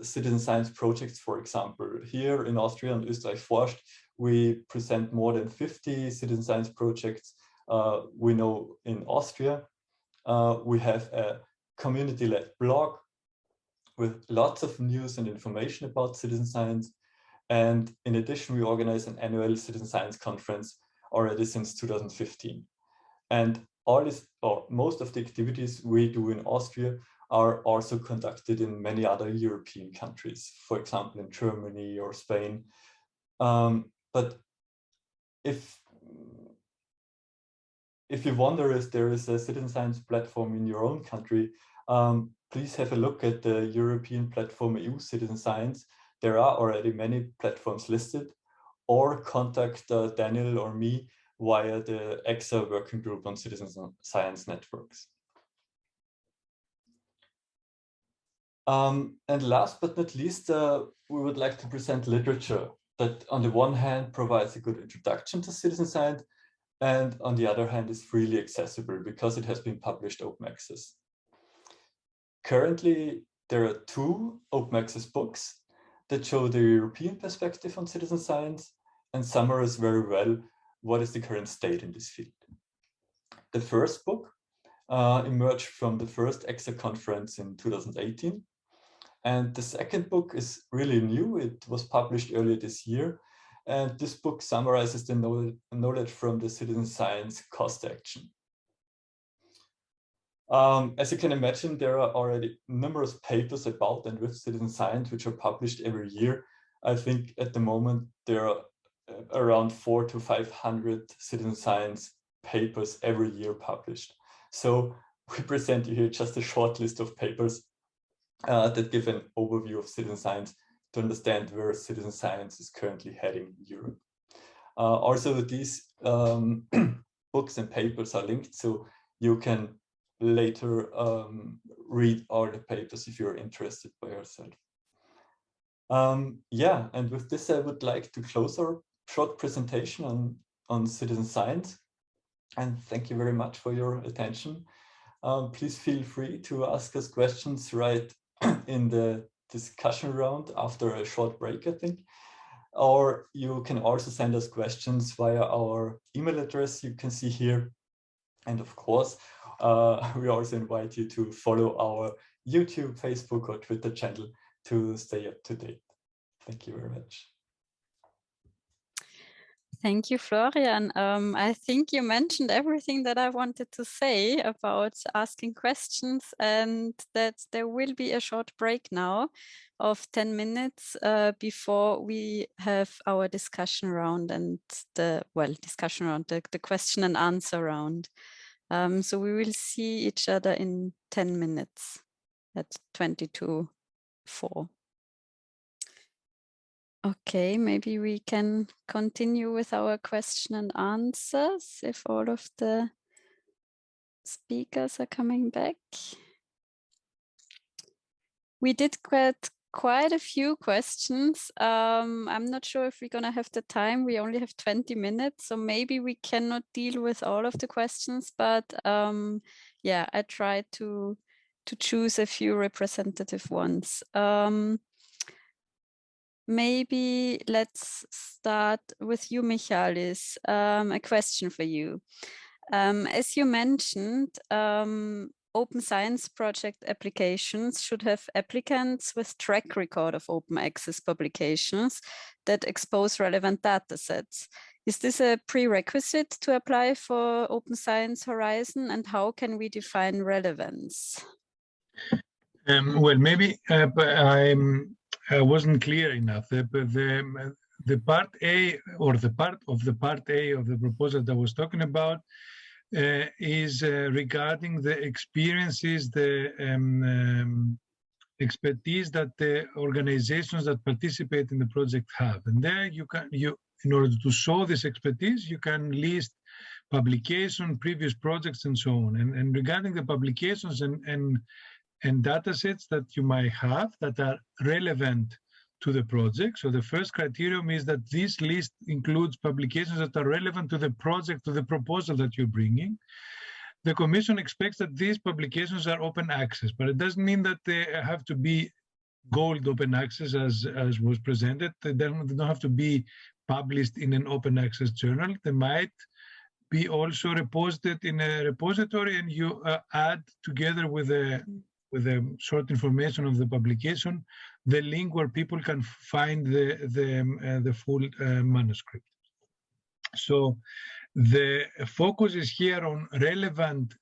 citizen science projects, for example. Here in Austria, on Österreich forscht, we present more than 50 citizen science projects we know in Austria. We have a community-led blog with lots of news and information about citizen science. And in addition, we organize an annual citizen science conference already since 2015. And all this, or most of the activities we do in Austria are also conducted in many other European countries, for example, in Germany or Spain. But if you wonder if there is a citizen science platform in your own country, please have a look at the European platform EU Citizen Science. There are already many platforms listed, or contact Daniel or me via the EXA working group on citizen science networks. And last but not least, we would like to present literature that on the one hand provides a good introduction to citizen science, and on the other hand is freely accessible because it has been published open access. Currently, there are 2 open access books that show the European perspective on citizen science and summarize very well what is the current state in this field. The first book emerged from the first EXA conference in 2018. And the second book is really new. It was published earlier this year. And this book summarizes the knowledge from the citizen science cost action. As you can imagine, there are already numerous papers about and with citizen science which are published every year. I think at the moment there are around 400 to 500 citizen science papers every year published. So we present you here just a short list of papers that give an overview of citizen science to understand where citizen science is currently heading in Europe. Also, these books and papers are linked, so you can later read all the papers if you're interested by yourself. Yeah, and with this, I would like to close our short presentation on citizen science. And thank you very much for your attention. Please feel free to ask us questions right in the discussion round after a short break, I think. Or you can also send us questions via our email address you can see here. And of course, we also invite you to follow our YouTube, Facebook, or Twitter channel to stay up to date. Thank you very much. Thank you, Florian. I think you mentioned everything that I wanted to say about asking questions, and that there will be a short break now of 10 minutes before we have our discussion round and the question and answer round. So we will see each other in 10 minutes at 4:22. Okay, maybe we can continue with our question and answers if all of the speakers are coming back. We did get quite a few questions. I'm not sure if we're gonna have the time. We only have 20 minutes, so maybe we cannot deal with all of the questions, but yeah, I tried to choose a few representative ones. Maybe let's start with you, Michalis. A question for you. As you mentioned, open science project applications should have applicants with track record of open access publications that expose relevant data sets. Is this a prerequisite to apply for Open Science Horizon, and how can we define relevance? Well, maybe I wasn't clear enough. The part A, or the part of the proposal that I was talking about is regarding the experiences, the expertise that the organizations that participate in the project have. And there in order to show this expertise, you can list publication, previous projects, and so on. And regarding the publications and data sets that you might have that are relevant to the project. So the first criterion is that this list includes publications that are relevant to the project, to the proposal that you're bringing. The Commission expects that these publications are open access, but it doesn't mean that they have to be gold open access as was presented. They don't have to be published in an open access journal. They might be also repositored in a repository, and you add together with the short information of the publication the link where people can find the full manuscript. So the focus is here on relevant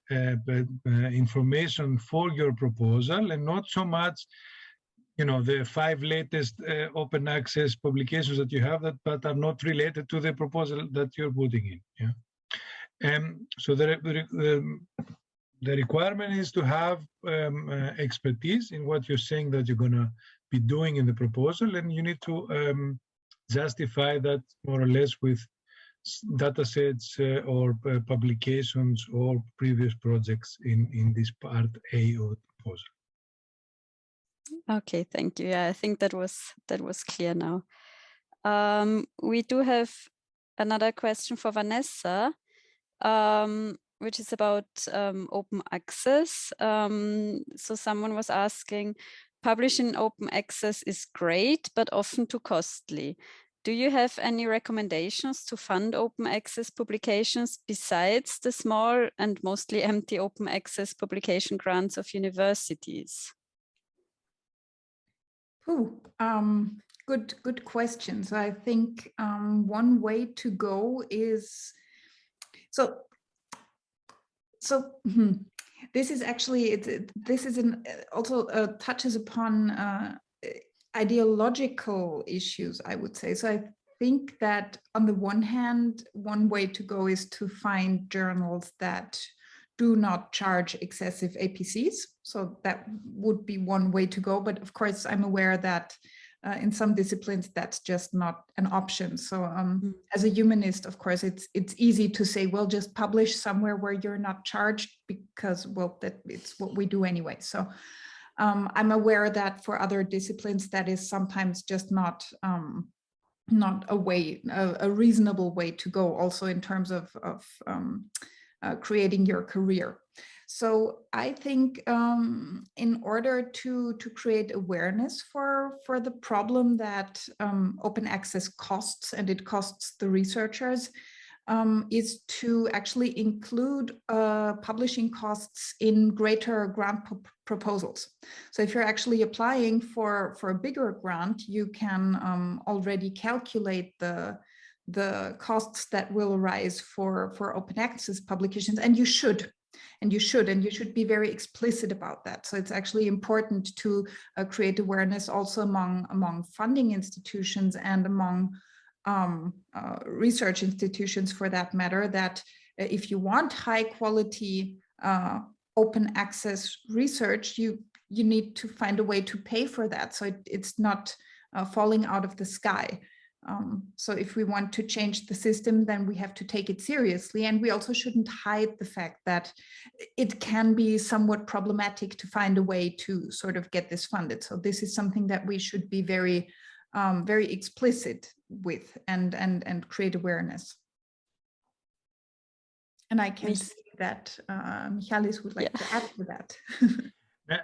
information for your proposal, and not so much, you know, the 5 latest open access publications that you have that are not related to the proposal that you're putting in. Yeah. So the requirement is to have expertise in what you're saying that you're going to be doing in the proposal, and you need to justify that more or less with data sets or publications or previous projects in this part A of the proposal. Okay, thank you. Yeah, I think that was clear now. We do have another question for Vanessa, which is about open access. So someone was asking, publishing open access is great, but often too costly. Do you have any recommendations to fund open access publications besides the small and mostly empty open access publication grants of universities? Good questions. I think one way to go is this is actually also touches upon ideological issues, I would say. So I think that on the one hand, one way to go is to find journals that do not charge excessive APCs. So that would be one way to go. But of course, I'm aware that in some disciplines, that's just not an option. So as a humanist, of course, it's easy to say, well, just publish somewhere where you're not charged because, well, it's what we do anyway. So I'm aware that for other disciplines, that is sometimes just not a reasonable way to go, also in terms of creating your career. So I think in order to create awareness for the problem that open access costs, and it costs the researchers, is to actually include publishing costs in greater grant proposals. So if you're actually applying for a bigger grant, you can already calculate the costs that will arise for open access publications, and you should be very explicit about that. So it's actually important to create awareness also among funding institutions and among research institutions, for that matter, that if you want high quality open access research, you need to find a way to pay for that. So it's not falling out of the sky. So if we want to change the system, then we have to take it seriously. And we also shouldn't hide the fact that it can be somewhat problematic to find a way to sort of get this funded. So this is something that we should be very explicit with and create awareness. And I can see that Michalis would like to add to that.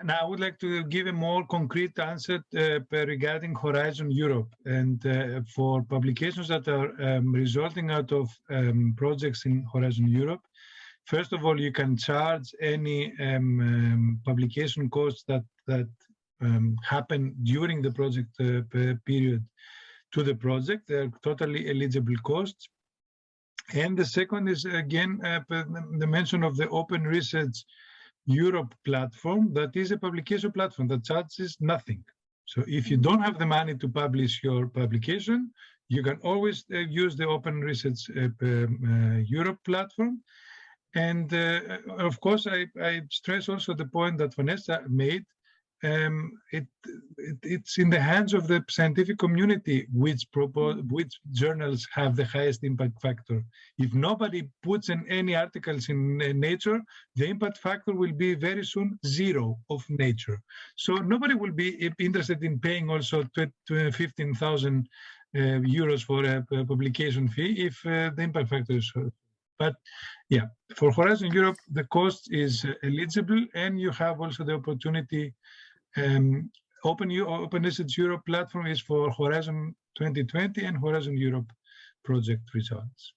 Now, I would like to give a more concrete answer regarding Horizon Europe, and for publications that are resulting out of projects in Horizon Europe. First of all, you can charge any publication costs that happen during the project period to the project. They are totally eligible costs. And the second is, again, the mention of the Open Research Europe platform. That is a publication platform that charges nothing. So if you don't have the money to publish your publication, you can always use the Open Research Europe platform. And of course, I stress also the point that Vanessa made. It's in the hands of the scientific community which journals have the highest impact factor. If nobody puts in any articles in Nature, the impact factor will be very soon 0 of Nature. So nobody will be interested in paying also 15,000 euros for a publication fee if the impact factor is short. But yeah, for Horizon Europe, the cost is eligible, and you have also the opportunity. Open Research Europe platform is for Horizon 2020 and Horizon Europe project results.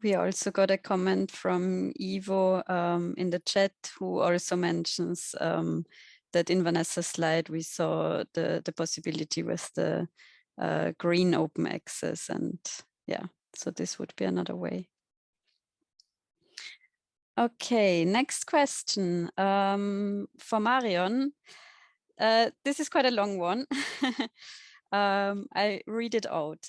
We also got a comment from Ivo in the chat, who also mentions that in Vanessa's slide we saw the possibility with the green open access, and yeah, so this would be another way. Okay, next question for Marion. This is quite a long one. I read it out.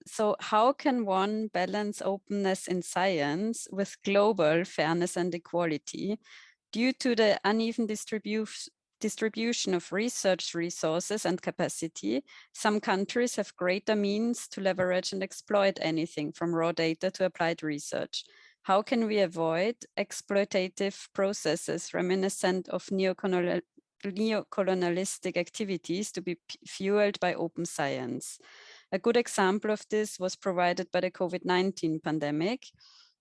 So how can one balance openness in science with global fairness and equality due to the uneven distribution of research resources and capacity? Some countries have greater means to leverage and exploit anything from raw data to applied research. How can we avoid exploitative processes reminiscent of neocolonialistic activities to be fueled by open science? A good example of this was provided by the COVID-19 pandemic.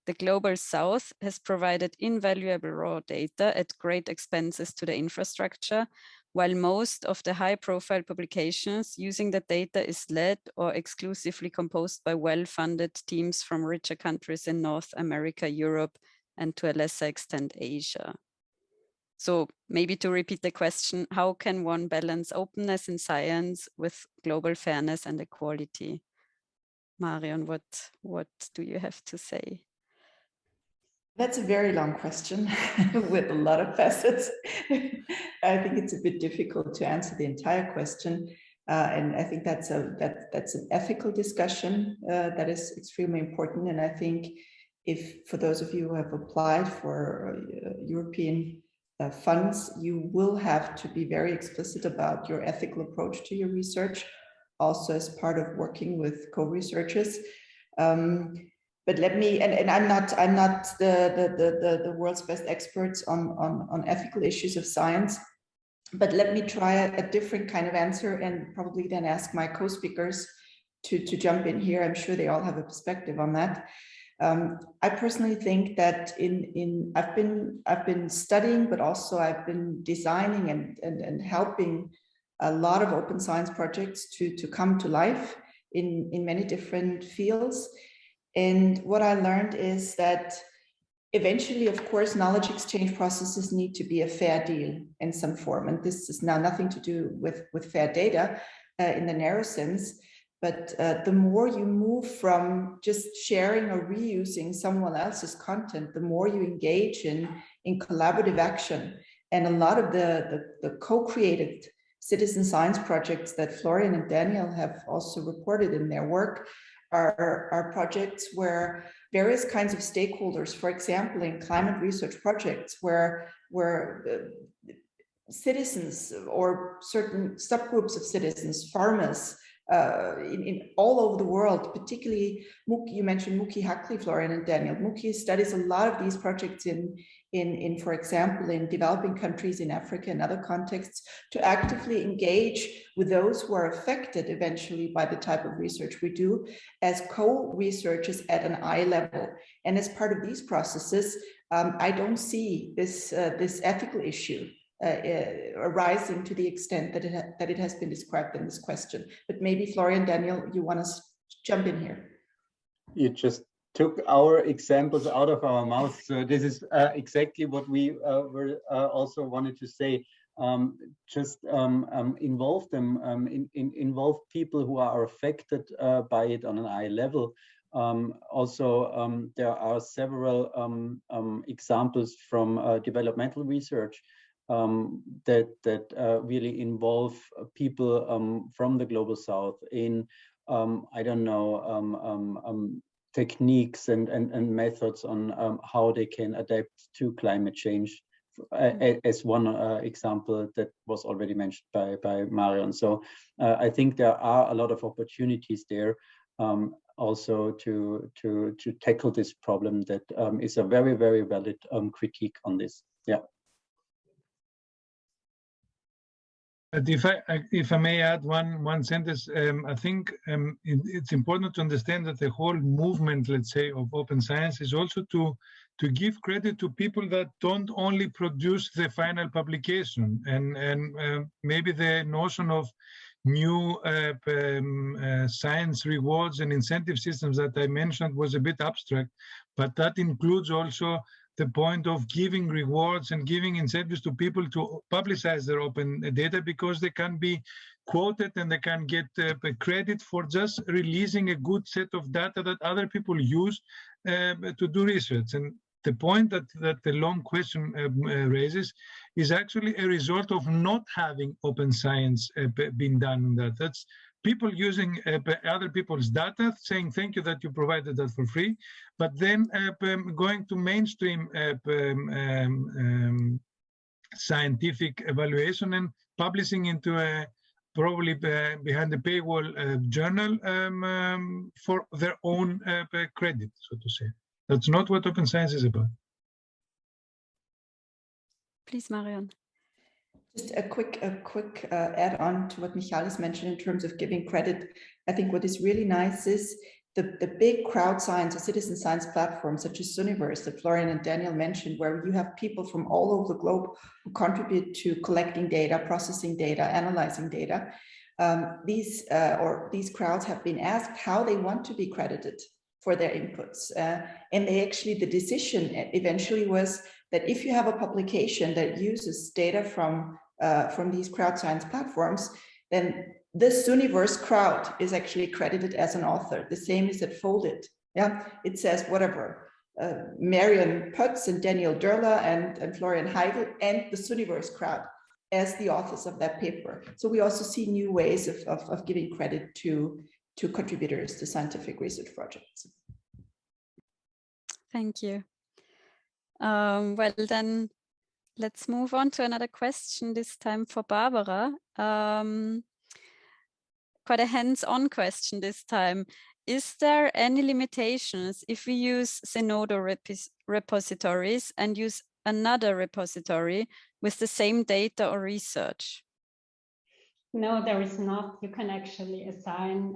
The Global South has provided invaluable raw data at great expenses to the infrastructure, while most of the high-profile publications using the data is led or exclusively composed by well-funded teams from richer countries in North America, Europe, and to a lesser extent, Asia. So maybe to repeat the question, how can one balance openness in science with global fairness and equality? Marion, what do you have to say? That's a very long question with a lot of facets. I think it's a bit difficult to answer the entire question. And I think that's an ethical discussion that is extremely important. And I think if for those of you who have applied for European funds, you will have to be very explicit about your ethical approach to your research, also as part of working with co-researchers. But let me, and I'm not the world's best experts on ethical issues of science, but let me try a different kind of answer and probably then ask my co-speakers to jump in here. I'm sure they all have a perspective on that. I personally think that I've been studying, but also I've been designing and helping a lot of open science projects to come to life in many different fields. And what I learned is that eventually, of course, knowledge exchange processes need to be a fair deal in some form. And this is now nothing to do with fair data in the narrow sense. But the more you move from just sharing or reusing someone else's content, the more you engage in collaborative action. And a lot of the co-created citizen science projects that Florian and Daniel have also reported in their work are projects where various kinds of stakeholders, for example, in climate research projects, where citizens or certain subgroups of citizens, farmers, in all over the world, particularly you mentioned Heigl, Florian and Daniel. Muki studies a lot of these projects in, for example, in developing countries in Africa and other contexts, to actively engage with those who are affected eventually by the type of research we do as co-researchers at an eye level. And as part of these processes, I don't see this ethical issue arising to the extent that it has been described in this question. But maybe Florian, Daniel, you want to jump in here? You just took our examples out of our mouths. So this is exactly what we were also wanted to say. Involve them, involve people who are affected by it on an eye level. Also, there are several examples from developmental research that really involve people from the Global South in, I don't know, techniques and methods on how they can adapt to climate change, as one example that was already mentioned by Marion. So I think there are a lot of opportunities there also to tackle this problem that is a very, very valid critique on this. Yeah. If I may add one sentence, I think it's important to understand that the whole movement, let's say, of open science is also to give credit to people that don't only produce the final publication, and maybe the notion of new science rewards and incentive systems that I mentioned was a bit abstract, but that includes also the point of giving rewards and giving incentives to people to publicize their open data, because they can be quoted and they can get credit for just releasing a good set of data that other people use to do research. And the point that the long question raises is actually a result of not having open science being done in that. That's people using other people's data, saying thank you that you provided that for free, but then going to mainstream scientific evaluation and publishing into a probably behind the paywall journal for their own credit, so to say. That's not what open science is about. Please, Marion. Just a quick add-on to what Michalis mentioned in terms of giving credit. I think what is really nice is the big crowd science or citizen science platforms such as Universe that Florian and Daniel mentioned, where you have people from all over the globe who contribute to collecting data, processing data, analyzing data. These crowds have been asked how they want to be credited for their inputs. And they actually, the decision eventually was that if you have a publication that uses data from these crowd science platforms, then this Universe crowd is actually credited as an author. The same is at Folded. Yeah, it says whatever, Marion Poetz and Daniel Dörler and Florian Heigl and the Universe crowd as the authors of that paper. So we also see new ways of giving credit to contributors to scientific research projects. Thank you. Well, then let's move on to another question, this time for Barbara. Quite a hands-on question this time. Is there any limitations if we use Zenodo repositories and use another repository with the same data or research? No, there is not. You can actually assign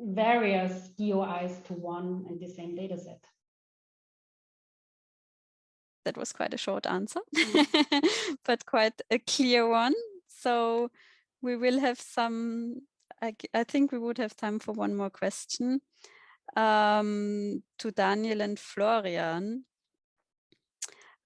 various DOIs to one and the same data set. That was quite a short answer, but quite a clear one. So we will have some, I think we would have time for one more question to Daniel and Florian.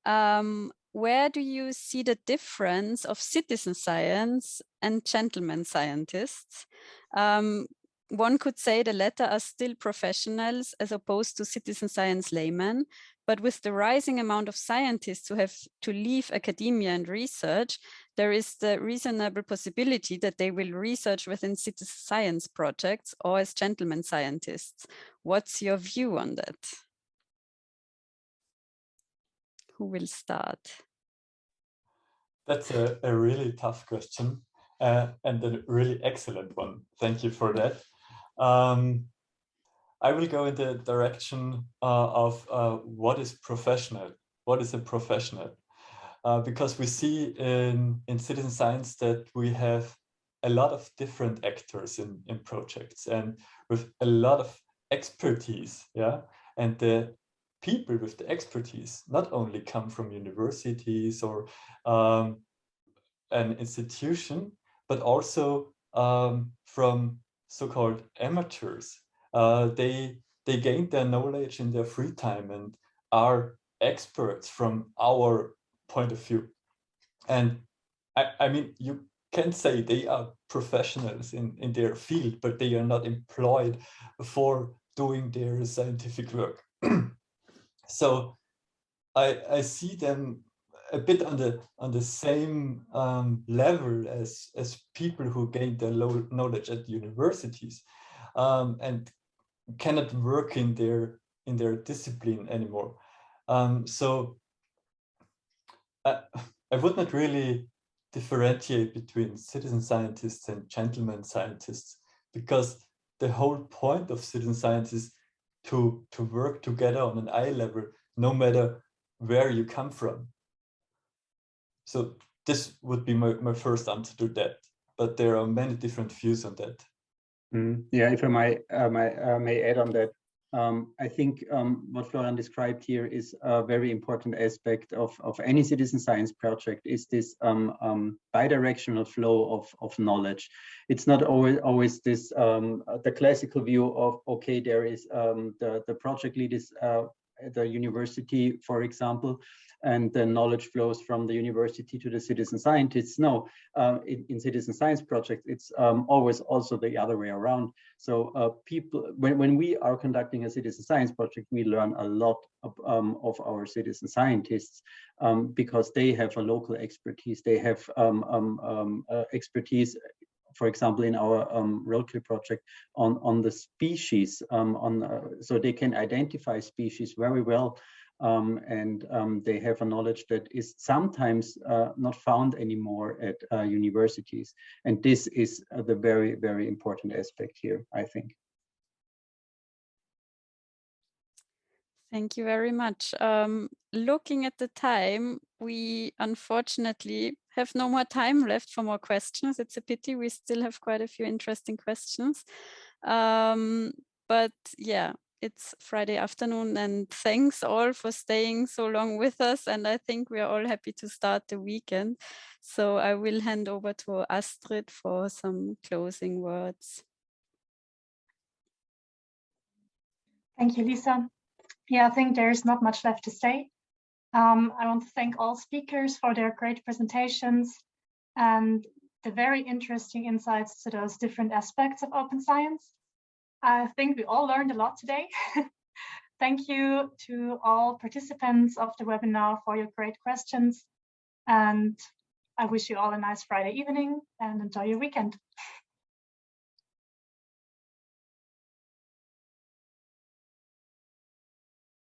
Where do you see the difference of citizen science and gentleman scientists? One could say the latter are still professionals as opposed to citizen science laymen, but with the rising amount of scientists who have to leave academia and research, there is the reasonable possibility that they will research within citizen science projects or as gentleman scientists. What's your view on that? Who will start? That's a really tough question and a really excellent one. Thank you for that. I will go in the direction of what is professional. What is a professional? Because we see in citizen science that we have a lot of different actors in projects and with a lot of expertise. Yeah, and the people with the expertise not only come from universities or an institution, but also from so-called amateurs. They gain their knowledge in their free time and are experts from our point of view. And I mean, you can say they are professionals in their field, but they are not employed for doing their scientific work. So I see them a bit on the same level as people who gain their knowledge at universities and cannot work in their discipline anymore. So I would not really differentiate between citizen scientists and gentleman scientists, because the whole point of citizen science is to work together on an eye level, no matter where you come from. So this would be my first answer to that, but there are many different views on that. Yeah, if I may add on that, I think what Florian described here is a very important aspect of any citizen science project, is this bidirectional flow of knowledge. It's not always this the classical view of, okay, there is the project lead is the university, for example, and the knowledge flows from the university to the citizen scientists. No, in citizen science projects, it's always also the other way around. So people, when we are conducting a citizen science project, we learn a lot of our citizen scientists because they have a local expertise. They have expertise, for example, in our rotary project on the species, so they can identify species very well. And they have a knowledge that is sometimes not found anymore at universities. And this is the very, very important aspect here, I think. Thank you very much. Looking at the time, we unfortunately have no more time left for more questions. It's a pity, we still have quite a few interesting questions. But yeah, it's Friday afternoon, and thanks all for staying so long with us. And I think we are all happy to start the weekend. So I will hand over to Astrid for some closing words. Thank you, Lisa. Yeah, I think there's not much left to say. I want to thank all speakers for their great presentations and the very interesting insights to those different aspects of open science. I think we all learned a lot today. Thank you to all participants of the webinar for your great questions. And I wish you all a nice Friday evening and enjoy your weekend.